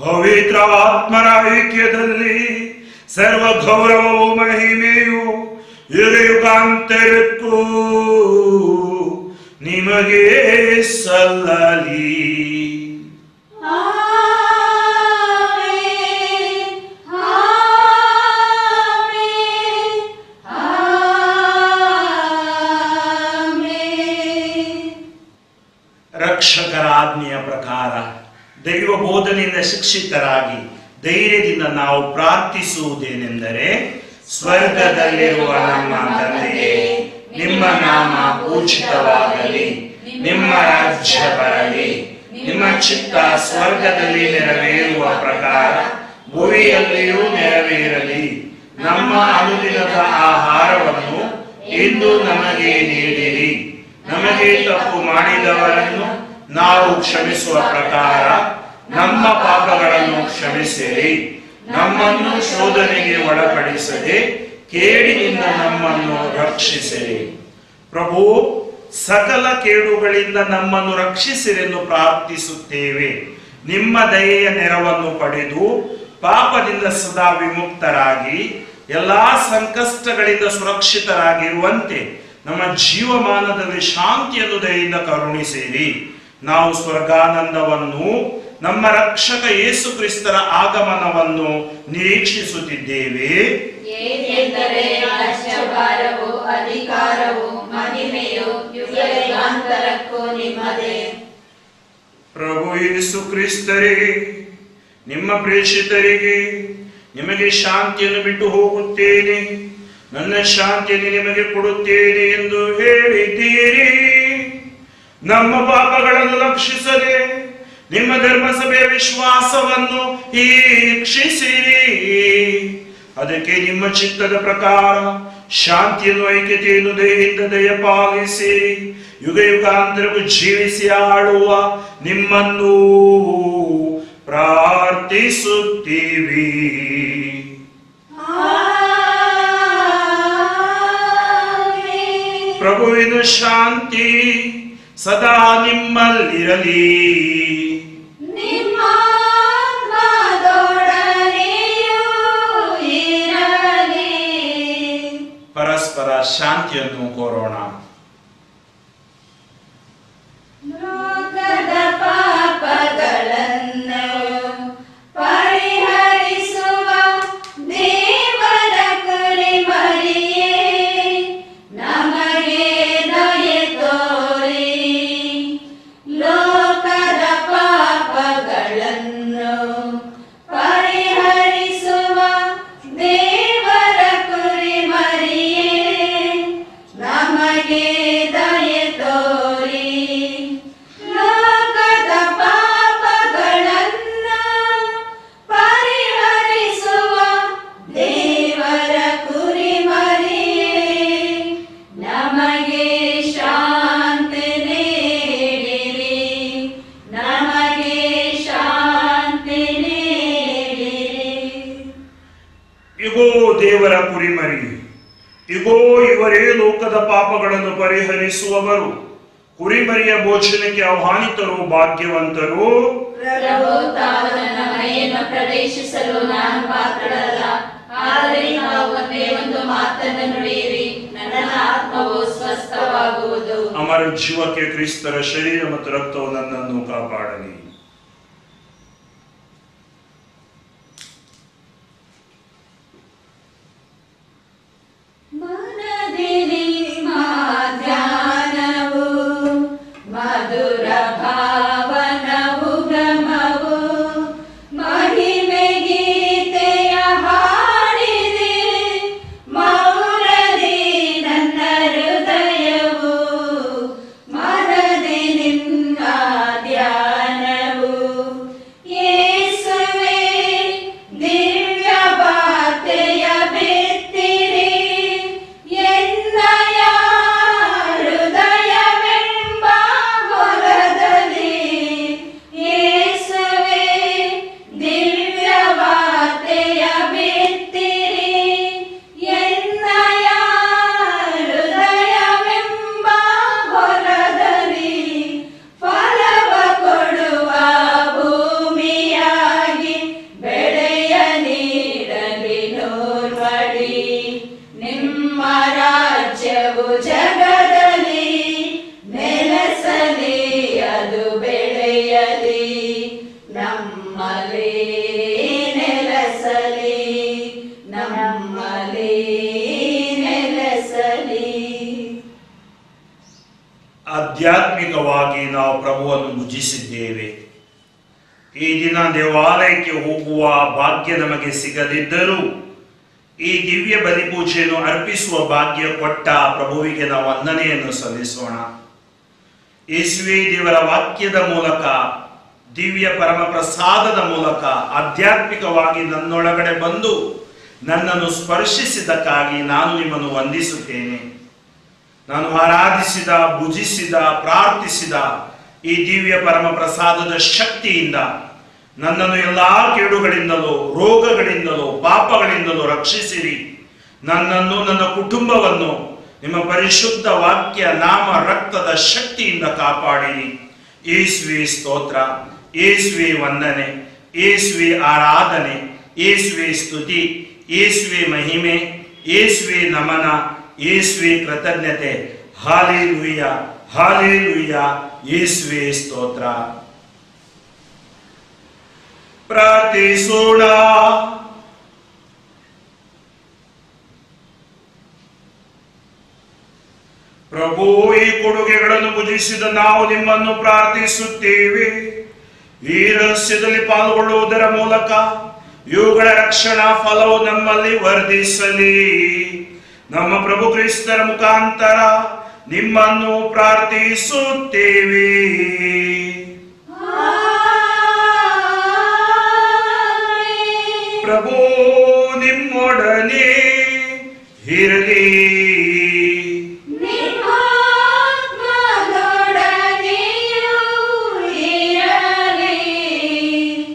ಪವಿತ್ರಾತ್ಮರ ಐಕ್ಯದಲ್ಲಿ ಸರ್ವ ಗೌರವವು ಮಹಿಮೆಯು ಯುಗಾಂತರಕ್ಕೂ ನಿಮಗೆ ಸಲ್ಲಲಿ. ರಕ್ಷಕರ ಆಜ್ಞೆಯ ಪ್ರಕಾರ ದೈವ ಬೋಧನೆಯಿಂದ ಶಿಕ್ಷಿತರಾಗಿ ಧೈರ್ಯದಿಂದ ನಾವು ಪ್ರಾರ್ಥಿಸುವುದೇನೆಂದರೆ, ಸ್ವರ್ಗದಲ್ಲಿರುವ ನಮ್ಮ ತಂದೆಯೇ, ನಿಮ್ಮ ನಾಮ ಪೂಜಿತವಾಗಲಿ, ನಿಮ್ಮ ರಾಜ್ಯ ಬರಲಿ, ನಿಮ್ಮ ಚಿತ್ತ ಸ್ವರ್ಗದಲ್ಲಿ ನೆರವೇರುವ ಪ್ರಕಾರ ಭೂಮಿಯಲ್ಲಿಯೂ ನೆರವೇರಲಿ. ನಮ್ಮ ಅನುದಿನದ ಆಹಾರವನ್ನು ಇಂದು ನಮಗೆ ನೀಡಿರಿ. ನಮಗೆ ತಪ್ಪು ಮಾಡಿದವರನ್ನು ನಾವು ಕ್ಷಮಿಸುವ ಪ್ರಕಾರ ನಮ್ಮ ಪಾಪಗಳನ್ನು ಕ್ಷಮಿಸಿರಿ. ನಮ್ಮನ್ನು ಶೋಧನೆಗೆ ಒಳಪಡಿಸದೆ ಕೇಡಿನಿಂದ ನಮ್ಮನ್ನು ರಕ್ಷಿಸಿರಿ. ಪ್ರಭು, ಸಕಲ ಕೇಡುಗಳಿಂದ ನಮ್ಮನ್ನು ರಕ್ಷಿಸಿರೆಂದು ಪ್ರಾರ್ಥಿಸುತ್ತೇವೆ. ನಿಮ್ಮ ದಯೆಯ ನೆರವನ್ನು ಪಡೆದು ಪಾಪದಿಂದ ಸದಾ ವಿಮುಕ್ತರಾಗಿ ಎಲ್ಲಾ ಸಂಕಷ್ಟಗಳಿಂದ ಸುರಕ್ಷಿತರಾಗಿರುವಂತೆ ನಮ್ಮ ಜೀವಮಾನದಲ್ಲಿ ಶಾಂತಿಯನ್ನು ದಯೆಯಿಂದ ಕರುಣಿಸಿರಿ. ನಾವು ಸ್ವರ್ಗಾನಂದವನ್ನು, ನಮ್ಮ ರಕ್ಷಕ ಯೇಸು ಕ್ರಿಸ್ತರ ಆಗಮನವನ್ನು ನಿರೀಕ್ಷಿಸುತ್ತಿದ್ದೇವೆ. ಏಕೆಂದರೆ ರಾಜ್ಯಭಾರವು, ಅಧಿಕಾರವು, ಮಹಿಮೆಯು ಯುಗಾಂತರಕ್ಕೂ ನಿಮ್ಮದೇ. ಪ್ರಭು ಯೇಸು ಕ್ರಿಸ್ತರೇ, ನಿಮ್ಮ ಪ್ರೇಷಿತರಿಗೆ ನಿಮಗೆ ಶಾಂತಿಯನ್ನು ಬಿಟ್ಟು ಹೋಗುತ್ತೇನೆ, ನನ್ನ ಶಾಂತಿಯನ್ನು ನಿಮಗೆ ಕೊಡುತ್ತೇನೆ ಎಂದು ಹೇಳಿದ್ದೀರಿ. ನಮ್ಮ ಪಾಪಗಳನ್ನು ಲಕ್ಷಿಸದೆ ನಿಮ್ಮ ಧರ್ಮಸಭೆಯ ವಿಶ್ವಾಸವನ್ನು ಈಕ್ಷಿಸಿರಿ. ಅದಕ್ಕೆ ನಿಮ್ಮ ಚಿತ್ತದ ಪ್ರಕಾರ ಶಾಂತಿಯನ್ನು, ಐಕ್ಯತೆಯನ್ನು ದಯೆಯಿಂದ ದಯಪಾಲಿಸಿ ಯುಗಾಂತರಕ್ಕೂ ಜೀವಿಸಿ ಆಳುವ ನಿಮ್ಮನ್ನು ಪ್ರಾರ್ಥಿಸುತ್ತೀವಿ. ಪ್ರಭುವಿನ ಶಾಂತಿ ಸದಾ ನಿಮ್ಮಲ್ಲಿರಲಿ. ಪರಸ್ಪರ ಶಾಂತಿಯನ್ನು ಕೋರೋಣ. ಲೋಕದ ಪಾಪಗಳನ್ನು ಪರಿಹರಿಸುವ ದೇವರ ಕುರಿಮರಿಯೇ, ನಮಗೆ ದಯೆ ತೋರಿ. ಲೋಕದ ಪಾಪಗಳನ್ನು ಪರಿಹರಿಸುವ ದೇವರ ಕುರಿಮರಿಯೇ, ನಮಗೆ ದಯೆ ತೋರಿ. ಲೋಕದ ಪಾಪಗಳನ್ನು ಪರಿಹರಿಸುವ ದೇವರ ಕುರಿಮರಿಯೇ, ನಮಗೆ ಶಾಂತಿ ನೀಡಿರಿ. ನಮಗೆ ಶಾಂತಿ ನೀಡಿರಿ. ಇಗೋ ದೇವರ ಕುರಿಮರಿ, ಇಗೋ ಇವರೇ ಲೋಕದ ಪಾಪಗಳನ್ನು ಪರಿಹರಿಸುವವರು. ಕುರಿಮರಿಯ ಭೋಜನಕ್ಕೆ ಆಹ್ವಾನಿತರು ಭಾಗ್ಯವಂತರು. ಪ್ರಭು, ತಾವು ನನ್ನ ಮನೆಯನ್ನು ಪ್ರವೇಶಿಸಲು ನಾನು ಪಾತ್ರಳಲ್ಲ, ಆದರೆ ನಾವು ಒಂದೇ ಒಂದು ಮಾತನ್ನು ನುಡಿಯಿರಿ, ನನ್ನ ಆತ್ಮವು ಸ್ವಸ್ಥವಾಗುವುದು. ಅಮರ ಜೀವಕ್ಕೆ ಕ್ರಿಸ್ತರ ಶರೀರ ಮತ್ತು ರಕ್ತವು ನನ್ನನ್ನು ಕಾಪಾಡಲಿ. ಜಗದಲ್ಲಿ ನೆಲೆಸಲಿ, ಅದು ಬೆಳೆಯಲಿ, ನಮ್ಮಲ್ಲಿ ನೆಲೆಸಲಿ, ನಮ್ಮಲ್ಲಿ ನೆಲೆಸಲಿ. ಆಧ್ಯಾತ್ಮಿಕವಾಗಿ ನಾವು ಪ್ರಭುವನ್ನು ಭುಜಿಸಿದ್ದೇವೆ. ಈ ದಿನ ದೇವಾಲಯಕ್ಕೆ ಹೋಗುವ ಭಾಗ್ಯ ನಮಗೆ ಸಿಗದಿದ್ದರೂ ಈ ದಿವ್ಯ ಬಲಿಪೂಜೆಯನ್ನು ಅರ್ಪಿಸುವ ಭಾಗ್ಯ ಕೊಟ್ಟ ಪ್ರಭುವಿಗೆ ನಾವು ವಂದನೆಯನ್ನು ಸಲ್ಲಿಸೋಣ. ಯೇಸುವೇ ದೇವರ ವಾಕ್ಯದ ಮೂಲಕ, ದಿವ್ಯ ಪರಮ ಪ್ರಸಾದದ ಮೂಲಕ ಆಧ್ಯಾತ್ಮಿಕವಾಗಿ ನನ್ನೊಳಗಡೆ ಬಂದು ನನ್ನನ್ನು ಸ್ಪರ್ಶಿಸಿದ್ದಕ್ಕಾಗಿ ನಾನು ನಿಮ್ಮನ್ನು ವಂದಿಸುತ್ತೇನೆ. ನಾನು ಆರಾಧಿಸಿದ, ಭುಜಿಸಿದ, ಪ್ರಾರ್ಥಿಸಿದ ಈ ದಿವ್ಯ ಪರಮ ಪ್ರಸಾದದ ಶಕ್ತಿಯಿಂದ ನನ್ನನ್ನು ಎಲ್ಲಾ ಕೇಡುಗಳಿಂದಲೂ, ರೋಗಗಳಿಂದಲೂ, ಪಾಪಗಳಿಂದಲೂ ರಕ್ಷಿಸಿರಿ. ನನ್ನನ್ನು, ನನ್ನ ಕುಟುಂಬವನ್ನು ನಿಮ್ಮ ಪರಿಶುದ್ಧ ವಾಕ್ಯ, ನಾಮ, ರಕ್ತದ ಶಕ್ತಿಯಿಂದ ಕಾಪಾಡಿರಿ. ಯೇಸುವೆ ಸ್ತೋತ್ರ, ಯೇಸುವೆ ವಂದನೆ, ಯೇಸುವೆ ಆರಾಧನೆ, ಯೇಸುವೆ ಸ್ತುತಿ, ಯೇಸುವೆ ಮಹಿಮೆ, ಯೇಸುವೆ ನಮನ, ಯೇಸುವೆ ಕೃತಜ್ಞತೆ. ಹಾಲೆಲೂಯ, ಹಾಲೆಲೂಯ, ಯೇಸುವೆ ಸ್ತೋತ್ರ. ಪ್ರಾರ್ಥಿಸೋಣ. ಪ್ರಭು, ಈ ಕೊಡುಗೆಗಳನ್ನು ಭುಜಿಸಿದ ನಾವು ನಿಮ್ಮನ್ನು ಪ್ರಾರ್ಥಿಸುತ್ತೇವೆ. ಈ ರಹಸ್ಯದಲ್ಲಿ ಪಾಲ್ಗೊಳ್ಳುವುದರ ಮೂಲಕ ಇವುಗಳ ರಕ್ಷಣಾ ಫಲವು ನಮ್ಮಲ್ಲಿ ವರ್ಧಿಸಲಿ. ನಮ್ಮ ಪ್ರಭು ಕ್ರಿಸ್ತರ ಮುಖಾಂತರ ನಿಮ್ಮನ್ನು ಪ್ರಾರ್ಥಿಸುತ್ತೇವೆ. ಪ್ರಭು ನಿಮ್ಮೊಡನೆ ಇರಲಿ.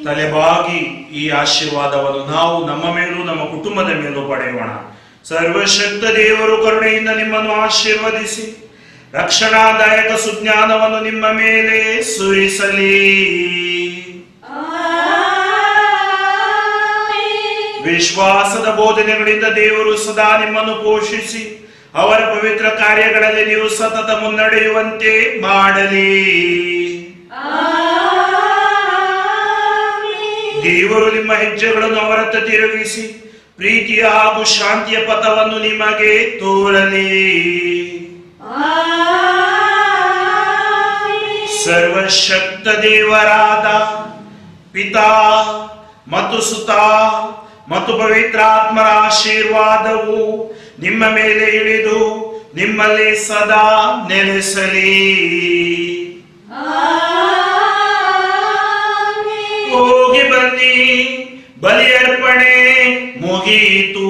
ತಲೆಬಾಗಿ ಈ ಆಶೀರ್ವಾದವನ್ನು ನಾವು ನಮ್ಮ ಮೇಲೂ ನಮ್ಮ ಕುಟುಂಬದ ಮೇಲೂ ಪಡೆಯೋಣ. ಸರ್ವಶಕ್ತ ದೇವರು ಕರುಣೆಯಿಂದ ನಿಮ್ಮನ್ನು ಆಶೀರ್ವದಿಸಿ ರಕ್ಷಣಾದಾಯಕ ಸುಜ್ಞಾನವನ್ನು ನಿಮ್ಮ ಮೇಲೆ ಸುರಿಸಲಿ. ವಿಶ್ವಾಸದ ಬೋಧನೆಗಳಿಂದ ದೇವರು ಸದಾ ನಿಮ್ಮನ್ನು ಪೋಷಿಸಿ ಅವರ ಪವಿತ್ರ ಕಾರ್ಯಗಳಲ್ಲಿ ನೀವು ಸತತ ಮುನ್ನಡೆಯುವಂತೆ ಮಾಡಲಿ. ದೇವರು ನಿಮ್ಮ ಹೆಜ್ಜೆಗಳನ್ನು ಅವರತ್ತ ತಿರುಗಿಸಿ ಪ್ರೀತಿಯ ಹಾಗೂ ಶಾಂತಿಯ ಪಥವನ್ನು ನಿಮಗೆ ತೋರಲಿ. ಸರ್ವಶಕ್ತ ದೇವರಾದ ಪಿತಾ ಮತ್ತು ಸುತ ಮತ್ತು ಪವಿತ್ರಾತ್ಮರ ಆಶೀರ್ವಾದವು ನಿಮ್ಮ ಮೇಲೆ ಇಳಿದು ನಿಮ್ಮಲ್ಲಿ ಸದಾ ನೆಲೆಸಲಿ. ಹೋಗಿ ಬನ್ನಿ, ಬಲಿಯರ್ಪಣೆ ಮುಗಿಯಿತು.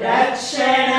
ರಕ್ಷಣ